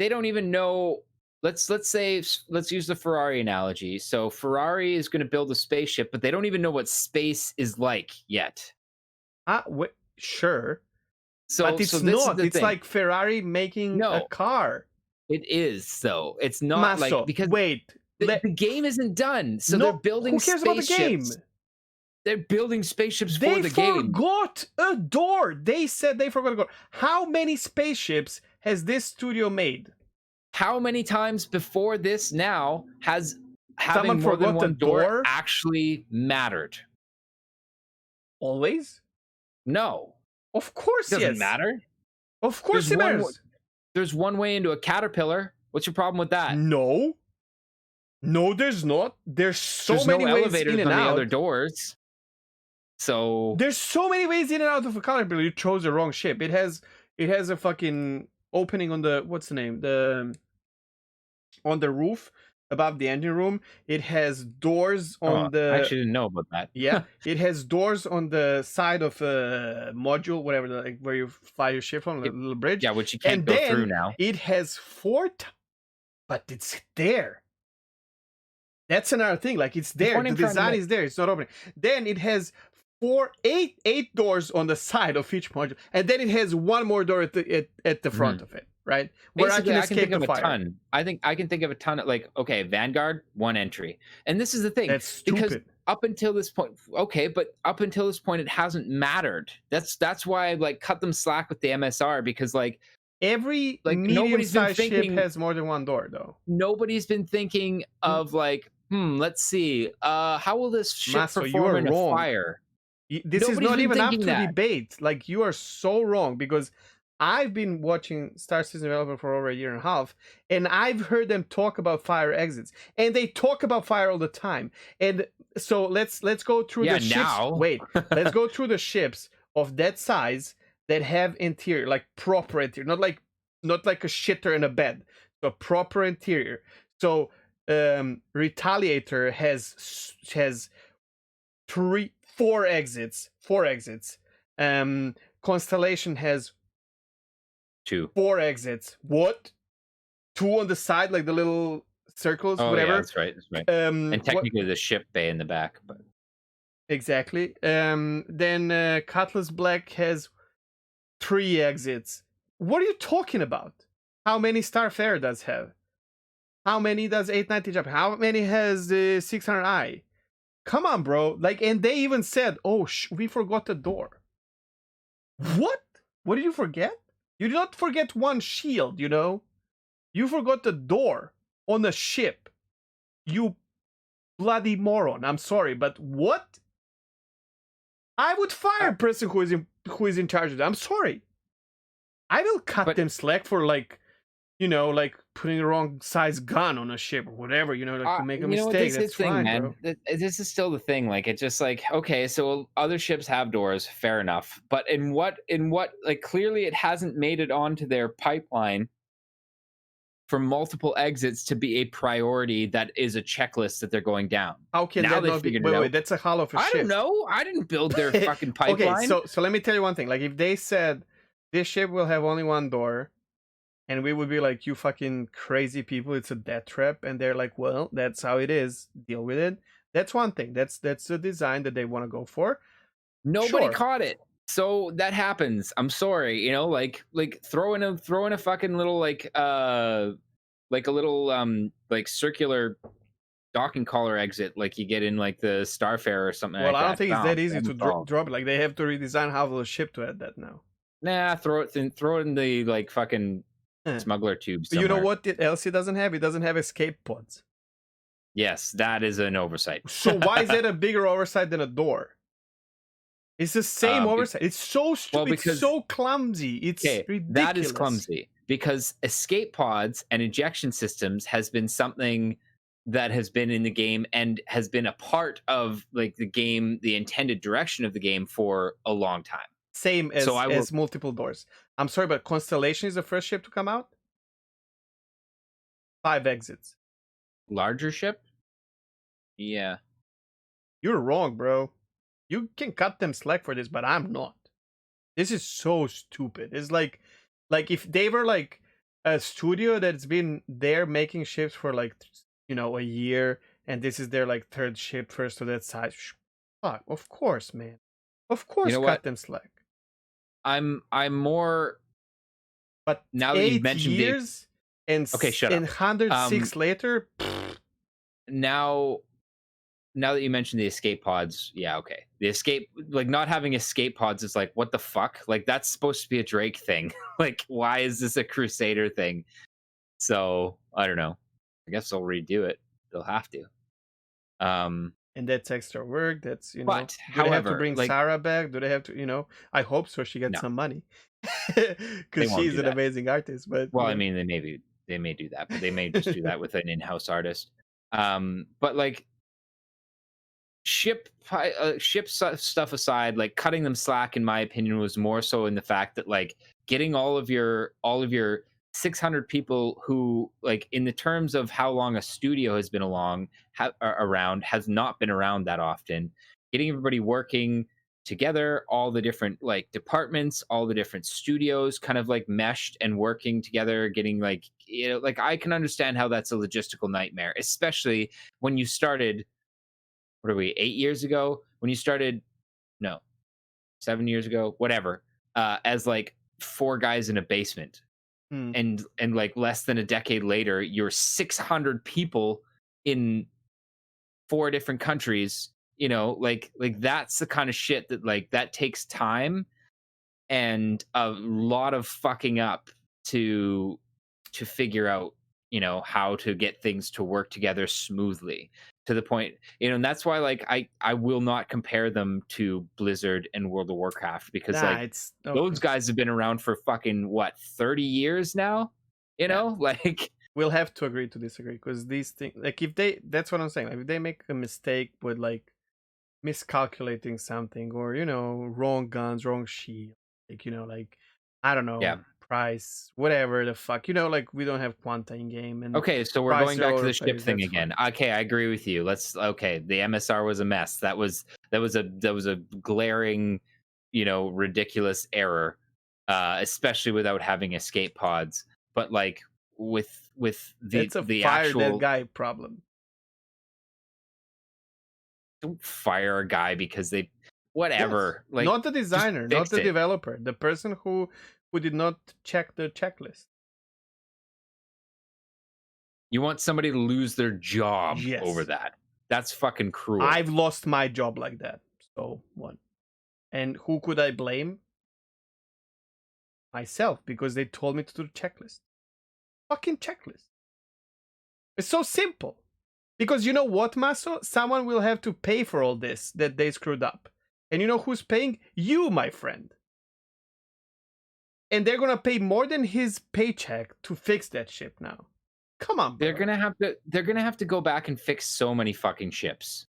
they don't even know. Let's use the Ferrari analogy. So Ferrari is going to build a spaceship, but they don't even know what space is like yet. Sure. So, but it's not. It's thing. like Ferrari making a car. It is, though. It's not like because the game isn't done. So they're building spaceships. Who cares about the game? They're building spaceships for the game. They forgot a door. They said they forgot a door. How many spaceships has this studio made? How many times before this now has having more than one door actually mattered? Always? No. Of course, it doesn't matter. Of course it matters. There's one way into a caterpillar. What's your problem with that? No, there's not. There's many ways elevators in and on out. The other doors. So there's so many ways in and out of a caterpillar. You chose the wrong ship. It has a fucking opening on the on the roof above the engine room. It has doors on I actually didn't know about that. Yeah, it has doors on the side of a module, whatever, like where you fly your ship on, a little bridge. Yeah, which you can't go through now. It has but it's there. That's another thing. Like it's there. The design is there. It's not opening. Then it has eight doors on the side of each module, and then it has one more door at the front of it. Right, where basically, I can escape the fire. A ton. I can think of a ton of like, okay, Vanguard, one entry, and this is the thing. That's stupid. Because up until this point, it hasn't mattered. That's why I like cut them slack with the MSR because like every medium-sized ship has more than one door though. Nobody's been thinking of like, let's see, how will this ship perform in a fire? This is not even up to debate. Like you are so wrong because I've been watching Star Citizen development for over a year and a half, and I've heard them talk about fire exits, and they talk about fire all the time. And so let's go through Yeah, the ships. now. Wait, let's go through the ships of that size that have interior, like proper interior, not like a shitter in a bed, so proper interior. So Retaliator has four exits. Constellation has 2. 4 exits. What? 2 on the side, like the little circles, Oh whatever. yeah, that's right. And technically the ship bay in the back, but exactly. Then Cutlass Black has 3 exits. What are you talking about? How many Starfarer does have? How many does 890 Japan? How many has the 600i? Come on, bro. Like, and they even said, "Oh, we forgot the door." What? What did you forget? You did not forget one shield, you know? You forgot the door on a ship. You bloody moron. I'm sorry, but what? I would fire a person who is in charge of that. I'm sorry. I will cut them slack for like putting the wrong size gun on a ship or whatever, like to make a mistake. That's fine, bro. This is still the thing. Like, it's just like, okay, so other ships have doors, fair enough. But in what, like, clearly it hasn't made it onto their pipeline for multiple exits to be a priority that is a checklist that they're going down. How can that not be? Wait, that's a hull of a ship. I don't know. I didn't build their fucking pipeline. Okay, so let me tell you one thing. Like, if they said this ship will have only one door, and we would be like, you fucking crazy people, it's a death trap. And they're like, well, that's how it is. Deal with it. That's one thing. That's the design that they want to go for. Nobody caught it. So that happens. I'm sorry, like throw in a fucking little like a little like circular docking collar exit like you get in like the Starfarer or something like that. Well, I don't think it's that easy to drop it. Like, they have to redesign half of the ship to add that now. Nah, throw it in the like fucking smuggler tubes. But you know what else it doesn't have? It doesn't have escape pods. Yes, that is an oversight. So why is that a bigger oversight than a door? It's the same oversight. It's so stupid. Well, it's so clumsy. It's ridiculous. That is clumsy because escape pods and ejection systems has been something that has been in the game and has been a part of like the game, the intended direction of the game for a long time. Same as multiple doors. I'm sorry, but Constellation is the first ship to come out. 5 exits. Larger ship? Yeah. You're wrong, bro. You can cut them slack for this, but I'm not. This is so stupid. It's like if they were like a studio that's been there making ships for like a year, and this is their like 3rd ship, first of that size. Fuck, of course, man. Of course, cut them slack. I'm more. But now that you've mentioned years and 106 later. Now that you mentioned the escape pods, yeah, okay. The escape, like not having escape pods is like, what the fuck? Like, that's supposed to be a Drake thing. Like, why is this a Crusader thing? So I don't know. I guess they'll redo it. They'll have to. And that's extra work. That's But do they have to bring Sarah back? Do they have to? I hope so. She gets some money because she's an amazing artist. But I mean, they may do that, but they may just do that with an in-house artist. But like ship stuff aside, like cutting them slack, in my opinion, was more so in the fact that like getting all of your 600 people who, like, in the terms of how long a studio has been around, has not been around that often. Getting everybody working together, all the different like departments, all the different studios kind of like meshed and working together, getting like, like I can understand how that's a logistical nightmare, especially when you started, what are we, 8 years ago? When you started, no, 7 years ago, whatever, as like 4 guys in a basement. And like less than a decade later, you're 600 people in 4 different countries. Like that's the kind of shit that like that takes time and a lot of fucking up to figure out. how to get things to work together smoothly to the point, and that's why like I will not compare them to Blizzard and World of Warcraft because Nah, like it's okay. those guys have been around for fucking what 30 years now, Yeah, like we'll have to agree to disagree because these things, like if they, that's what I'm saying. Like if they make a mistake with like miscalculating something or wrong guns, wrong shield, like like I don't yeah. know price, whatever the fuck, like we don't have quanta in game and Okay, so we're price going are back to the ship overpriced. thing That's again. fine. Okay, I agree with you. Okay, the MSR was a mess. That was a glaring, ridiculous error, especially without having escape pods. But like with the That's a the fire that actual guy problem. don't fire a guy because they Yes, whatever. Like not the just designer, not fix the it. developer, the person who did not check the checklist. You want somebody to lose their job over Yes, that. That's fucking cruel. I've lost my job like that. So what? And who could I blame? Myself, because they told me to do the checklist. Fucking checklist. It's so simple. Because you know what, Maso? Someone will have to pay for all this that they screwed up. And you know who's paying? You, my friend. And they're gonna pay more than his paycheck to fix that ship now. Come on, They're bro. gonna have to they're gonna have to go back and fix so many fucking ships.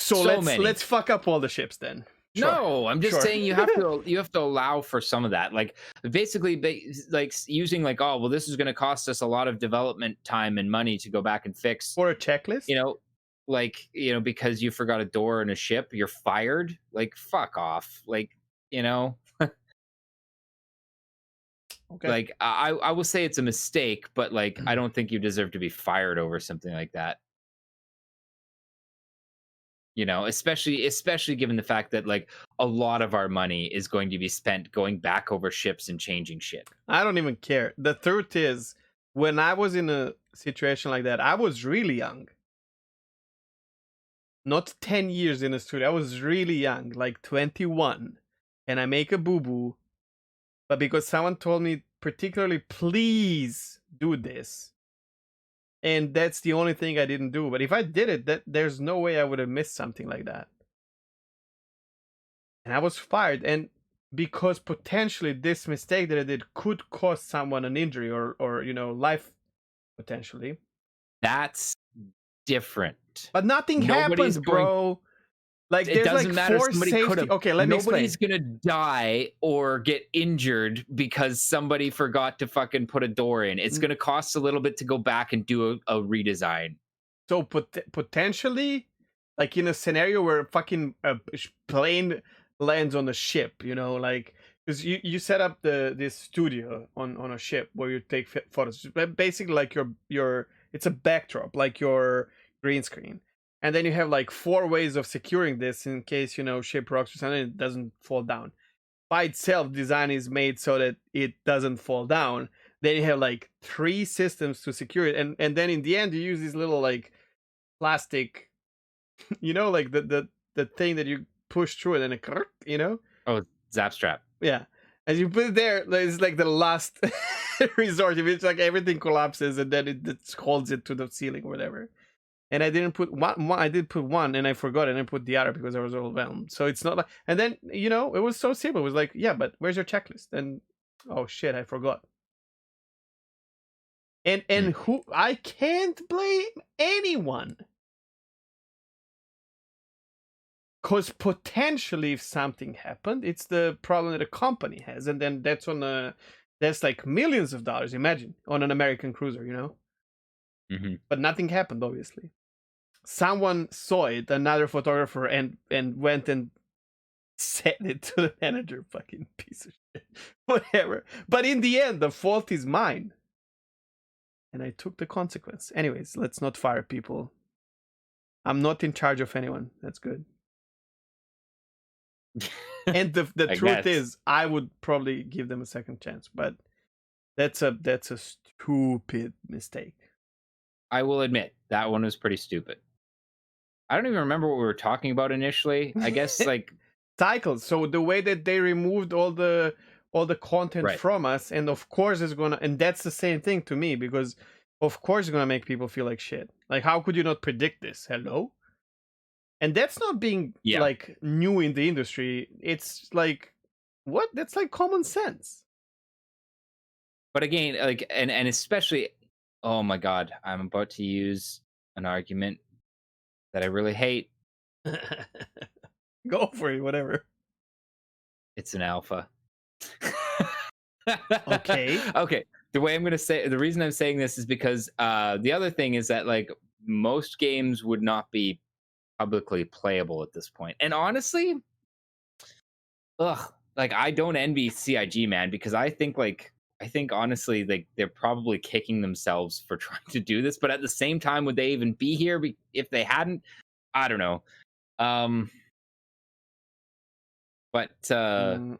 So So let's many. fuck up all the ships then. Sure. No, I'm just Sure. saying you have to allow for some of that. Like basically like using like, oh well, this is gonna cost us a lot of development time and money to go back and fix, For a checklist? you know, because you forgot a door in a ship, you're fired. Like fuck off. Like, you know, Okay. like I will say it's a mistake, but like I don't think you deserve to be fired over something like that. Especially given the fact that like a lot of our money is going to be spent going back over ships and changing shit. I don't even care. The truth is, when I was in a situation like that, I was really young. Not 10 years in a studio. I was really young, like 21. And I make a boo boo. But because someone told me, particularly, please do this. And that's the only thing I didn't do. But if I did it, there's no way I would have missed something like that. And I was fired. And because potentially this mistake that I did could cause someone an injury or life potentially. That's different. But nothing Nobody's happened, going bro. Like It there's like doesn't matter. 4 Somebody could safety. have. Okay, let me Nobody's explain. gonna die or get injured because somebody forgot to fucking put a door in. It's gonna cost a little bit to go back and do a redesign. So potentially, like in a scenario where a fucking plane lands on a ship, like because you set up this studio on a ship where you take photos. Basically, like your it's a backdrop, like your green screen, and then you have like 4 ways of securing this in case ship rocks or something, it doesn't fall down. By itself, design is made so that it doesn't fall down. Then you have like 3 systems to secure it, and then in the end you use this little like plastic, like the thing that you push through it and it. Oh, zap strap. Yeah. As you put it there, it's like the last resort. If it's like everything collapses and then it just holds it to the ceiling or whatever. And I didn't put one. I did put one, and I forgot, and I put the other because I was overwhelmed. So it's not like. And then it was so simple. It was like, yeah, but where's your checklist? And oh shit, I forgot. And who I can't blame anyone. Because potentially, if something happened, it's the problem that a company has, and then that's like millions of dollars. Imagine on an American cruiser, Mm-hmm. But nothing happened, obviously. Someone saw it, another photographer, and went and said it to the manager. Fucking piece of shit, whatever. But in the end, the fault is mine, and I took the consequence. Anyways, let's not fire people. I'm not in charge of anyone. That's good. And the truth is, I would probably give them a second chance, but that's a stupid mistake. I will admit that one was pretty stupid. I don't even remember what we were talking about initially. I guess like cycles. So the way that they removed all the content from us, and of course it's gonna, and that's the same thing to me because of course, it's gonna make people feel like shit. Like, how could you not predict this? Hello. And that's not being Yeah. like new in the industry. It's like, what? That's like common sense. But again, like, and especially, oh my god, I'm about to use an argument that I really hate. Go for it, whatever. It's an alpha. Okay. Okay. The reason I'm saying this is because the other thing is that like most games would not be publicly playable at this point. And honestly, ugh, like I don't envy CIG, man, because I think honestly like they're probably kicking themselves for trying to do this, but at the same time would they even be here if they hadn't? I don't know. Um but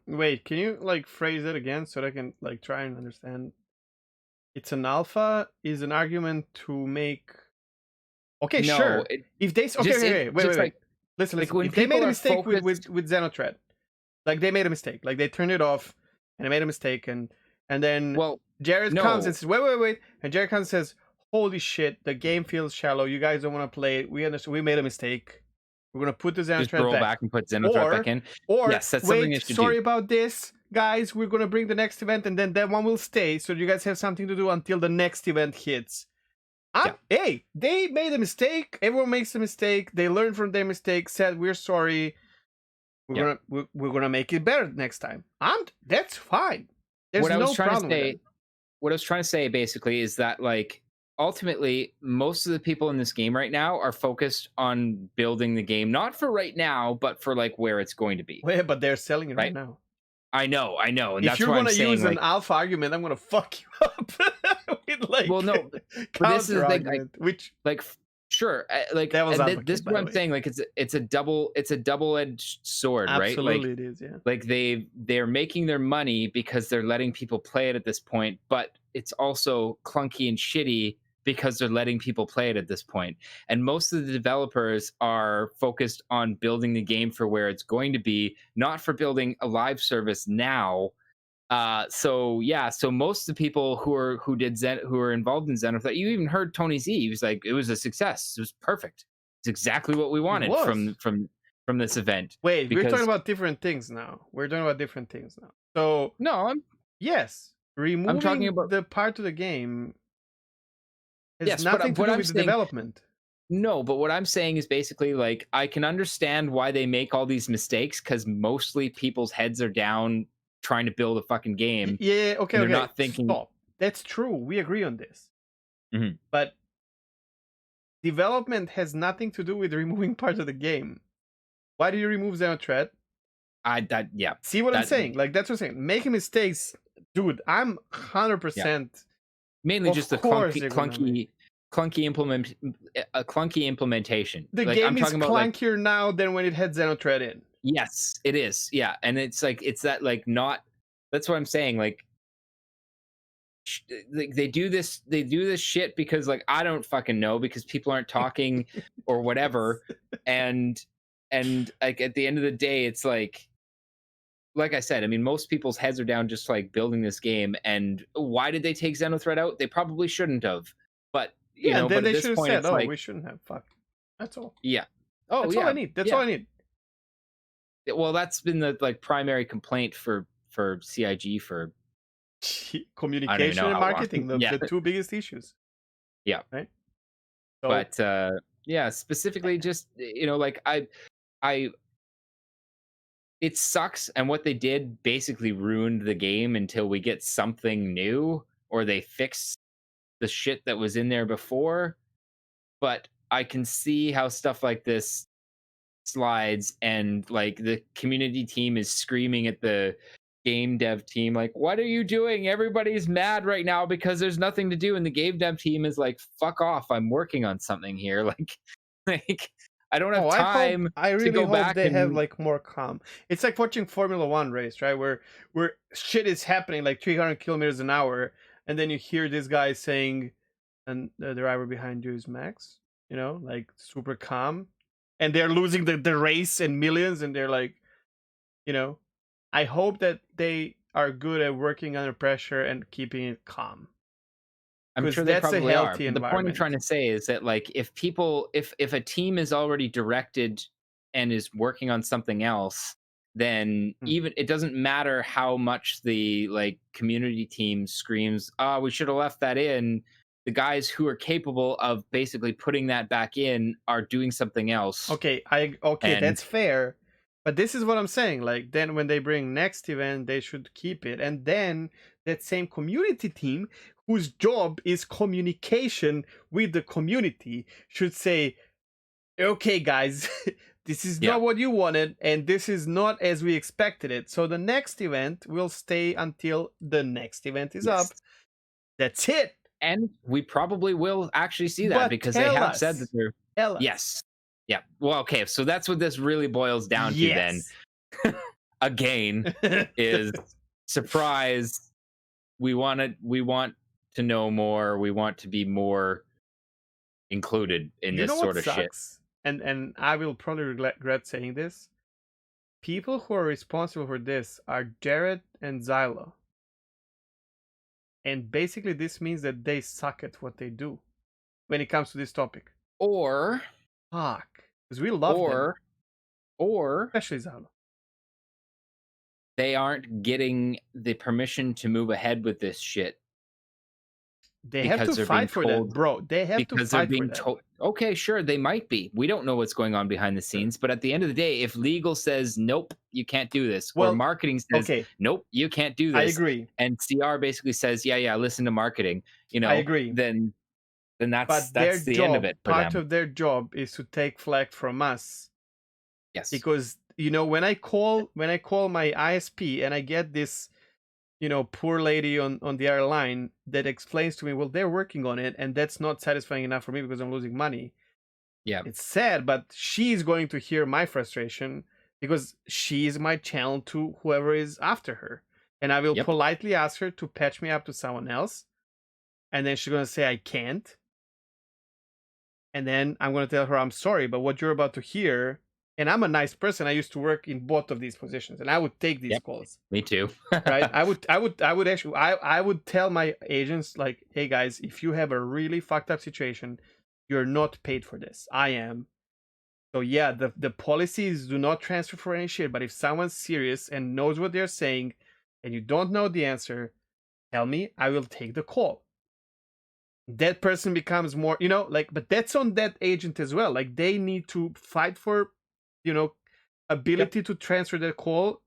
Wait, can you like phrase it again so that I can like try and understand? It's an alpha is an argument to make. Okay, no, sure. If they okay, just okay, wait, just wait. like Listen, like listen. when If they made people a are mistake with focused. Xenothread, like they made a mistake, like they turned it off and they made a mistake, and then Well, Jared comes and no, says, wait, and Jared comes and says, holy shit, the game feels shallow. You guys don't want to play it. We understand. We made a mistake. We're gonna put the just Xenothread roll back. back and put Xenothreat back in. Or Yes, that's something they wait, should do. sorry about this, guys. We're gonna bring the next event, and then that one will stay, so you guys have something to do until the next event hits. Yeah. Hey, they made a mistake. Everyone makes a mistake. They learn from their mistake. Said we're sorry. We're gonna make it better next time. That's fine. There's What I was no trying to problem with say, that. what I was trying to say basically is that like ultimately most of the people in this game right now are focused on building the game, not for right now, but for like where it's going to be. Wait, but they're selling it right Right? now. I know, and If that's you're why I'm gonna saying use an like, alpha argument, I'm gonna fuck you up with like well, no, but this is counter the thing, like, argument, which sure, like, devil's and this advocate, is by what the I'm way. saying. Like, it's a double-edged sword, right? Absolutely, it is. Yeah. Like they're making their money because they're letting people play it at this point, but it's also clunky and shitty because they're letting people play it at this point. And most of the developers are focused on building the game for where it's going to be, not for building a live service now. So yeah, so most of the people who are involved in Xenothreat, you even heard Tony Z. He was like, it was a success. It was perfect. It's exactly what we It wanted was. from this event. Wait, we're talking Because about different things now. We're talking about different things now. So no, yes, I'm talking removing about the part of the game has yes, but nothing to what do I'm with the saying development. no, but what I'm saying is basically like I can understand why they make all these mistakes because mostly people's heads are down trying to build a fucking game Yeah, okay, and they're okay. not thinking. Stop. That's true. We agree on this. Mhm. But development has nothing to do with removing parts of the game. Why do you remove Xenothreat? Yeah, See what I'm that saying? Like that's what I'm saying. Making mistakes, dude. I'm 100%. mainly Of just the course, they're gonna make. clunky implementation. The Like I'm game is talking about like clunkier now than when it had Xenothreat in. yes, it is. Yeah, and it's like it's that like not that's what I'm saying like they do this shit because like I don't fucking know because people aren't talking or whatever and like at the end of the day it's like I said, I mean, most people's heads are down just like building this game. And why did they take Xenothreat out? They probably shouldn't have. But Yeah, and then but at they this should have point, said, it's "Oh, like, we shouldn't have." Fuck. That's all. yeah, oh That's all I yeah, need. That's all yeah. I need. Well, that's been the like primary complaint for CIG for I don't even Communication know and how long. marketing, Yeah, the two biggest issues, yeah. right? So But yeah, specifically, just like I it sucks. And what they did basically ruined the game until we get something new or they fix the shit that was in there before. But I can see how stuff like this slides and like the community team is screaming at the game dev team like what are you doing, everybody's mad right now because there's nothing to do, and the game dev team is like fuck off, I'm working on something here. Like I don't have oh, time I to really go hope back they have and like more calm. It's like watching Formula One race, right? Where shit is happening like 300 kilometers an hour, and then you hear this guy saying, "And the driver behind you is Max," like super calm, and they're losing the race and millions, and they're like, you know, I hope that they are good at working under pressure and keeping it calm. I'm because sure they that's a probably are. healthy But the point I'm trying environment. to say is that like if a team is already directed and is working on something else, then Mm. even it doesn't matter how much the like community team screams, "Oh, we should have left that in." The guys who are capable of basically putting that back in are doing something else. Okay, And that's fair. But this is what I'm saying. Like then when they bring next event, they should keep it. And then that same community team whose job is communication with the community should say, okay, guys, this is yeah, not what you wanted, and this is not as we expected it. So the next event will stay until the next event is yes. up. That's it. And we probably will actually see that But because they tell have said that us, they're tell us. yes. Yeah. Well, okay, so that's what this really boils down to then. Yes. Again, is surprise. We want to know more. We want to be more included in You this know what sort of shit. sucks? And I will probably regret saying this. People who are responsible for this are Jared and Zyla. And basically this means that they suck at what they do when it comes to this topic. Or Fuck. Because we love them. or or Especially Zyla. they aren't getting the permission to move ahead with this shit They have because to they're being fight for that, told bro. They have to because they're fight for being that. told okay, sure, they might be. We don't know what's going on behind the Sure. scenes, but at the end of the day, if legal says nope, you can't do this, or Well, marketing says okay, nope, you can't do I this, agree. and CR basically says yeah, listen to marketing, I agree. then that's But their the end of job, it for part them. of their job is to take flag from us. Yes. Because when I call my ISP and I get this poor lady on the other line that explains to me, well, they're working on it, and that's not satisfying enough for me because I'm losing money. Yeah. It's sad, but she's going to hear my frustration because she is my channel to whoever is after her. And I will Yep. politely ask her to patch me up to someone else. And then she's going to say, I can't. And then I'm going to tell her, I'm sorry, but what you're about to hear, and I'm a nice person. I used to work in both of these positions, and I would take these Yep. calls. Me too. Right? I would tell my agents, like, hey guys, if you have a really fucked up situation, you're not paid for this. I am. So yeah, the policies do not transfer for any shit. But if someone's serious and knows what they're saying, and you don't know the answer, tell me. I will take the call. That person becomes more, but that's on that agent as well. Like they need to fight for, Yep. ability to transfer the call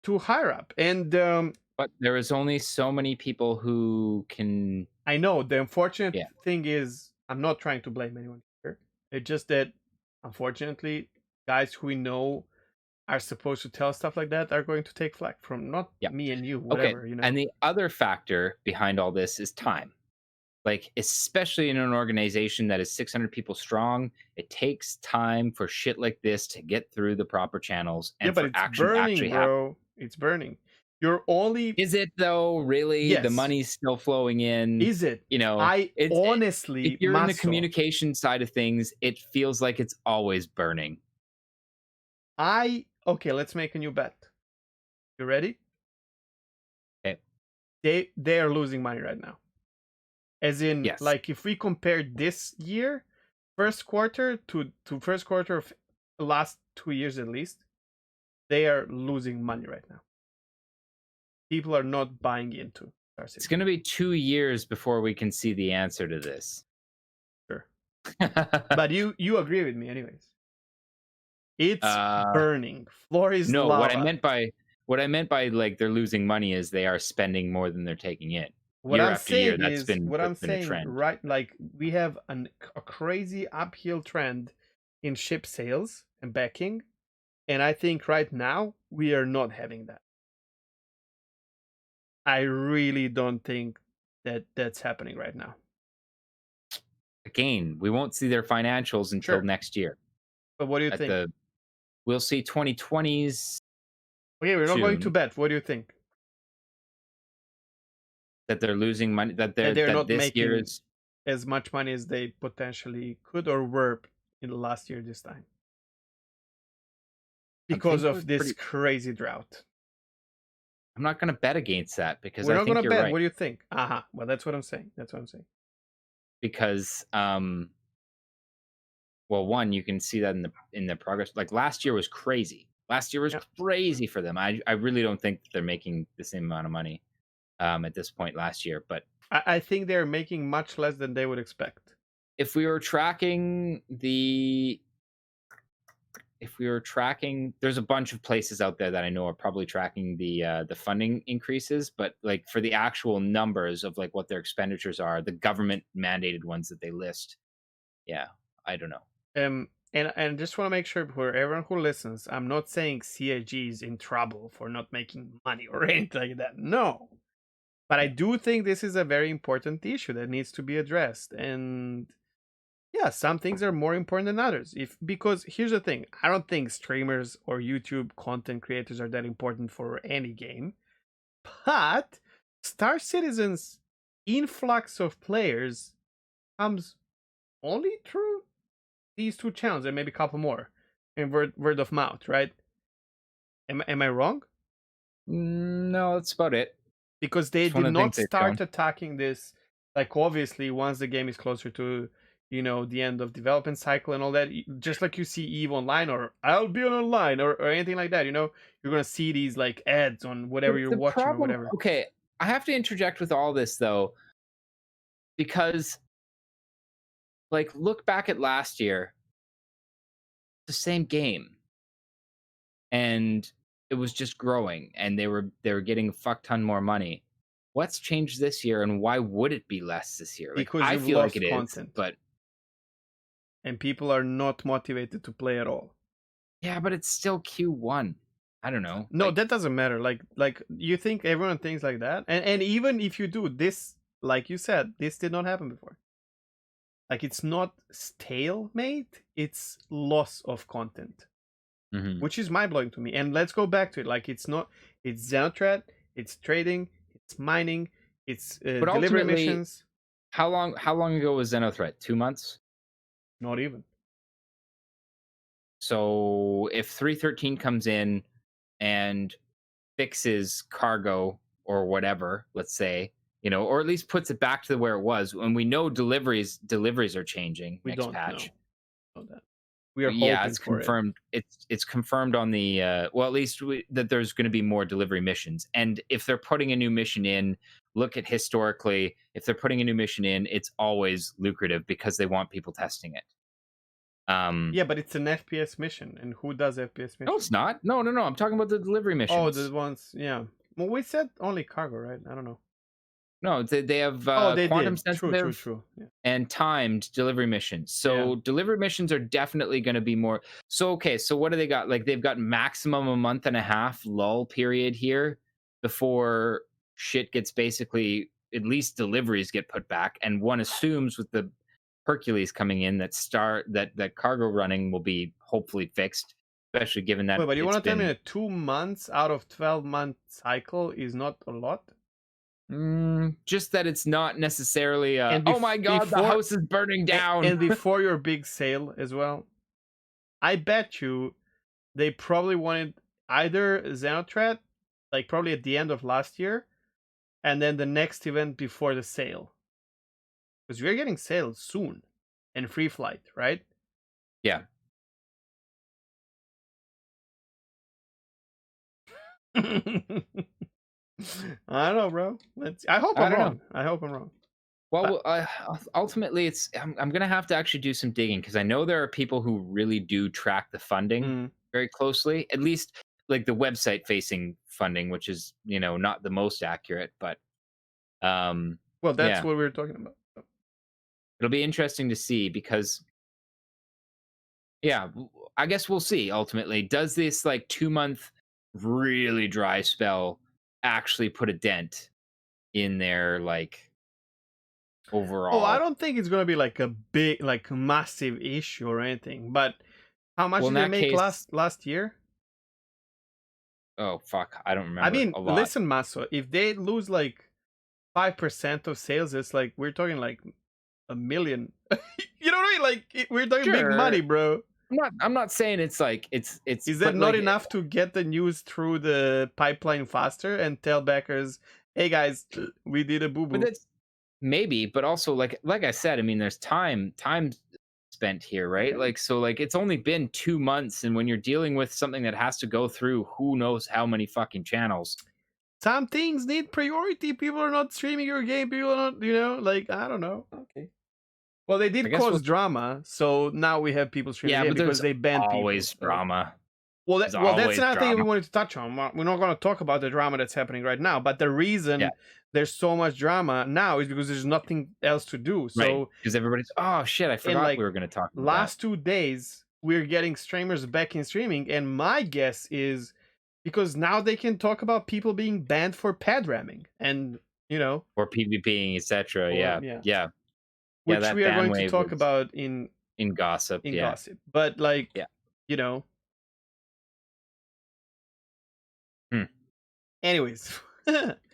to higher up. And But there is only so many people who can I know the unfortunate yeah. thing is, I'm not trying to blame anyone here. It's just that, unfortunately, guys who we know are supposed to tell stuff like that are going to take flack from not Yeah. me and you, Okay. whatever. And the other factor behind all this is time. Like, especially in an organization that is 600 people strong, it takes time for shit like this to get through the proper channels Yeah, and but for it's action to burning, actually happen. bro. It's burning. You're only Is it though? Really, the Yes. money's still flowing in. Is it? You know, I if honestly, you're in the Masso, communication side of things, it feels like it's always burning. okay, let's make a new bet. You ready? Okay. They are losing money right now. As in, Yes. like, if we compare this year, first quarter to first quarter of the last 2 years at least, they are losing money right now. People are not buying into Star It's City. going to be 2 years before we can see the answer to this. Sure. But you agree with me anyways. It's burning. Floor is no, lava. what I meant by like they're losing money is they are spending more than they're taking in. What Year I'm after year, saying that's is, been what I'm a saying, trend. right? Like we have a crazy uphill trend in ship sales and backing, and I think right now we are not having that. I really don't think that that's happening right now. Again, we won't see their financials until Sure. next year. But what do you At think? we'll see 2020s Okay, we're not going to soon bet. What do you think? that they're losing money. That They're not this year making is as much money as they potentially could or were in the last year this time I because think we're of this pretty. crazy drought. I'm not going to bet against that because We're I not think gonna you're bet. right. What do you think? Well, that's what I'm saying. That's what I'm saying. Because well, one, you can see that in the progress. Like last year was crazy. Last year was Yeah. crazy for them. I really don't think they're making the same amount of money at this point last year. But I think they're making much less than they would expect. if we were tracking the if we were tracking, there's a bunch of places out there that I know are probably tracking the funding increases, but like for the actual numbers of like what their expenditures are, the government mandated ones that they list, yeah, I don't know. And just want to make sure for everyone who listens, I'm not saying CIG is in trouble for not making money or anything like that. No. But I Yeah. do think this is a very important issue that needs to be addressed. And yeah, some things are more important than others. If Because here's the thing, I don't think streamers or YouTube content creators are that important for any game. But Star Citizen's influx of players comes only through these two channels and maybe a couple more, and word of mouth, right? Am I wrong? No, that's about it. Because they It's one did of the things not they've start shown. attacking this, like, obviously once the game is closer to the end of development cycle and all that, just like you see Eve Online or I'll be on online or anything like that, you're gonna see these like ads on whatever you're The watching or problem, whatever. okay, I have to interject with all this though, because like look back at last year, the same game, and it was just growing, and they were getting a fuck ton more money. What's changed this year, and why would it be less this year? Like Because I you've feel like it lost is, content but and people are not motivated to play at all. yeah, but it's still Q1. I don't know. No, Like that doesn't matter. Like you think everyone thinks like that, and even if you do this, like you said, this did not happen before. Like it's not stalemate; it's loss of content, mhm. which is mind blowing to me. And let's go back to it. Like it's Xenothreat, it's trading, it's mining, it's But delivery ultimately, missions. how long ago was Xenothreat? 2 months. Not even. So if 313 comes in and fixes cargo or whatever, let's say, or at least puts it back to where it was, and we know deliveries are changing We next don't know. patch. Know that. We are Yeah, hoping it's for it. confirmed. It's confirmed on the well, at least that there's going to be more delivery missions. And if they're putting a new mission in, look at historically, if they're putting a new mission in, it's always lucrative because they want people testing it. Yeah, but it's an FPS mission, and who does FPS No, it's missions? not. No, no, no. I'm talking about the delivery Oh, the missions. ones. Yeah. Well, we said only cargo, right? I don't know. No, they have Oh, they quantum did. True, true, sensitive true. Yeah. and timed delivery missions. Yeah. So delivery missions are definitely going to be more. So okay, so what do they got? Like they've got maximum a month and a half lull period here before shit gets basically, at least deliveries get put back, and one assumes with the Hercules coming in that cargo running will be hopefully fixed, especially given Wait, that but you it's want to tell me been that 2 months out of 12-month cycle is not a lot? just that it's not necessarily And oh my god, the before house is burning down. and before your big sale as well, I bet you they probably wanted either Xenotrat, like probably at the end of last year, and then the next event before the sale. Because we're getting sales soon and free flight, right? Yeah. I don't know, bro. I hope I I'm don't know. wrong. I hope I'm wrong. Well, ultimately, I'm gonna have to actually do some digging because I know there are people who really do track the funding Mm. very closely. At least like the website facing funding, which is not the most accurate, but um, Well, that's yeah, what we were talking about. it'll be interesting to see because yeah, I guess we'll see. Ultimately, does this like 2 month really dry spell actually put a dent in their like Oh, I overall? don't think it's gonna be like a big, like massive issue or anything. But how much Well, in did they that make case, last year? oh fuck, I don't I remember mean, a lot. listen, Maso, if they lose like 5% of sales, it's like we're talking like a million. You know what I mean? Like we're talking big money, Sure. bro. I'm not saying it's like it's Is that but not like enough to get the news through the pipeline faster and tell backers, "Hey guys, we did a boo but boo." that's maybe, but also like I said, I mean there's time spent here, right? Okay. Like so like it's only been 2 months, and when you're dealing with something that has to go through who knows how many fucking channels. Some things need priority. People are not streaming your game. People are not, like, I don't know. Okay. Well, they I did guess cause we'll drama, so now we have people streaming Yeah, the game but because there's they banned people. always So, drama. well, There's that's always another thing we drama. wanted to touch on. We're not going to talk about the drama that's happening right now, but the Yeah, reason there's so much drama now is because there's nothing else to do. right. So, Because everybody's, "Oh, shit, I in forgot we like were gonna talk about that." last 2 days, we're getting streamers back in streaming, and my guess is because now they can talk about people being banned for pad ramming, and Or PvPing, etcetera. or Yeah, yeah, yeah. Yeah, which that we are ban going to wave talk was about in in gossip, yeah. gossip. But Yeah. you know, Hmm. anyways,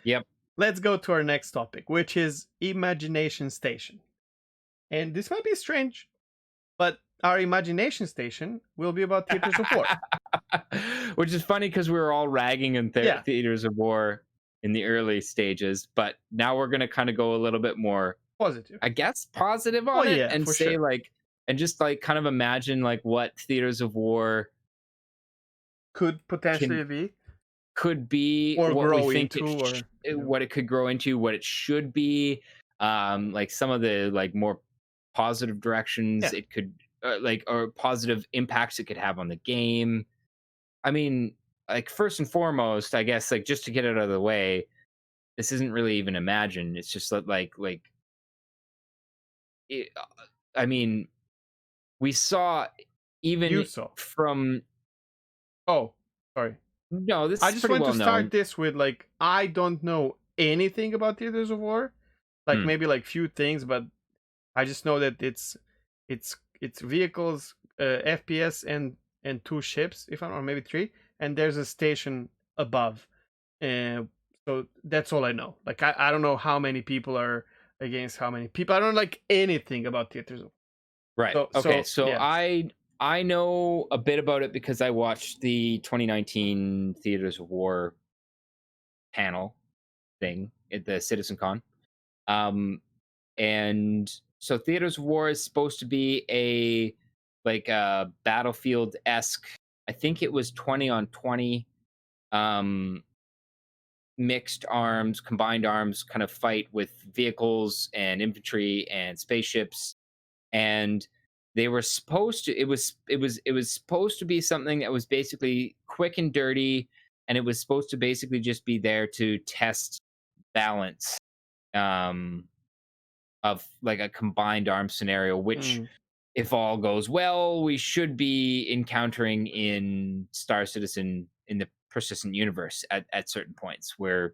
Yep. let's go to our next topic, which is Imagination Station. And this might be strange, but our Imagination Station will be about theaters of war. Which is funny because we were all ragging in Yeah, theaters of war in the early stages, but now we're gonna kind of go a little bit more, positive. I guess, positive Oh on it yeah, and for say sure. like, and just like kind of imagine like what theaters of war Could can potentially be could be, or what we grow think into, or what it could grow into, what it should be, like some of the like more positive directions yeah. it could, like, or positive impacts it could have on the game. I mean, like first and foremost, I guess, like just to get it out of the way, this isn't really even imagined. It's just that, like it, I mean, we saw You even saw. from Oh, sorry. no, this I is just pretty want to well start known. this with I don't know anything about theaters of war, like Hmm. maybe few things, but I just know that it's vehicles, FPS, and two ships, if I'm or maybe three, and there's a station above. Uh, so that's all I know. I don't know how many people are against how many people. I don't like anything about theaters of Right. war. Okay. So So yeah. I know a bit about it because I watched the 2019 Theaters of War panel thing at the Citizen Con. And so Theaters of War is supposed to be a like a battlefield esque. I think it was 20 on 20, um, mixed arms, combined arms kind of fight with vehicles and infantry and spaceships. And they were supposed to it was supposed to be something that was basically quick and dirty, and it was supposed to basically just be there to test balance, um of like a combined arms scenario, which, Mm. if all goes well, we should be encountering in Star Citizen in the persistent universe at certain points where,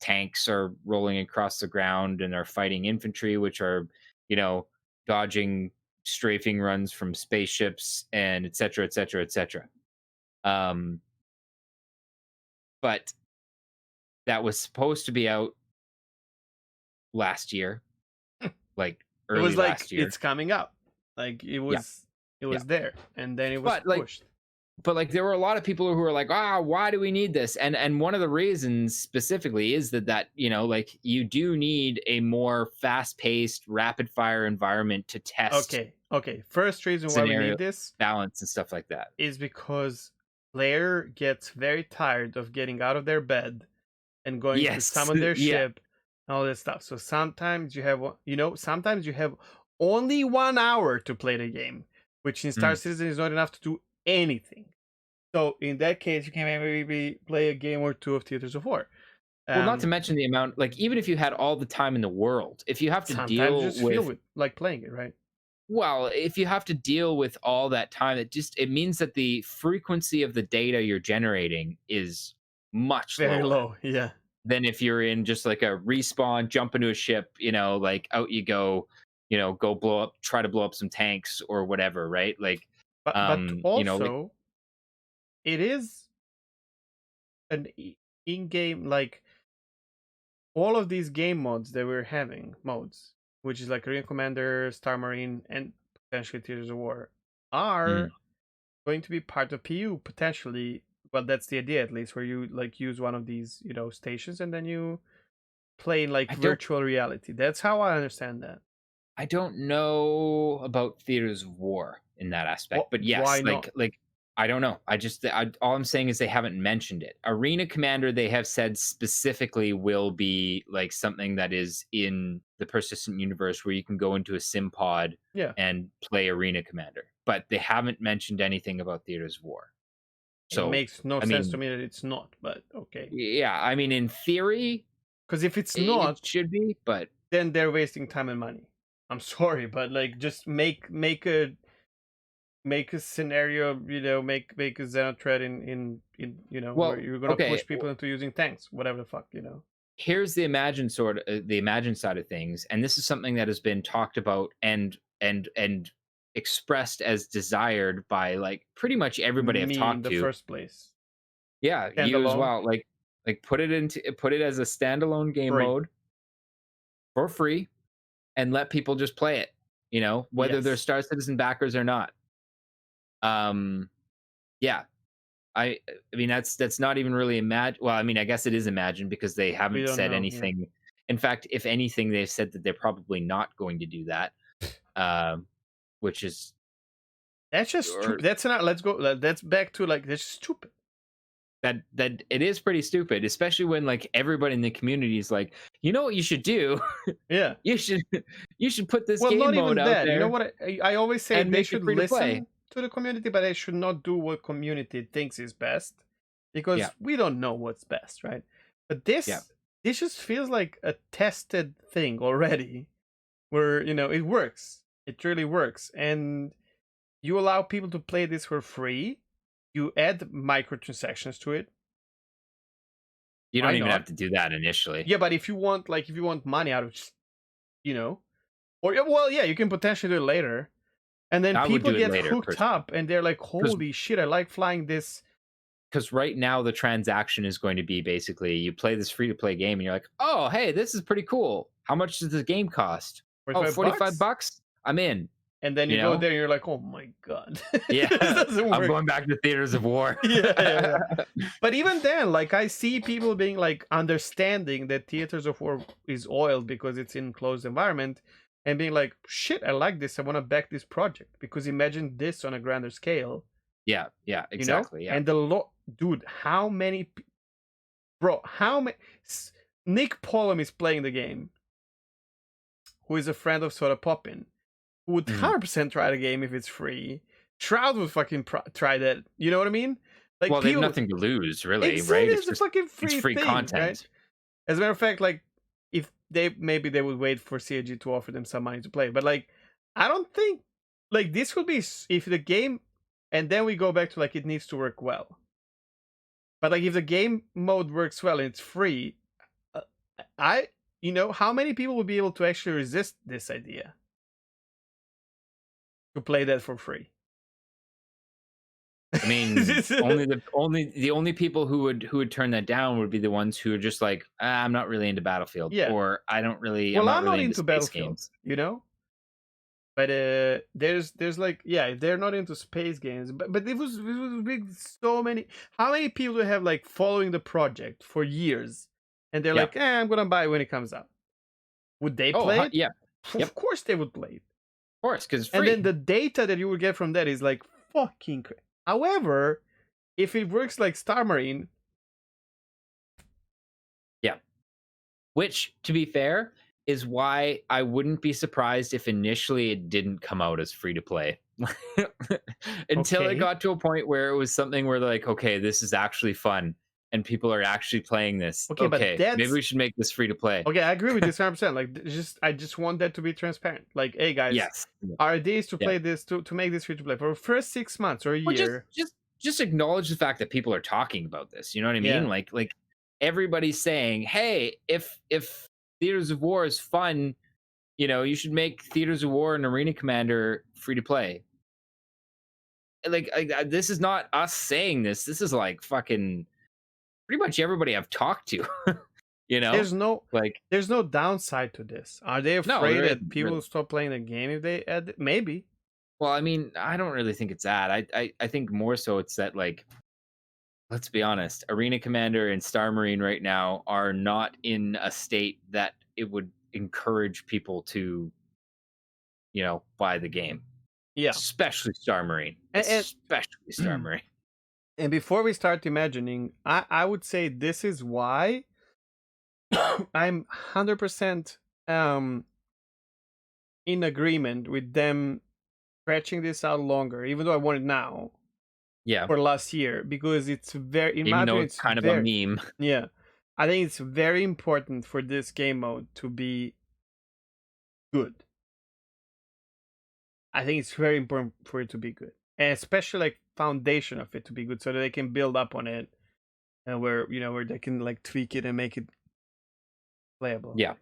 tanks are rolling across the ground and are fighting infantry, which are, you know, dodging strafing runs from spaceships and et cetera, et cetera, et cetera. Um, but that was supposed to be out last year, like It early was last year. it's coming up. It Yeah. was Yeah. there, and then it was But like pushed. there were a lot of people who were like, why do we need this? And one of the reasons specifically is that like you do need a more fast-paced, rapid-fire environment to test Okay. First reason why we scenario need this balance and stuff like that. is because player gets very tired of getting out of their bed and going to Yes. summon their Yeah. ship and all this stuff. So sometimes you have sometimes you have only 1 hour to play the game, which in Star Mm. Citizen is not enough to do anything. So in that case, you can maybe play a game or two of Theaters of War. Well, not to Um, mention the amount, like even if you had all the time in the world, if you have to sometimes you deal just feel with with like playing it, right? well, if you have to deal with all that time, it means that the frequency of the data you're generating is much Very lower low, yeah. than if you're in just like a respawn, jump into a ship, like out you go, go try to blow up some tanks or whatever, right? Like, But like also it is an in-game, all of these game modes that we're having, which is like Marine Commander, Star Marine, and potentially Theaters of War. are Mm. going to be part of PU potentially. Well, that's the idea, at least, where you like use one of these, stations, and then you play in like I don't virtual reality. That's how I understand that. I don't know about theaters of war in that aspect, What? but yes, Why not? like I don't know. All I'm saying is they haven't mentioned it. Arena Commander, they have said specifically will be like something that is in the persistent universe where you can go into a sim pod Yeah, and play Arena Commander, but they haven't mentioned anything about theaters of war. it So, makes no I sense to mean, me that it's not. But okay, yeah, I mean, in theory, because if it's it not, should be, but then they're wasting time and money. I'm sorry, but like, just make a scenario, make a Xenothread in where well, you're gonna okay. push people into using tanks, whatever the fuck. Here's the imagined side of things, and this is something that has been talked about and expressed as desired by like pretty much everybody I've Me in talked the to. first place. Yeah, you as Standalone, well. Like put it as a standalone game free. mode for free and let people just play it. Whether they're Yes. Star Citizen backers or not. Um, yeah, I mean that's not even really imagine. Well, I mean, I guess it is imagined because they We haven't don't said know. Yeah. anything. In fact, if anything, they've said that they're probably not going to do that. Which is That's just or stupid. That's not. Let's go. That's back to like that's stupid. that it is pretty stupid, especially when like everybody in the community is like, you know what you should do? Yeah. you should you should put this Well, game not mode even out that. You know there what? I always say and they make it should free to play. listen to the community, but they should not do what community thinks is best, Yeah, because we don't know what's best, right? But yeah. this just feels like a tested thing already, where it works. It really works, and you allow people to play this for free. You add microtransactions to it. You don't Why even have not? to do that initially. Yeah, but if you want money out of, you know, or yeah, well, yeah, you can potentially do it later, and then I would people do it get later hooked up, and they're like, because "Holy shit, I like flying this." right now the transaction is going to be basically you play this free to play game and you're like, oh hey, this is pretty cool. How much does the game cost? Oh, 45 45 bucks, bucks? I'm in. and then you You go know? there, and you're like, "Oh my god, Yeah. this doesn't I'm work." going back to theaters of war. Yeah, yeah, yeah. But even then, like, I see people being like understanding that Theaters of War is oiled because it's in closed environment, and being like, "Shit, I like this. I want to back this project because imagine this on a grander scale." Yeah, yeah, exactly. Yeah. And dude, how many, bro? How many? Nick Pollum is playing the game, who is a friend of Soda Poppin, who would Mhm. 100% try the game if it's free. Shroud would fucking try that. You know what I mean? Like, Well, they have people, nothing to lose, really, right? exactly, It's it's a just fucking it's free free thing, right? content. As a matter of fact, like, if maybe they would wait for CIG to offer them some money to play, but like, I don't think like this would be if the game, and then we go back to like it needs to work well. But like if the game mode works well and it's free, uh, I how many people would be able to actually resist this idea to play that for free? I mean, the only people who would turn that down would be the ones who are just like, I'm not really into Battlefield, Yeah. or I'm Well, not I'm really not into into space Battlefield, games. but there's like, yeah, they're not into space games, but it was big, so many. How many people do have like following the project for years, and they're Yeah. like, I'm gonna buy it when it comes out? Would they Oh, play it? yeah, yep, Of course they would play it. of course, because it's And free. then the data that you would get from that is like fucking however, if it works like Star Marine, Yeah. Which, to be fair, is why I wouldn't be surprised if initially it didn't come out as free to play. Until it okay, got to a point where it was something where they're like, okay, this is actually fun and people are actually playing this. okay, but Okay, maybe we should make this free to play. okay, I agree with this 100%. Like, I just want that to be transparent. Like, hey guys, Yes. our idea is to Yeah. play this to make this free to play for the first 6 months or a Or year. just acknowledge the fact that people are talking about this. You know what I mean? Yeah. Like everybody's saying, hey, if Theaters of War is fun, you should make Theaters of War and Arena Commander free to play. Like, this is not us saying this. This is like fucking pretty much everybody I've talked to. There's no Like, there's no downside to this. Are they no, afraid there that isn't people really. will stop playing the game if they add it? Maybe. Well, I mean, I don't really think it's that. I think more so it's that, like, let's be honest, Arena Commander and Star Marine right now are not in a state that it would encourage people to, buy the game. Yeah, Especially Star Marine. and Especially Star and, Marine. and before we start imagining, I would say this is why I'm 100% in agreement with them stretching this out longer, even though I want it now Yeah. for last year, because it's very, in my Even though opinion, it's it's kind of a very, meme. yeah, I think it's very important for this game mode to be good. I think it's very important for it to be good, and especially like foundation of it to be good, so that they can build up on it, and where they can like tweak it and make it playable. Yeah.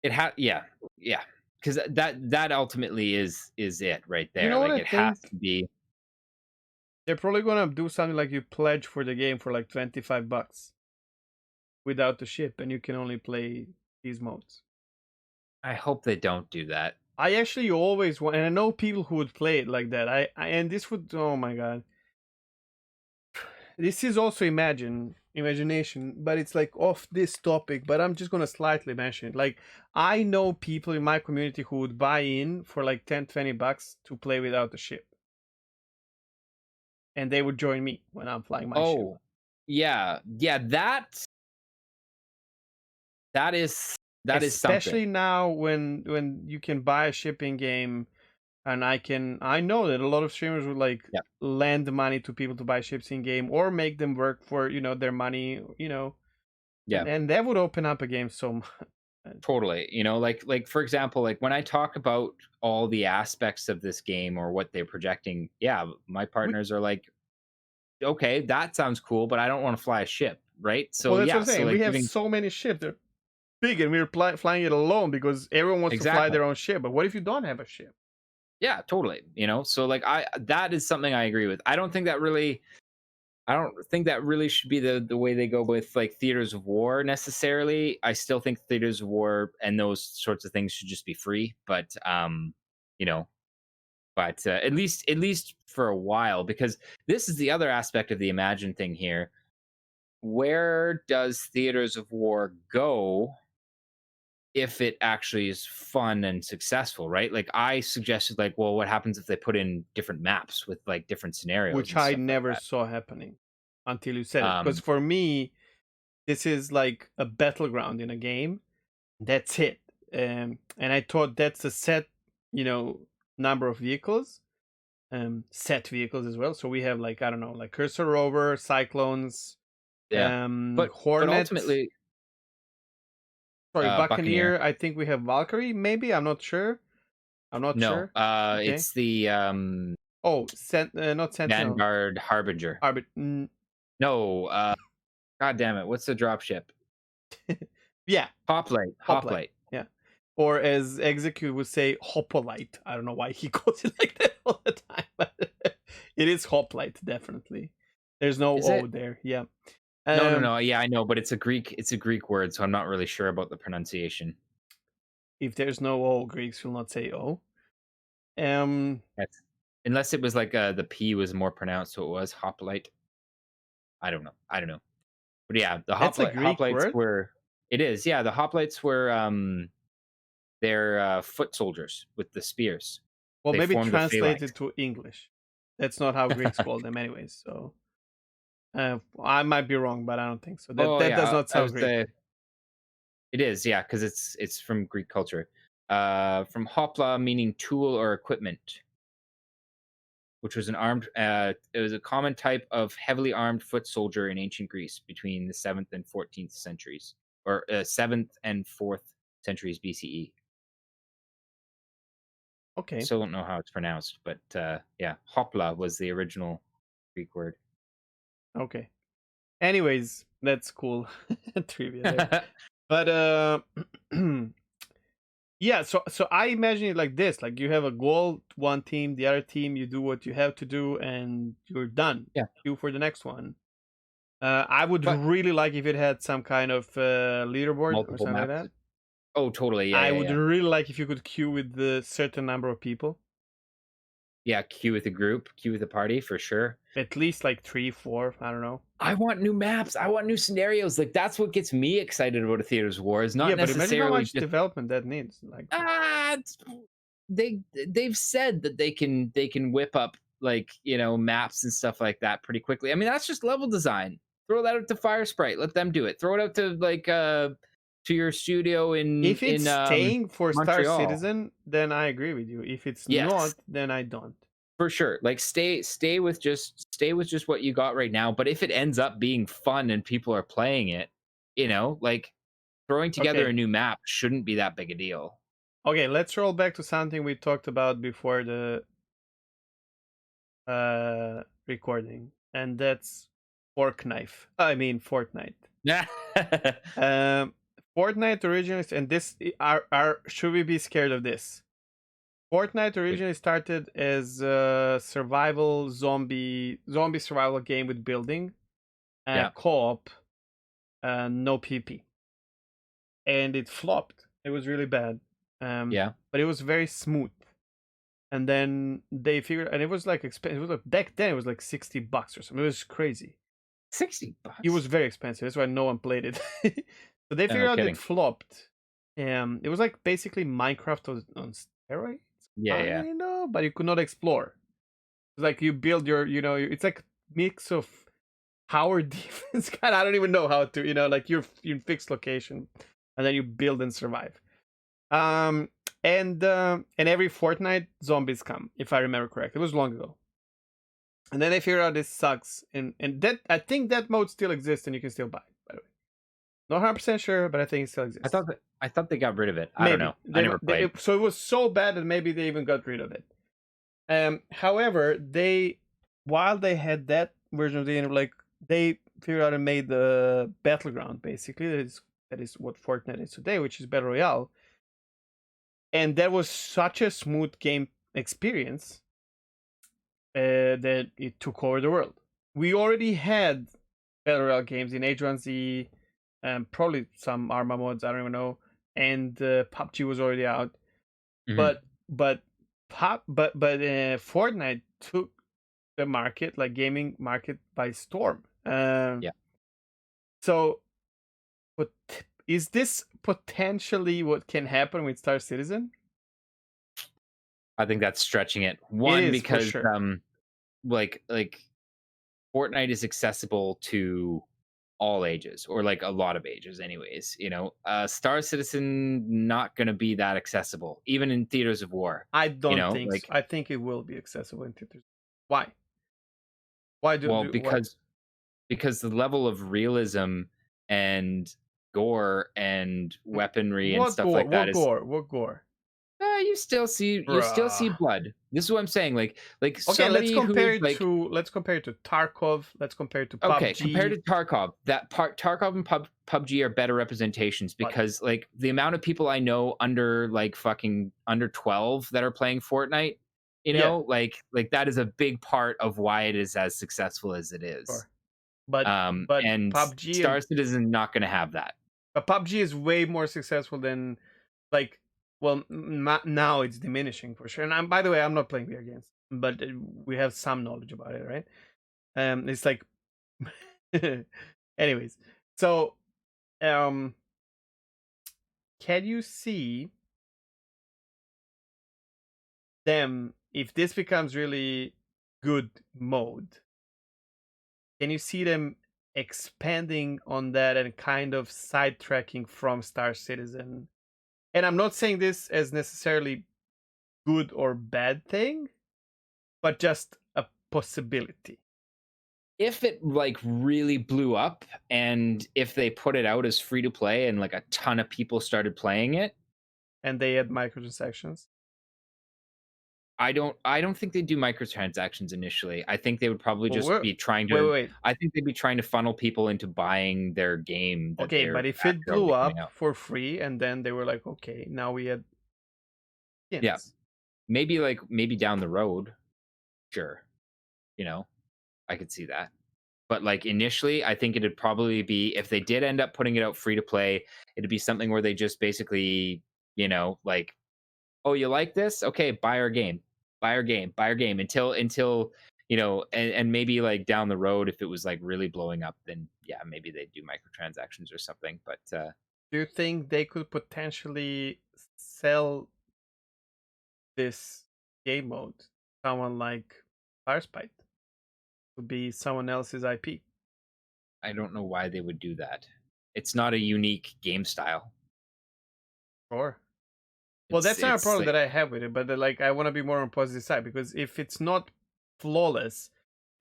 Yeah. Yeah. Because that ultimately is it right You there. know what Like I it has think? to be. They're probably gonna do something like you pledge for the game for like $25 without the ship, and you can only play these modes. I hope they don't do that. I actually always want, and I know people who would play it like that. And this would, oh my god, this is also imagination, but it's like off this topic. But I'm just gonna slightly mention it. Like I know people in my community who would buy in for like $10-20 to play without the ship, and they would join me when I'm flying my ship. Oh, yeah. Yeah, that is something. Especially now when you can buy a shipping game, and I know that a lot of streamers would like Yeah. lend money to people to buy ships in game or make them work for their money, Yeah. and that would open up a game so much. Totally. Like for example, like when I talk about all the aspects of this game or what they're projecting, yeah, my We, partners are like, okay, that sounds cool, but I don't want to fly a ship, right? So well, that's what yeah, I'm so saying. We like have giving so many ships. They're big, and we're flying it alone because everyone wants to fly exactly. their own ship. But what if you don't have a ship? Yeah, totally. So like that is something I agree with. I don't think that really should be the way they go with like theaters of war necessarily. I still think theaters of war and those sorts of things should just be free, you know, at least for a while, because this is the other aspect of the Imagine thing here. Where does theaters of war go if it actually is fun and successful, right? Like I suggested, like, well, what happens if they put in different maps with like different scenarios Which and I stuff like never that? saw happening until you said it. Because Um, for me, this is like a battleground in a game. That's it. And I thought that's a set, you know, number of vehicles, set vehicles as well. So we have like, I don't know, like Cursor Rover, Cyclones, yeah, but Hornet, ultimately, sorry, Buccaneer. Buccaneer. I think we have Valkyrie, maybe. I'm not sure. I'm not No, sure. Okay. it's the Oh, not Sentinel. Vanguard Harbinger. Arbit. No, God damn it, what's the dropship? Yeah, Hoplite, Hoplite. Hoplite. Yeah. Or as Execute would say, Hopolite. I don't know why he calls it like that all the time, but it is Hoplite, definitely. There's no Is O it? there. Yeah. No, no, Um, no. Yeah, I know, but it's a Greek word, so I'm not really sure about the pronunciation. if there's no O, Greeks will not say O. Um, That's unless it was like the P was more pronounced, so it was hoplite. I don't know. But yeah, the that's a Greek hoplites word. were. It is, yeah. The hoplites were they're foot soldiers with the spears. Well, They maybe formed the translated phalanx. to English. That's not how Greeks call them, anyways. So I might be wrong, but I don't think so. That Oh that does yeah, not I sound was Greek. say it is, yeah, because it's from Greek culture. From hopla meaning tool or equipment, which was it was a common type of heavily armed foot soldier in ancient Greece between the 7th and 14th centuries, or 7th and 4th centuries BCE. I Okay. still don't know how it's pronounced, but yeah, hopla was the original Greek word. Okay. Anyways, that's cool trivia there. But yeah, so I imagine it like this: like you have a goal, one team, the other team, you do what you have to do, and you're done. Yeah, Queue for the next one. I would but really like if it had some kind of leaderboard or multiple something like maps. that. Oh, totally. Yeah, I yeah, would yeah. really like if you could queue with the certain number of people. Yeah, queue with a group, queue with a party for sure. At least like 3, 4. I don't know. I want new maps. I want new scenarios. Like that's what gets me excited about a Theaters of War is Yeah, not but imagine how necessarily much just development that needs. Like, it's- they've said that they can whip up like maps and stuff like that pretty quickly. I mean that's just level design. Throw that out to Fire Sprite. Let them do it. Throw it out to like to your studio in if it's staying for Star Montreal. Citizen, then I agree with you. If it's Yes, not, then I don't. for sure. Like stay with just what you got right now. But if it ends up being fun and people are playing it, like throwing together a Okay. new map shouldn't be that big a deal. Okay, let's roll back to something we talked about before the recording, and that's fork knife. I mean Fortnite. Yeah. Um, Fortnite originally, and this are should we be scared of this? Fortnite originally started as a survival zombie survival game with building, Yeah. co-op, no PP, and it flopped. It was really bad, Yeah. but it was very smooth. And then they figured, and it was like expensive. It was like, back then it was like $60 or something. It was crazy. It was $60. very expensive. That's why no one played it. So they figured No out it kidding. flopped. It was like basically Minecraft on steroids, Yeah, yeah. kind of, but you could not explore. It's like you build your, it's like mix of power defense. God, I don't even know how to, like you're in fixed location, and then you build and survive. Um, and every fortnight zombies come, if I remember correct. It was long ago. And then they figured out this sucks, and that I think that mode still exists and you can still buy it, by the way. Not 100% sure, but I think it still exists. I thought they got rid of it. I don't Maybe know. I never played. so it was so bad that maybe they even got rid of it. However, while they had that version of the game, like they figured out and made the battleground basically. That is what Fortnite is today, which is battle royale, and that was such a smooth game experience that it took over the world. We already had battle royale games in H1Z, probably some Arma mods, I don't even know, and PUBG was already out. Mhm. But Fortnite took the market, like gaming market, by storm. Yeah. So, but is this potentially what can happen with Star Citizen? I think that's stretching it. It One is for because sure. like Fortnite is accessible to all ages or like a lot of ages anyways, Star Citizen not going to be that accessible even in Theaters of War, I don't think so. like I think it will be accessible in theaters. Why? Why well why? because the level of realism and gore and weaponry and What stuff gore? like that What is gore? What gore? you still see Bruh. blood. This is what I'm saying. Like Okay, let's somebody who compare is it like to Tarkov. Let's compare it to okay, compared PUBG. to Tarkov, Tarkov and PUBG are better representations But because like the amount of people I know under like fucking under 12 that are playing Fortnite, yeah, like that is a big part of why it is as successful as it is. sure. But And PUBG Star and Citizen not going to have that. PUBG is way more successful than like. Well, now it's diminishing for sure. And by the way, I'm not playing video games, but we have some knowledge about it, right? It's like, anyways. So, um, can you see them if this becomes really good mode? Can you see them expanding on that and kind of sidetracking from Star Citizen? And I'm not saying this as necessarily good or bad thing, but just a possibility. If it like really blew up and if they put it out as free to play and like a ton of people started playing it, And they add microtransactions. I don't think they'd do microtransactions initially. I think they would probably Well, just be trying wait, to wait, wait. I think they'd be trying to funnel people into buying their game that Okay, they're but if it after blew already coming up out. for free and then they were like, okay, now we add Yeah. skins. Maybe down the road, sure. You know, I could see that. But like initially, I think it'd probably be if they did end up putting it out free to play, it'd be something where they just basically, like, oh, you like this? Okay, buy our game. buy our game until and maybe like down the road if it was like really blowing up, then yeah, maybe they'd do microtransactions or something. But Do you think they could potentially sell this game mode to someone like Firespite? Would be someone else's IP. I don't know why they would do that. It's not a unique game style. Sure. Well, that's not a It's problem like that I have with it, but like I want to be more on positive side because if it's not flawless,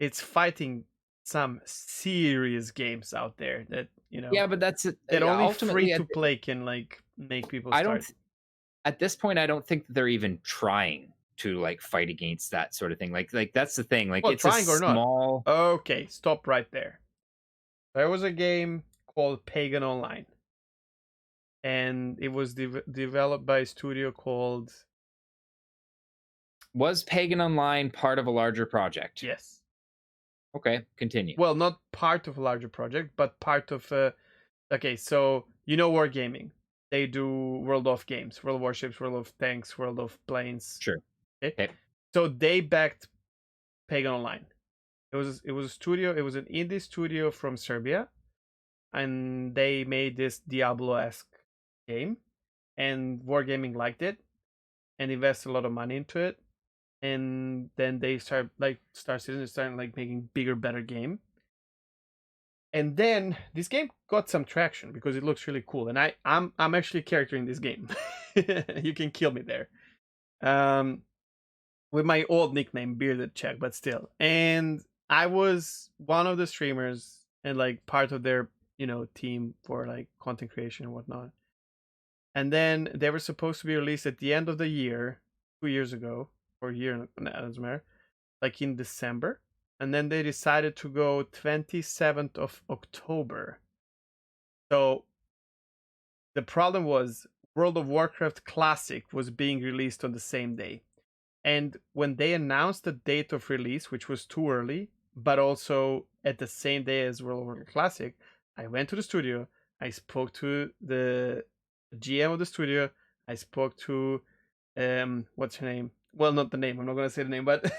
it's fighting some serious games out there that yeah, but that's it. that only free Ultimately, to play can like make people I don't. start. At this point, I don't think that they're even trying to like fight against that sort of thing. Like that's the thing. Like Well, it's a trying or not. small. Okay, stop right there. There was a game called Pagan Online, and it was developed by a studio called Was Pagan Online part of a larger project? Yes. Okay, continue. Well, not part of a larger project, but part of a. Okay, so Wargaming. They do World of Games, World of Warships, World of Tanks, World of Planes. Sure. Okay. Okay. So they backed Pagan Online. It was a studio. It was an indie studio from Serbia, and they made this Diablo-esque game, and Wargaming liked it, and invested a lot of money into it, and then they Star Citizen started like making bigger, better game. And then this game got some traction because it looks really cool, and I'm actually a character in this game. You can kill me there, with my old nickname Bearded Czech, but still. And I was one of the streamers and like part of their team for like content creation and whatnot. And then they were supposed to be released at the end of the year, 2 years ago, or a year, no, it doesn't matter, like in December. And then they decided to go 27th of October. So the problem was World of Warcraft Classic was being released on the same day. And when they announced the date of release, which was too early, but also at the same day as World of Warcraft Classic, I went to the studio. I spoke to the GM of the studio. I spoke to what's her name? Well, not the name. I'm not gonna say the name, but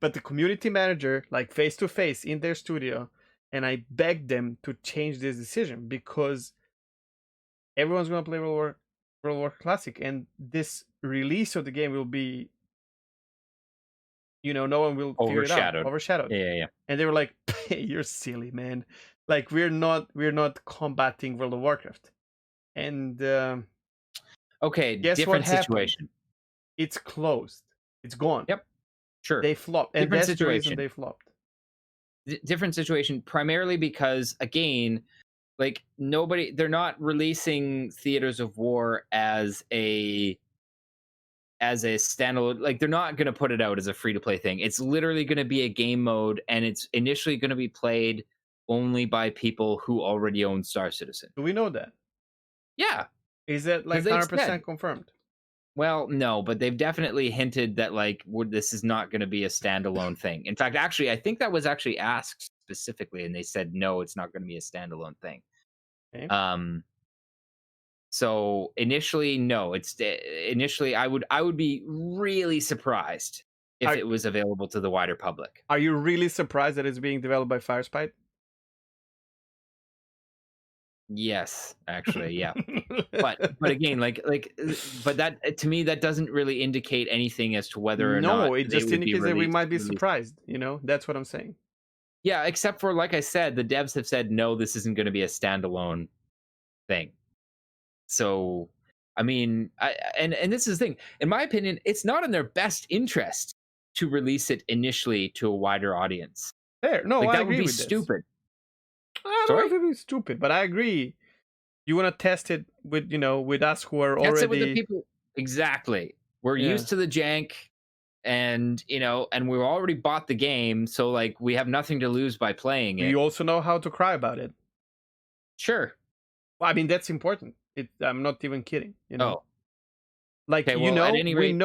but the community manager, like face to face in their studio, and I begged them to change this decision because everyone's gonna play World of Warcraft Classic, and this release of the game will be, no one will figure it out. Overshadowed. Yeah. And they were like, "You're silly, man. Like we're not combating World of Warcraft." And Okay, guess different what happened? situation. It's closed. It's gone. Yep. Sure. They flopped, and Different that's the reason situation. they flopped. Different situation, primarily because again, like they're not releasing Theaters of War as a standalone. Like they're not going to put it out as a free to play thing. It's literally going to be a game mode, and it's initially going to be played only by people who already own Star Citizen. Do we know that? Yeah. Is that like 100% confirmed? Well, no, but they've definitely hinted that like this is not going to be a standalone thing. In fact, actually, I think that was actually asked specifically, and they said no, it's not going to be a standalone thing. Okay. So initially, no. Initially, I would be really surprised if it was available to the wider public. Are you really surprised that it's being developed by Firespite? Yes, actually, yeah. but again, but that to me that doesn't really indicate anything as to whether or not. No, it just indicates that we might be surprised. That's what I'm saying. Yeah, except for like I said, the devs have said no, this isn't going to be a standalone thing. So, I mean, and this is the thing. In my opinion, it's not in their best interest to release it initially to a wider audience. Fair. No, I that agree would be with stupid. This. I don't know if it would be stupid, but I agree. You want to test it with with us who are already. Test it with the people. Exactly. We're used to the jank, and and we already bought the game, so like we have nothing to lose by playing it. We also know how to cry about it. Sure. Well, I mean that's important. I'm not even kidding. Oh. Like okay, well, at any rate,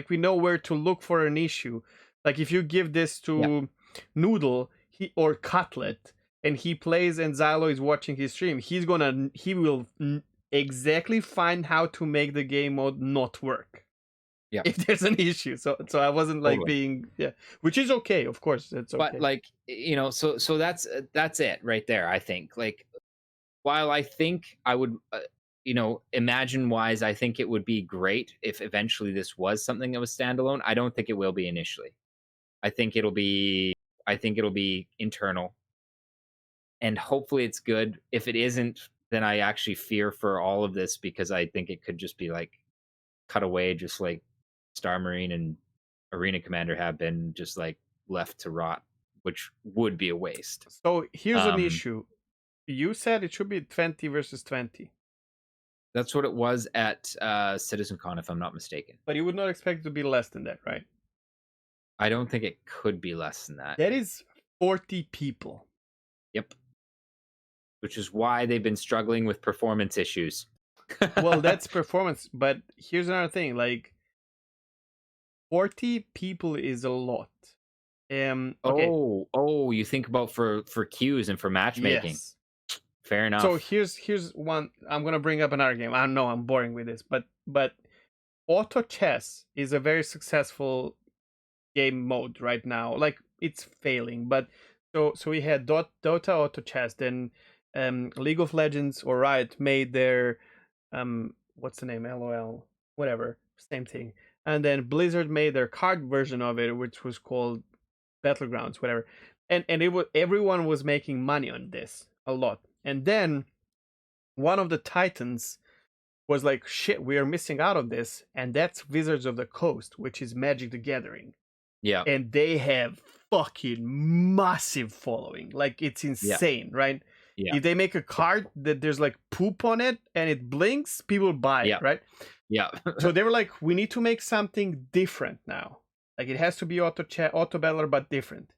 we know where to look for an issue. Like if you give this to Noodle or Cutlet, and he plays and Xylo is watching his stream, he will exactly find how to make the game mode not work. Yeah, if there's an issue. So I wasn't like totally. being, yeah, which is okay. Of course, it's But okay. like, so that's it right there. I think like while I think I would, imagine wise, I think it would be great if eventually this was something that was standalone. I don't think it will be initially. I think it'll be, I think it'll be internal, and hopefully it's good. If it isn't, then I actually fear for all of this because I think it could just be like cut away, just like Star Marine and Arena Commander have been just like left to rot, which would be a waste. So here's an Um, issue. You said it should be 20 versus 20, that's what it was at CitizenCon, if I'm not mistaken. but you would not expect it to be less than that, right? I don't think it could be less than that. That is 40 people. Yep. Which is why they've been struggling with performance issues. Well, that's performance, but here's another thing. Like 40 people is a lot. Okay. Oh, you think about for queues and for matchmaking. Yes. Fair So enough. here's one. I'm gonna bring up another game. I know I'm boring with this, but auto chess is a very successful game mode right now. Like it's failing, but so we had Dota auto chess, then League of Legends or Riot made their what's the name, LOL, whatever, same thing, and then Blizzard made their card version of it, which was called Battlegrounds, whatever, and it was, everyone was making money on this a lot, and then one of the titans was like, shit, we are missing out on this, and that's Wizards of the Coast, which is Magic the Gathering, Yeah. and they have fucking massive following. Like it's Yeah. insane, right? Yeah. If they make a card that there's like poop on it and it blinks, people buy Yeah. it, right? Yeah. So they were like, we need to make something different now. Like it has to be auto battler, but different.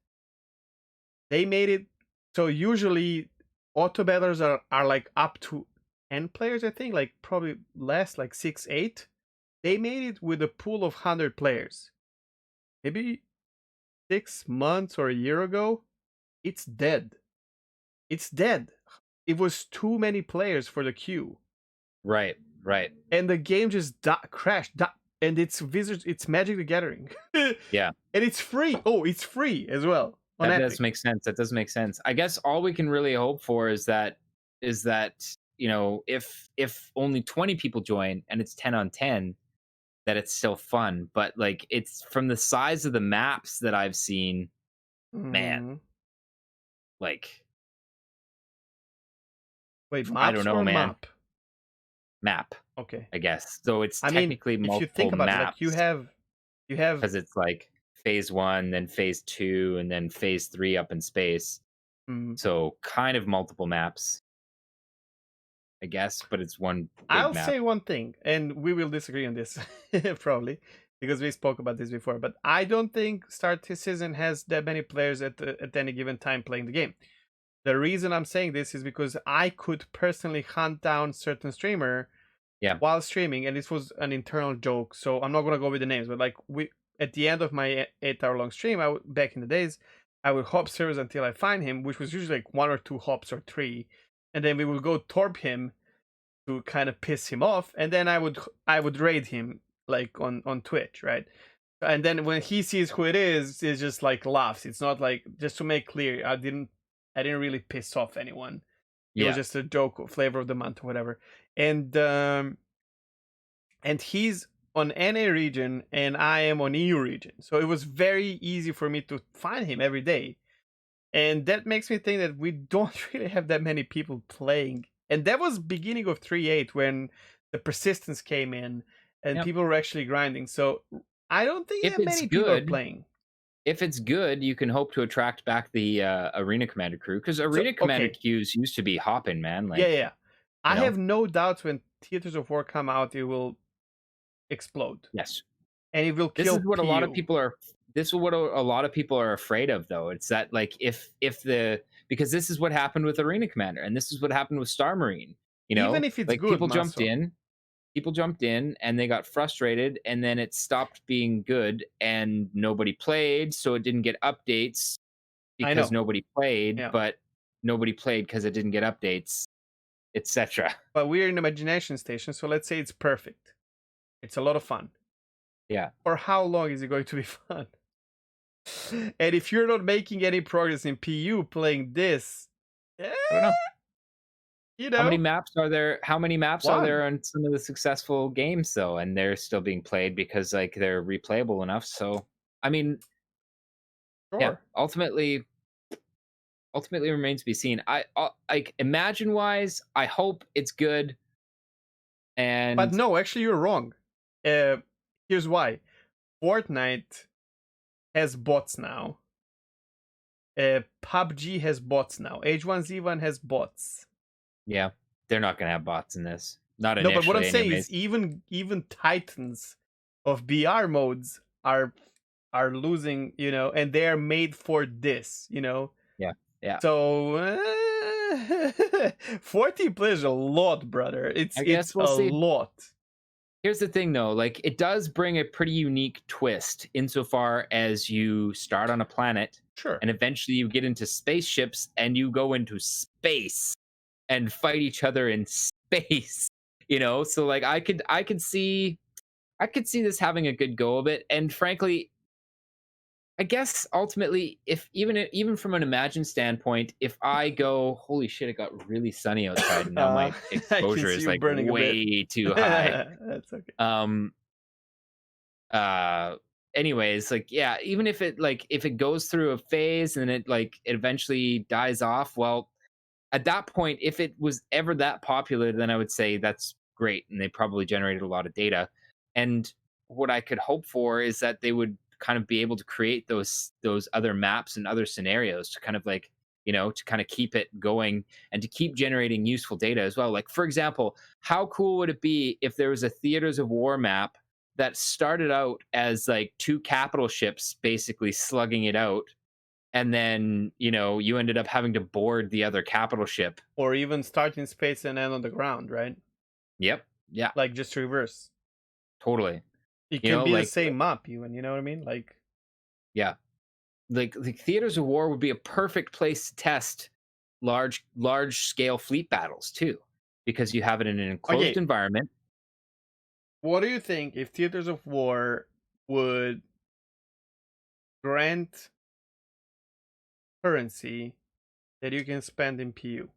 They made it so usually auto battlers are like up to 10 players, I think, like probably less, like 6, 8. They made it with a pool of 100 players. Maybe 6 months or a year ago, it's dead. It's dead. It was too many players for the queue, Right. Right. and the game just crashed. And it's Wizards. It's Magic the Gathering. Yeah. And it's free. Oh, it's free as well on That Epic. does make sense. That does make sense. I guess all we can really hope for is that if only 20 people join and it's 10 on 10, that it's still fun. But like it's from the size of the maps that I've seen, man, Mhm. like Wait, I don't maps know, or man. map? Map, Okay. I guess. So it's I mean, technically if you think multiple about it, like you maps have, you have. because it's like phase one, then phase two, and then phase three up in space. mm, So kind of multiple maps, I guess, but it's one big I'll map. say one thing, and we will disagree on this probably because we spoke about this before. But I don't think Start Season has that many players at any given time playing the game. The reason I'm saying this is because I could personally hunt down certain streamer Yeah. while streaming, and this was an internal joke. So I'm not gonna go with the names, but like we at the end of my 8 hour long stream, back in the days, I would hop servers until I find him, which was usually like 1 or 2 hops or 3, and then we would go torp him to kind of piss him off, and then I would raid him like on Twitch, right? And then when he sees who it is, he just like laughs. It's not like, just to make clear, I didn't really piss off anyone. It was Yeah. just a joke, flavor of the month or whatever. And he's on NA region and I am on EU region, so it was very easy for me to find him every day. And that makes me think that we don't really have that many people playing. And that was beginning of 3.8 when the persistence came in and Yep. people were actually grinding. So I don't think If that it's many people are good, playing. if it's good, you can hope to attract back the Arena Commander crew because So Arena Commander okay, queues used to be hopping, man. yeah, Like, yeah. I you know, have no doubts when Theaters of War come out, it will explode yes. and it will This is kill what a lot of PU. people are. This is what a lot of people are afraid of, though. It's that like if the because this is what happened with Arena Commander, and this is what happened with Star Marine. Even if it's Like good, Maso. people jumped in, and they got frustrated, and then it stopped being good, and nobody played, so it didn't get updates I because know, nobody played, yeah. but nobody played because it didn't get updates, etc. But we're in Imagination Station, so let's say it's perfect. It's a lot of fun. Yeah. For how long is it going to be fun? And if you're not making any progress in PU playing this, eh, I don't know. you How many know, maps are there? How many maps are one. there on some of the successful games though, and they're still being played because like they're replayable enough? So, I mean, yeah. Sure. Ultimately remains to be seen. Like imagine wise, I hope it's good. But And no, actually, you're wrong. Uh, Here's why. Fortnite has bots now. PUBG has bots now. H1Z1 has bots. yeah, they're not gonna have bots in this. Not No, but what I'm initially, saying is anyways. even titans of BR modes are losing, and they are made for this, Yeah, yeah. So 40 players a lot, brother. I It's guess we'll a see. lot. Here's the thing though, like it does bring a pretty unique twist insofar as you start on a planet Sure. and eventually you get into spaceships and you go into space and fight each other in space. So like I could see this having a good go of it. And frankly, I guess ultimately, if even from an imagined standpoint, if I go, holy shit, it got really sunny outside, and now my I can exposure see is you like burning a bit. way too high. That's okay. Um, uh anyways, like yeah, even if it goes through a phase and it eventually dies off, well, at that point, if it was ever that popular, then I would say that's great and they probably generated a lot of data. And what I could hope for is that they would kind of be able to create those other maps and other scenarios to kind of to kind of keep it going and to keep generating useful data as well. Like for example, how cool would it be if there was a theaters of war map that started out as like two capital ships basically slugging it out, and then you ended up having to board the other capital ship. Or even start in space and end on the ground, right? Yep. Yeah, Like just reverse. totally. It you can know be the like same map, even. You know what I mean? Like, yeah, like theaters of war would be a perfect place to test large scale fleet battles too, because you have it in an enclosed okay, environment. what do you think if Theaters of War would grant currency that you can spend in PU?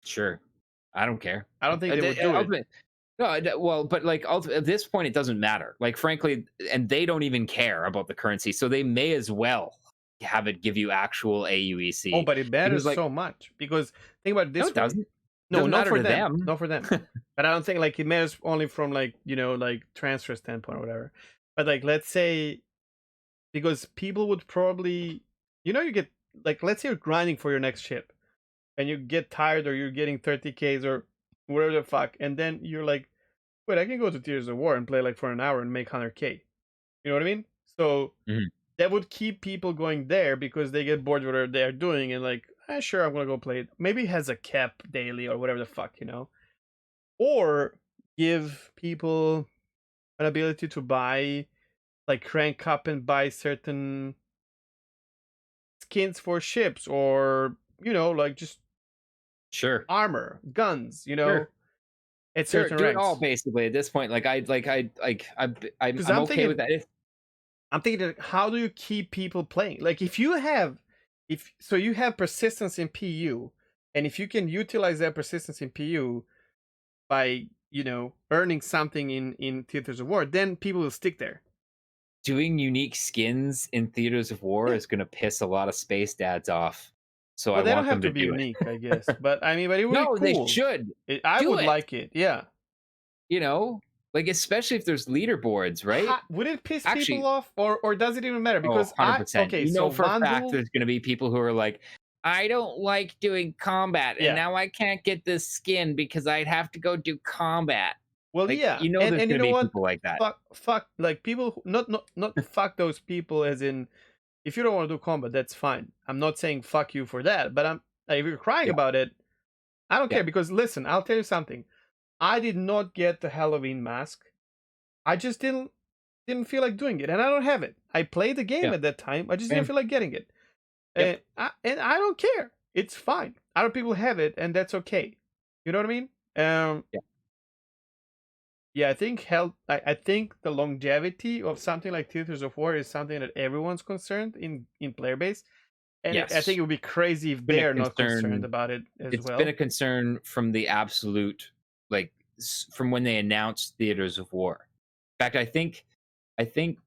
Sure, I don't care. I don't think they would do it. No, well, but like at this point, it doesn't matter. Like, frankly, and they don't even care about the currency, so they may as well have it give you actual Oh, AUEC but it because, matters like, so much because think about it no, this it way. doesn't. No, Doesn't not matter for to them, them. not for them. But I don't think like it matters only from like like transfer standpoint or whatever. But like let's say because people would probably you get like let's say you're grinding for your next ship and you get tired or you're getting 30Ks or whatever the fuck, and then you're like, wait, I can go to Tears of War and play like for an hour and make 100K. You know what I mean? So Mhm. that would keep people going there because they get bored with whatever they're doing and like, sure, I'm gonna go play it. Maybe it has a cap daily or whatever the fuck. Or give people an ability to buy, like crank up and buy certain skins for ships or like just Sure, armor, guns, sure, at sure. certain Do it all ranks. basically at this point. Because I'm okay with that. I'm thinking, that how do you keep people playing? Like if so, you have persistence in PU, and if you can utilize that persistence in PU by earning something in Theaters of War, then people will stick there. Doing unique skins in theaters of war Yeah. is going to piss a lot of space dads off. So I Well, they don't want have them to to be do unique, I guess. it. But I mean, but it would be No, they cool. should I do would it. like it. Yeah. You know, like especially if there's leaderboards, right? Would it piss people Actually, off, or does it even matter? oh, Because 100%. okay, You so know for a fact Vandal, there's going to be people who are like, I don't like doing combat, and yeah. now I can't get this skin because I'd have to go do combat. Well, Like, yeah, there's and you going to know be what? people like that. Fuck, like people, not fuck those people. As in, if you don't want to do combat, that's fine. I'm not saying fuck you for that, but I'm like, if you're crying Yeah, about it, I don't yeah, care because listen, I'll tell you something. I did not get the Halloween mask. I just didn't feel like doing it, and I don't have it. I played the game yeah. at that time. I just didn't Same. feel like getting it, Yep. and I don't care. It's fine. Other people have it, and that's okay. You know what I mean? Um, Yeah. Yeah, I think health. I think the longevity of something like Theaters of War is something that everyone's concerned in player base, and I think Yes, it would be crazy if been a they're not concerned concern. about it as It's been a well. concern from the absolute, like, from when they announced Theaters of War. In fact, I think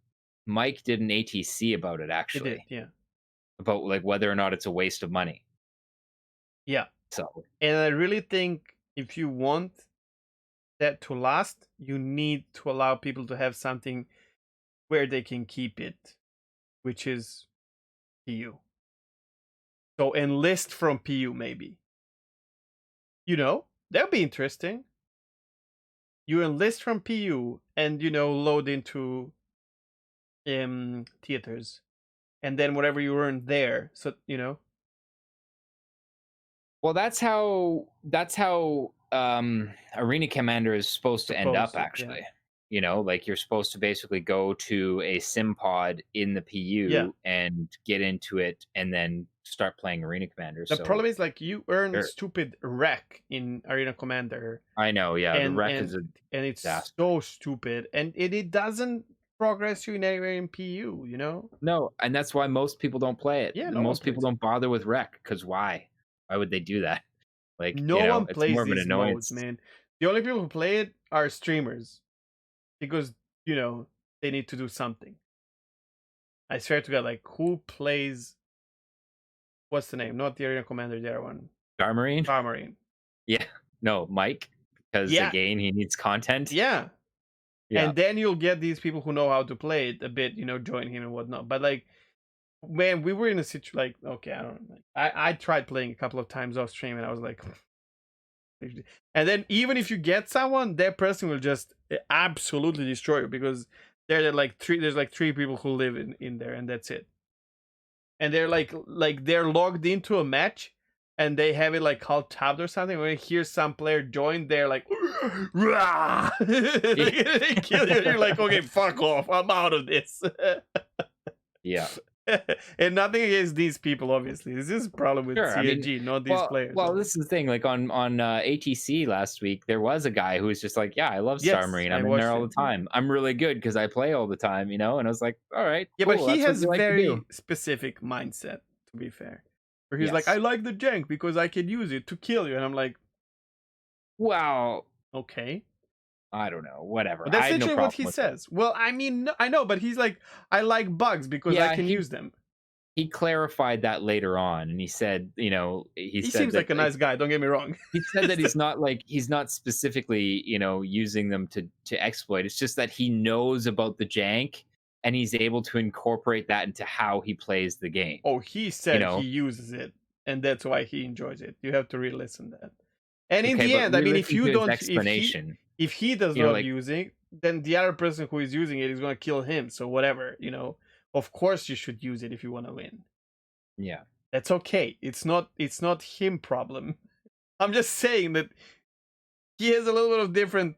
Mike did an ATC about it, It did, actually, yeah, about like whether or not it's a waste of money. yeah, So and I really think if you want that to last, you need to allow people to have something where they can keep it, which is PU. So enlist from PU, maybe. That'd be interesting. You enlist from PU and load into theaters, and then whatever you earn there. So well, that's how Arena Commander is supposed to end supposed up, to, yeah, actually. Like you're supposed to basically go to a sim pod in the yeah. PU and get into it and then start playing Arena Commander. The So problem is like you earn sure. stupid wreck in Arena Commander, I know, yeah, the and wreck and is a and it's disaster. so stupid, and it doesn't progress you in anywhere in PU. No, and that's why most people don't play it. Yeah, no one Most people plays it. don't bother with wreck because why? Why would they do that? Like, No one it's plays more of an these modes, annoyance. man. The only people who play it are streamers because they need to do something. I swear to God, like who plays? What's the name? Not the Arena Commander, the other one. Star Marine? Star Marine. Yeah. No, Mike, because Yeah, again, he needs content. yeah. Yeah. And then you'll get these people who know how to play it a bit, join him and whatnot. But like, man, we were in a situation like, okay, I don't know. I tried playing a couple of times off stream, and I was like, and then even if you get someone, that person will just absolutely destroy you because there's like three people who live in there, and that's it. And they're like they're logged into a match, and they have it like all tabbed or something. When you hear some player join, they're like, "Rah!" They kill you. You're like, okay, fuck off. I'm out of this. Yeah. And nothing against these people, obviously. This is a problem with Sure. I mean, CNG, not these well, players. well, this is the thing. Like on ATC last week, there was a guy who was just like, "Yeah, I love Star Yes, Marine. I I'm in there watched all it. the time. I'm really good because I play all the time." And I was like, "All right, Yeah, but cool. he That's what has you like to do." very specific mindset, to be fair. Where he's like, I Yes. like the jank because I can use it to kill you. And I'm like, Well, okay. I don't know. Whatever. But I that's had no literally what problem he with it. says. Well, I mean, I know, but he's like, I like bugs because I Yeah, can he use them. he clarified that later on, and he said, he He said seems like that a nice guy, don't get me wrong. he said that he's not specifically, using them to exploit. It's just that he knows about the jank and he's able to incorporate that into how he plays the game. Oh, he You said he know? uses it, and that's why he enjoys it. You have to re-listen that. And in Okay, the but end, I mean, if re-listen you to his don't, explanation. if he does You know, not like, use it, then the other person who is using it is going to kill him. So whatever, of course you should use it if you want to win. yeah. That's okay. It's not him problem. I'm just saying that he has a little bit of different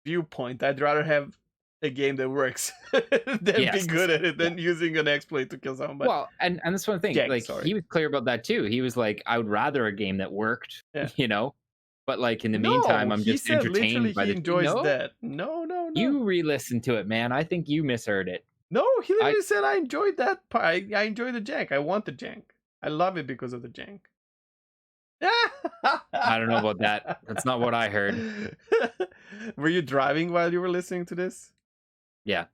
viewpoint. I'd rather have a game that works than be Yes. good at it Yeah. than using an exploit to kill someone. But Well, and that's one thing. Jack, Like sorry. he was clear about that too. He was like, I would rather a game that worked, Yeah. But like in the meantime, No, I'm he just said literally entertained by he the enjoys no. that. No, no, no. You re-listen to it, man. I think you misheard it. No, he I literally said I enjoyed that part. I enjoy the jank. I want the jank. I love it because of the jank. I don't know about that. That's not what I heard. Were you driving while you were listening to this? Yeah.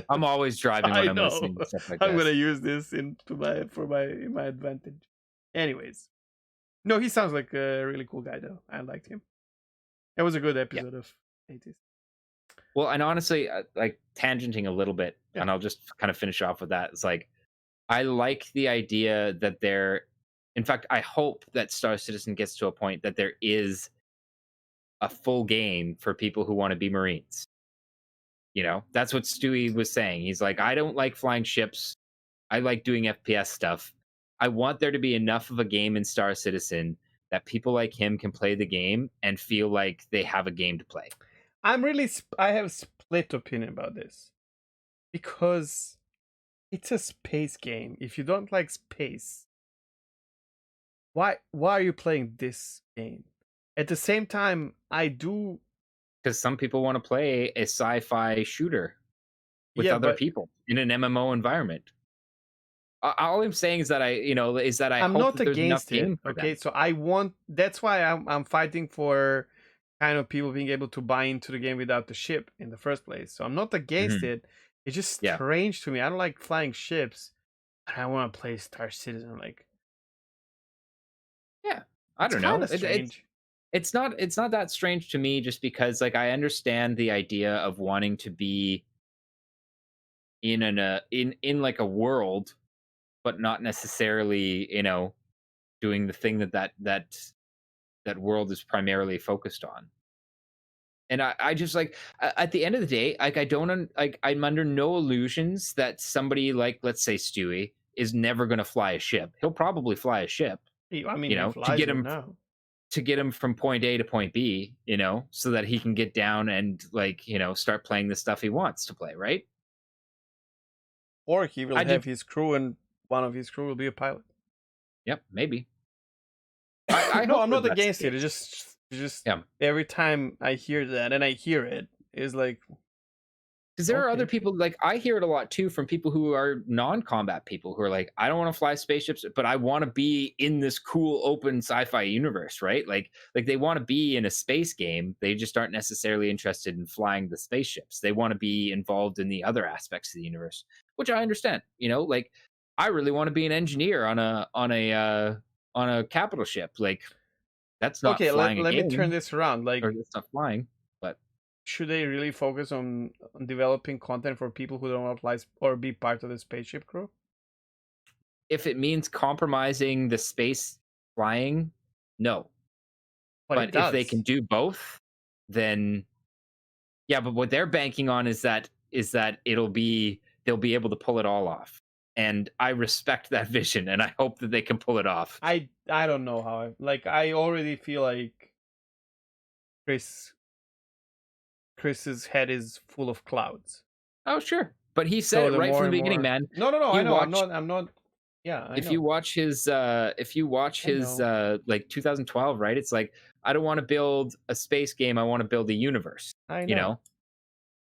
I'm always driving when I I'm know. listening to stuff like I'm gonna this. use this in my advantage. Anyways, no, he sounds like a really cool guy though. I liked him. It was a good Yeah. episode of 80s. Well, and honestly, like tangenting a little bit, Yeah. and I'll just kind of finish off with that. It's like I like the idea that in fact, I hope that Star Citizen gets to a point that there is a full game for people who want to be Marines. That's what Stewie was saying. He's like, I don't like flying ships. I like doing FPS stuff. I want there to be enough of a game in Star Citizen that people like him can play the game and feel like they have a game to play. I have split opinion about this because it's a space game. If you don't like space, why are you playing this game? At the same time, I do because some people want to play a sci-fi shooter with Yeah, other but people in an MMO environment. All I'm saying is that I I'm hope not that there's enough against it. game for Okay, them. so I want. That's why I'm fighting for kind of people being able to buy into the game without the ship in the first place. So I'm not against Mhm. it. It's just Yeah, strange to me. I don't like flying ships, and I want to play Star Citizen. Like, yeah. I it's don't kind know. of strange. It's not that strange to me, just because like I understand the idea of wanting to be in like a world, but not necessarily doing the thing that world is primarily focused on. And I just like at the end of the day, like like I'm under no illusions that somebody like, let's say, Stewie is never going to fly a ship. He'll probably fly a ship, I mean, he to flies get one him now, from point A to point B, so that he can get down and like, start playing the stuff he wants to play, right? or he will I have just his crew, and one of his crew will be a pilot. Yep, maybe. I No, hope I'm that not that's against the it. case. It's just Yeah. every time I hear that, and I hear it, is like, Because there are other okay, people, like I hear it a lot too from people who are non-combat people who are like, I don't want to fly spaceships, but I want to be in this cool open sci-fi universe, right? Like they want to be in a space game. They just aren't necessarily interested in flying the spaceships. They want to be involved in the other aspects of the universe, which I understand. Like I really want to be an engineer on a capital ship. Like that's not okay. Let flying a let me turn game, this around. Like, or that's not flying, but should they really focus on developing content for people who don't apply or be part of the spaceship crew? if it means compromising the space flying, no. But it But if they can does. do both, then yeah, but what they're banking on is that they'll be able to pull it all off. And I respect that vision and I hope that they can pull it off. I don't know how. I already feel like Chris Chris's head is full of clouds. Oh, sure. But he said So it the right more from the and beginning, more. man. No, no, no. If I you know. watch I'm not. Yeah, I if you know. watch his I know. like 2012, right? It's like I don't want to build a space game, I want to build a universe, I you know. know?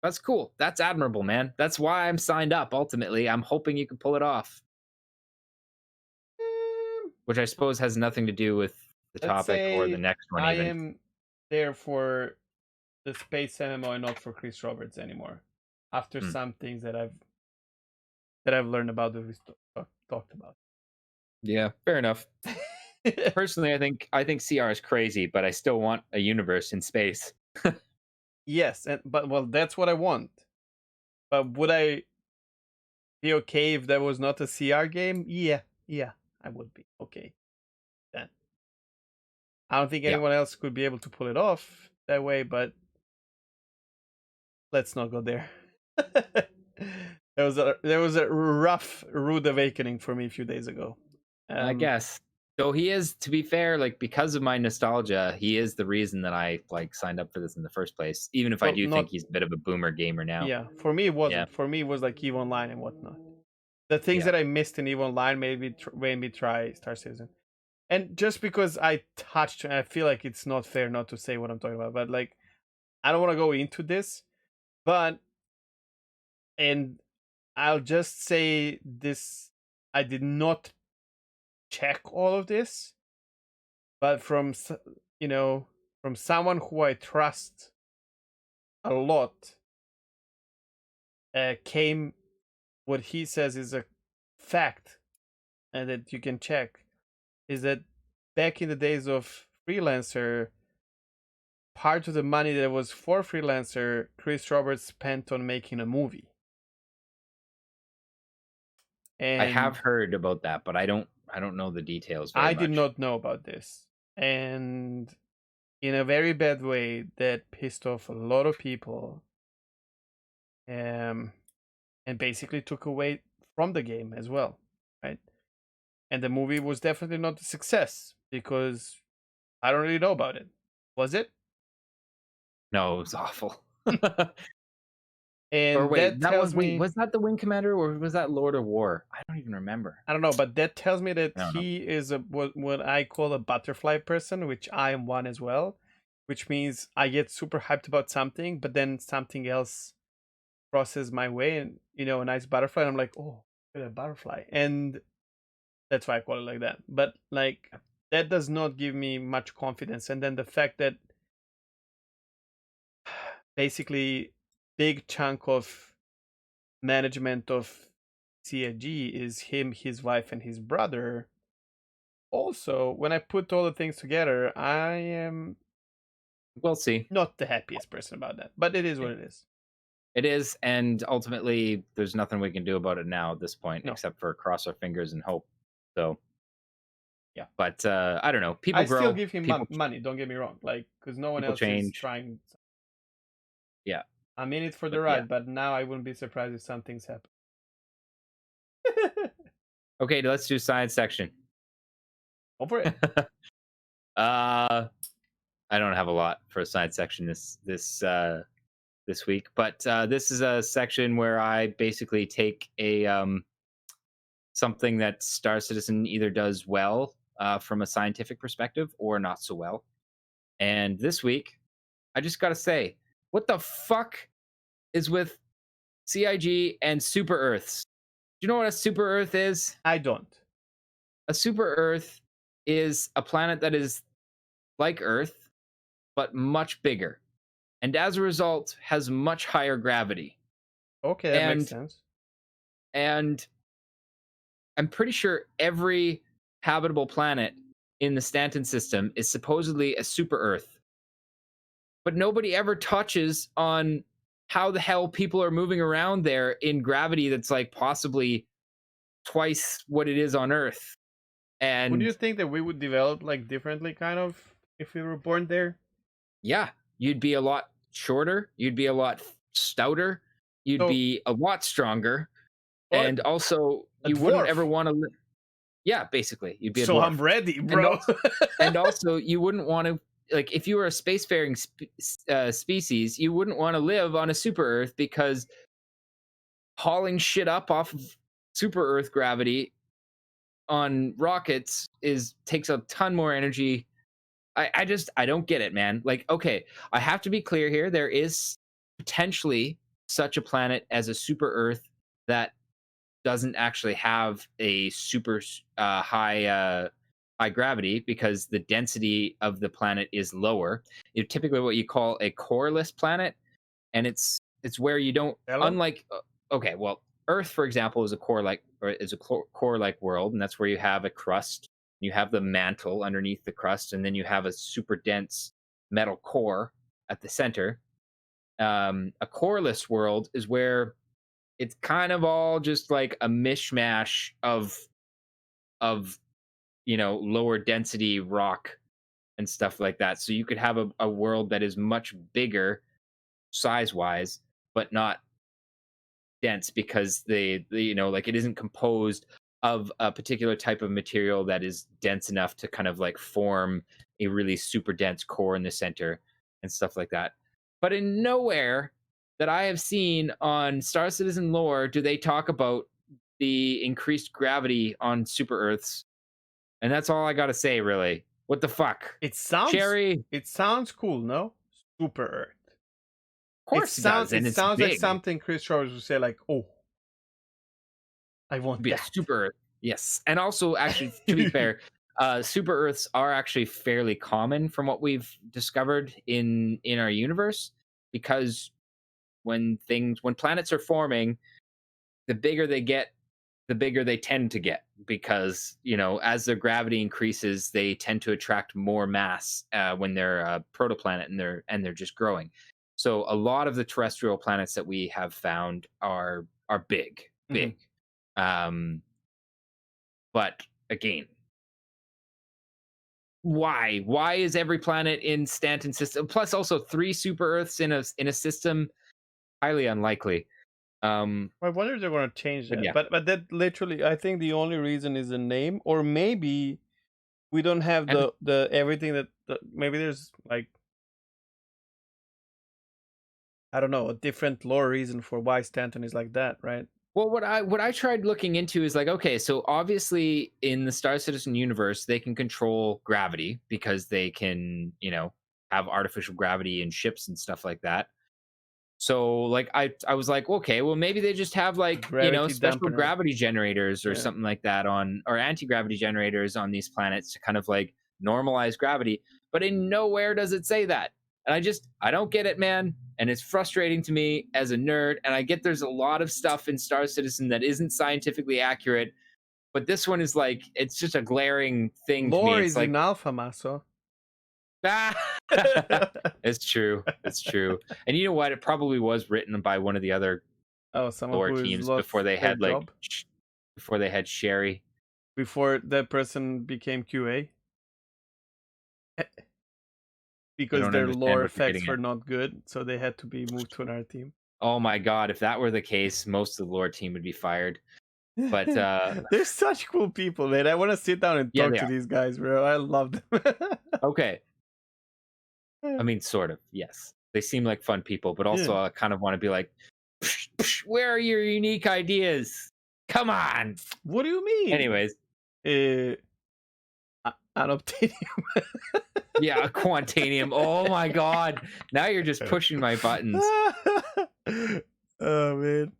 That's cool. That's admirable, man. That's why I'm signed up ultimately. I'm hoping you can pull it off, Um, which I suppose has nothing to do with the let's topic or the say next one I even. am there for the space MMO and not for Chris Roberts anymore. After Hmm. some things that I've learned about that we talked about. Yeah, fair enough. Personally, I think CR is crazy, but I still want a universe in space. Yes, but well, that's what I want. But would I be okay if that was not a CR game? Yeah, yeah, I would be okay then. I don't think Yeah. anyone else could be able to pull it off that way, but let's not go there. There was a rough rude awakening for me a few days ago. I Um, guess. So he is, to be fair, like because of my nostalgia, he is the reason that I like signed up for this in the first place. Even if I well, do think not he's a bit of a boomer gamer now. yeah. For me, it Yeah. wasn't. For me, it was like Eve Online and whatnot. The things Yeah. that I missed in Eve Online made me try Star Citizen. And just because I touched, I feel like it's not fair not to say what I'm talking about. But like, I don't want to go into this, but and I'll just say this: I did not check all of this, but you know from someone who I trust a lot, came what he says is a fact, and that you can check is that back in the days of freelancer, part of the money that was for freelancer, Chris Roberts spent on making a movie. I have And heard about that, but I don't know the details very I did much. not know about this. And in a very bad way, that pissed off a lot of people. Um, and basically took away from the game as well, right? And the movie was definitely not a success because I don't really know about it. Was it? No, it was awful. Or And wait, that tells me, was that the Wing Commander or was that Lord of War? I don't even remember. I don't know, but that tells me that I don't know. he is what I call a butterfly person, which I am one as well. which means I get super hyped about something, but then something else crosses my way, and a nice butterfly, and I'm like, oh, look at a butterfly, and that's why I call it like that. But like that does not give me much confidence, and then the fact that basically big chunk of management of CIG is him, his wife, and his brother. Also, when I put all the things together, I am We'll see. not the happiest person about that, but it is what It it is. it is, and ultimately, there's nothing we can do about it now at this point, No, except for cross our fingers and hope. So, yeah, but I don't know. People I still grow, give him money. Don't get me wrong, like because no one people else is change. trying. Yeah, I'm in it for the but yeah. ride, but now I wouldn't be surprised if something's happen. Okay, let's do science section. Go for it. I don't have a lot for a science section this week, but this is a section where I basically take a something that Star Citizen either does well from a scientific perspective or not so well. And this week, I just gotta say, what the fuck is with CIG and super Earths? Do you know what a super Earth is? I don't. A super Earth is a planet that is like Earth, but much bigger. And as a result, has much higher gravity. Okay, that makes And sense. and I'm pretty sure every habitable planet in the Stanton system is supposedly a super Earth. But nobody ever touches on how the hell people are moving around there in gravity that's like possibly twice what it is on Earth. Would you And think that we would develop like differently, kind of, if we were born there? yeah, you'd be a lot shorter, you'd be a lot stouter, you'd So, be a lot stronger, or and also a you wouldn't ever dwarf. want to yeah, basically, you'd be a So dwarf. I'm ready, And bro. also, and also you wouldn't want to, like, if you were a spacefaring species, you wouldn't want to live on a super Earth because hauling shit up off of super Earth gravity on rockets is takes a ton more energy. I don't get it, man. Like, okay, I have to be clear here. There is potentially such a planet as a super Earth that doesn't actually have a super high gravity because the density of the planet is lower. You're typically what you call a coreless planet, and it's where you don't, Hello? unlike okay, well, Earth, for example, is a core like world, and that's where you have a crust, you have the mantle underneath the crust, and then you have a super dense metal core at the center. A coreless world is where it's kind of all just like a mishmash of lower density rock and stuff like that. So you could have a world that is much bigger size wise, but not dense because like it isn't composed of a particular type of material that is dense enough to kind of like form a really super dense core in the center and stuff like that. But in nowhere that I have seen on Star Citizen lore do they talk about the increased gravity on super Earths. And that's all I got to say, really. What the fuck? It sounds Sherry, of it sounds cool, no? Super Earth. course it does. It And it's sounds like big. something Chris Charles would say, like, "Oh, I want Be a that." super Earth. Yes. And also, actually, to be fair, super Earths are actually fairly common from what we've discovered in our universe, because when planets are forming, the bigger they get, the bigger they tend to get, because as their gravity increases, they tend to attract more mass when they're a protoplanet and they're just growing. So a lot of the terrestrial planets that we have found are Mhm. big. um but again, why is every planet in Stanton system, plus also three super Earths in a system, highly unlikely. I wonder if they're gonna change But that. yeah. But that literally, I think the only reason is the name, or maybe we don't have And the everything maybe there's like, I don't know, a different lore reason for why Stanton is like that, right? well, what I tried looking into is like, okay, so obviously in the Star Citizen universe, they can control gravity because they can, have artificial gravity in ships and stuff like that. So like I was like, okay, well maybe they just have like, Gravity special dampener. gravity generators or Yeah. something like that on or anti-gravity generators on these planets to kind of like normalize gravity. But in nowhere does it say that. And I don't get it, man. And it's frustrating to me as a nerd. And I get there's a lot of stuff in Star Citizen that isn't scientifically accurate, but this one is like it's just a glaring thing to me. Lore It's is in like alpha, Maso. it's true. It's true. And you know what? It probably was written by one of the other Oh, someone lore who has teams lost before they their had like job before they had Sherry. before that person became QA I because don't their understand lore what you're effects getting were at. not good, so they had to be moved to another team. Oh my god, if that were the case, most of the lore team would be fired. But They're such cool people, man. I want to sit down and yeah, talk they to are. these guys, bro. I love them. Okay. I mean, sort of, yes. They seem like fun people, but also Yeah. I kind of want to be like, "Psh, psh, where are your unique ideas? Come on. What do you mean? Anyways, Unobtainium. yeah, a Quantanium. Oh my god. Now you're just pushing my buttons. Oh man,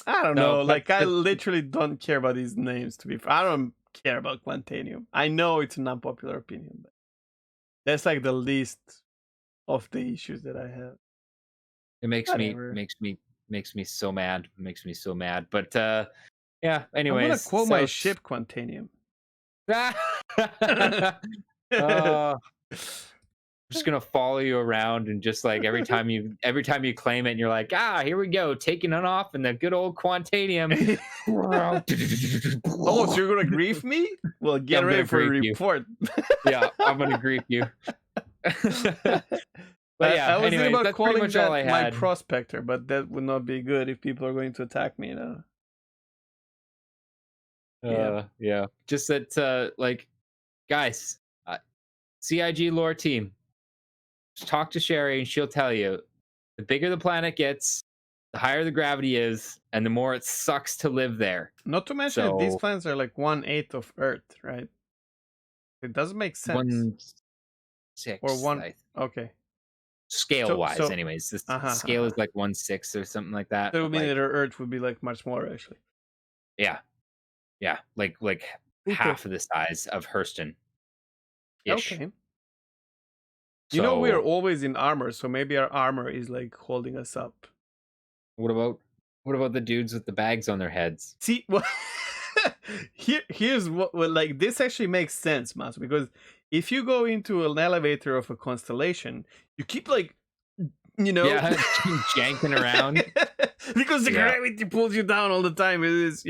I don't No, know. but Like, I literally don't care about these names. To be fair, I don't care about Quantanium. I know it's an unpopular opinion, but that's like the least of the issues that I have. it Whatever. makes me so mad. Makes me so mad. But yeah, I'm gonna anyways. quote my ship Quantanium. I'm just gonna follow you around and just like every time you claim it and you're like, here we go, taking it off in the good old Quantanium. Oh, so you're gonna grief me? Well, get I'm ready gonna for a grief you. report. Yeah, I'm gonna grief you. But yeah, I was anyways, thinking about that's pretty calling much all I that my had. prospector, but that would not be good if people are going to attack me. Yeah. Yeah. Just that like guys, CIG lore team. Just talk to Sherry and she'll tell you the bigger the planet gets, the higher the gravity is, and the more it sucks to live there. Not to mention that these So planets are like 1/8 of Earth, right? It doesn't make sense. 1/6 Or one. Okay. scale wise, So anyways. This scale is like 1/6 or something like that. that But would mean like, that our Earth would be like much smaller, actually. yeah, like half of the size of Hurston. Okay. You know, we are always in armor, so maybe our armor is like holding us up. What about the dudes with the bags on their heads? See, well, here's what like this actually makes sense, Mas, because if you go into an elevator of a constellation, you keep like, Yeah, janking around. because the gravity pulls you down all the time. It is,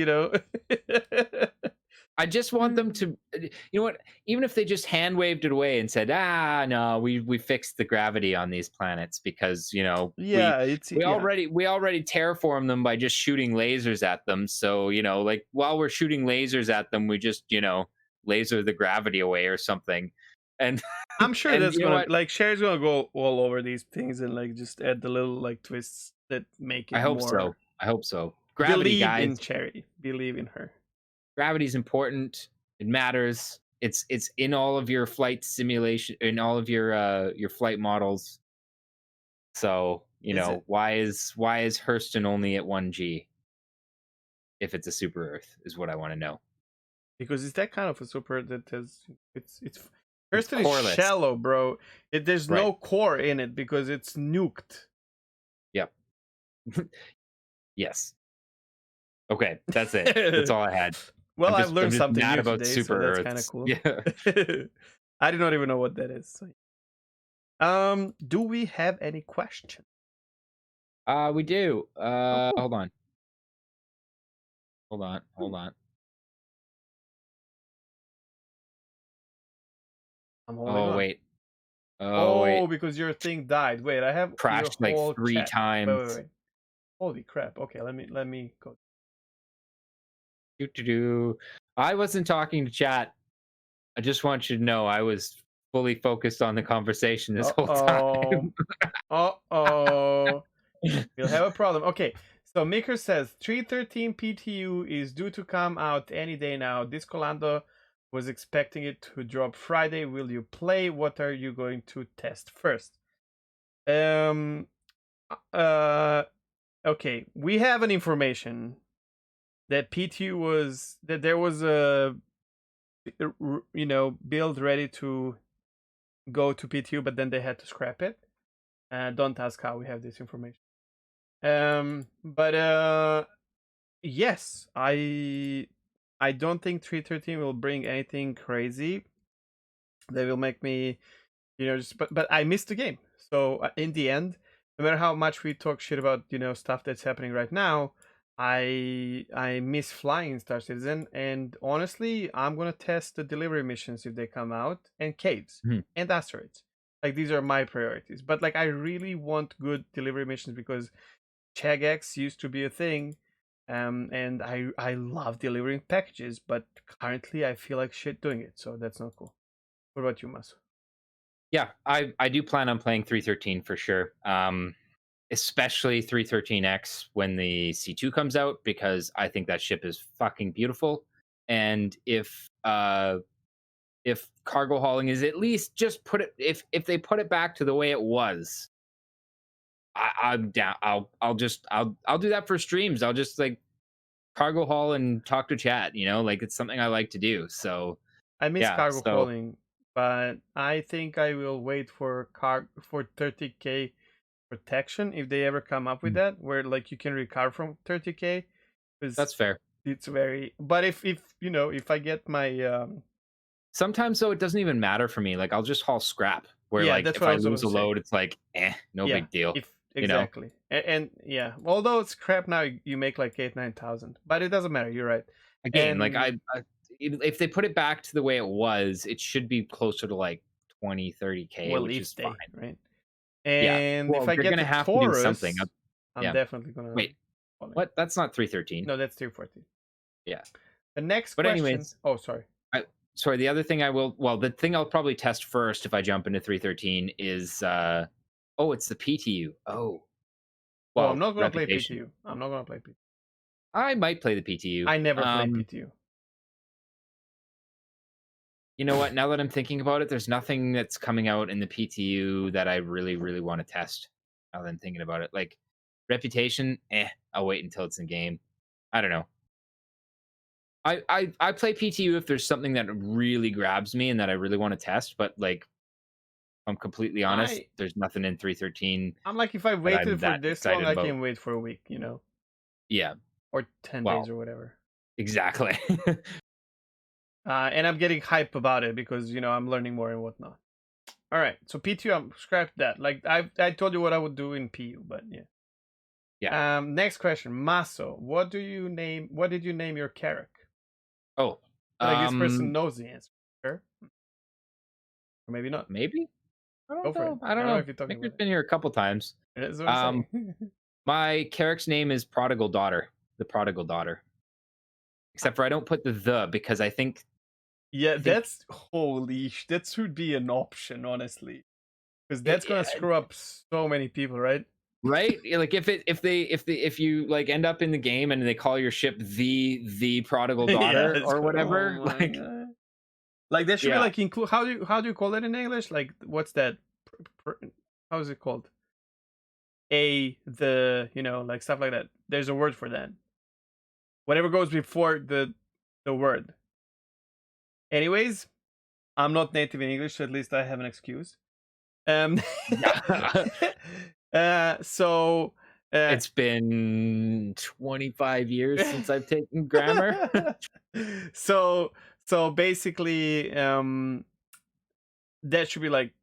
I just want them to, you know what? Even if they just hand waved it away and said, no, we fixed the gravity on these planets because we already terraform them by just shooting lasers at them. So like while we're shooting lasers at them, we just laser the gravity away or something. And I'm sure and that's you know gonna what? like Cher's gonna go all over these things and like just add the little like twists that make it. I hope so. Gravity, believe guys. in Cherry. Believe in her. Gravity's important. It matters. It's in all of your flight simulation, in all of your flight models. So why is Hurston only at 1G? If it's a super Earth, is what I want to know. Because it's that kind of a super that has it's Hurston is coreless. shallow, bro. There's no core in it because it's nuked. Yep. Yes. Okay, that's it. That's all I had. Well, I've learned something mad new about today, super so Earths. that's kind of cool. Yeah. I do not even know what that is. So. Do we have any questions? We do. Cool. Hold on. I'm holding on. Wait. Oh, because your thing died. Wait, I have crashed like 3 times. Wait. Holy crap. Okay, let me go. I wasn't talking to chat. I just want you to know I was fully focused on the conversation this whole time. You'll have a problem. Okay, so Maker says 313 PTU is due to come out any day now. Discolando Was expecting it to drop Friday. Will you play? What are you going to test first? Um. Okay. We have an information that PTU was that there was a build ready to go to PTU, but then they had to scrap it. Don't ask how we have this information. But yes, I don't think 313 will bring anything crazy. They will make me, but I missed the game. So in the end, no matter how much we talk shit about stuff that's happening right now, I miss flying in Star Citizen, and honestly, I'm gonna test the delivery missions if they come out, and caves Mhm. and asteroids. Like these are my priorities. But like I really want good delivery missions because Chegex used to be a thing, and I love delivering packages, but currently I feel like shit doing it, so that's not cool. What about you, Mas? Yeah, I do plan on playing 313 for sure. Especially 313X when the C2 comes out, because I think that ship is fucking beautiful. And if cargo hauling is at least just put it if they put it back to the way it was, I'm down. I'll do that for streams. I'll just like cargo haul and talk to chat. Like it's something I like to do. So I miss yeah. cargo So hauling, but I think I will wait for 30k protection if they ever come up with that, where like you can recover from 30k, because that's fair. it's very. But if I get my Sometimes though, it doesn't even matter for me. Like I'll just haul scrap. Where yeah, like that's if what I I was about lose to a say. load, it's like no Yeah, big deal. if You know. exactly, and yeah, although it's crap now, you make like 8,000-9,000, but it doesn't matter. You're right, Again, like and if they put it back to the way it was, it should be closer to like 20-30K, well, which if is fine. they right, Yeah. and if Well, I they're get gonna the have to do something. Taurus, I'm Yeah. definitely gonna Wait. call it. What? That's not 313. No, that's 340. Yeah. The next But question. anyways, Oh, sorry. sorry. The other thing the thing I'll probably test first if I jump into 313 is it's the PTU. Oh, Oh, I'm well, not gonna play reputation. PTU. I'm not gonna play PTU. I might play the PTU. I never play PTU. You know what? Now that I'm thinking about it, there's nothing that's coming out in the PTU that I really, really want to test. Now that I'm thinking about it, like reputation, I'll wait until it's in game. I don't know. I play PTU if there's something that really grabs me and that I really want to test. But like, if I'm completely honest, I there's nothing in 313 I'm like, if I that I'm waited for that this long, excited I about. can wait for a week, Yeah. or 10 days Well, or whatever. exactly. And I'm getting hype about it because I'm learning more and whatnot. All right, so PTU, I'm scrap that. Like I told you what I would do in PU, but yeah. Yeah. Next question, Maso. What did you name your character? Oh, Like this person knows the answer, sure? Or maybe not. maybe. I Go don't for it. know. I I don't don't know know. if you're talking Victor's about been here a couple times. it. That's what I'm saying. My character's name is Prodigal Daughter, the Prodigal Daughter. Except for I don't put the because I think Yeah, think that's that should be an option, honestly, because it, that's gonna screw up so many people, right? right? Like if you like end up in the game and they call your ship the Prodigal Yeah, Daughter or whatever, oh my like god. Like there should be yeah, like include. How do you call that in English? Like what's that? How is it called? Like stuff like that. There's a word for that. Whatever goes before the word. Anyways, I'm not native in English, so at least I have an excuse. Um, yeah. so It's been 25 years since I've taken grammar. so basically, that should be like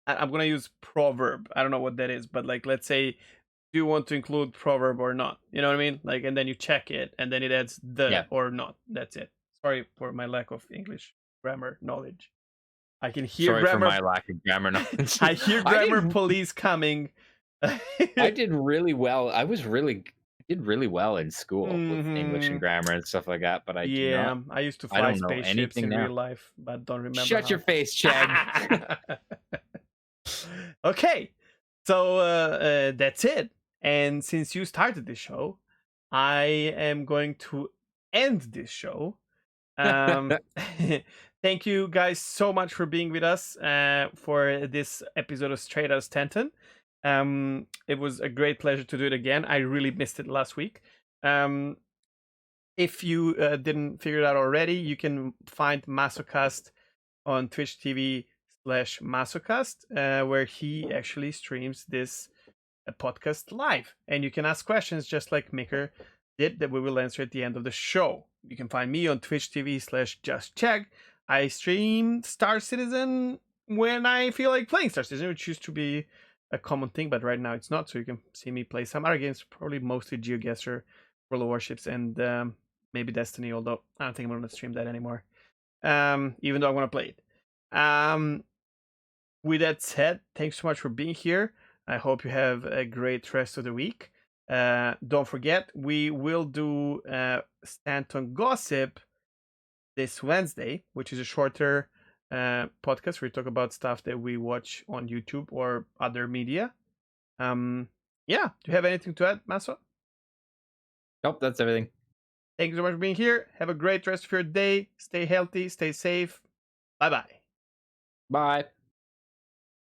I'm gonna use proverb. I don't know what that is, but like let's say, do you want to include proverb or not? You know what I mean? Like, and then you check it, and then it adds the Yeah. or not. That's it. Sorry for my lack of English grammar knowledge. I can hear Sorry for grammar. my lack of grammar knowledge. I hear grammar police coming. I did really well. I did really well in school with English and grammar and stuff like that, but I do Yeah, not. I used to I fly don't know spaceships anything in now. real life, but don't remember. Shut your face, Chad. Okay, so that's it. And since you started this show, I am going to end this show. Thank Thank you guys so much for being with us for this episode of Straight Outta Stanton. It was a great pleasure to do it again. I really missed it last week. Um, if you didn't figure it out already, you can find Masocast on Twitch TV/Masocast, where he actually streams this podcast live. And you can ask questions just like Maker did that we will answer at the end of the show. You can find me on Twitch TV/JustCheck. I stream Star Citizen when I feel like playing Star Citizen, which used to be a common thing, but right now it's not. So you can see me play some other games, probably mostly GeoGuessr, World of Warships, and maybe Destiny, although I don't think I'm going to stream that anymore, even though I want to play it. With that said, thanks so much for being here. I hope you have a great rest of the week. Don't forget, we will do Stanton Gossip this Wednesday, which is a shorter podcast where we talk about stuff that we watch on YouTube or other media. Yeah, do you have anything to add, Maso? Nope, that's everything. Thank you so much for being here. Have a great rest of your day. Stay healthy, stay safe. Bye-bye. Bye.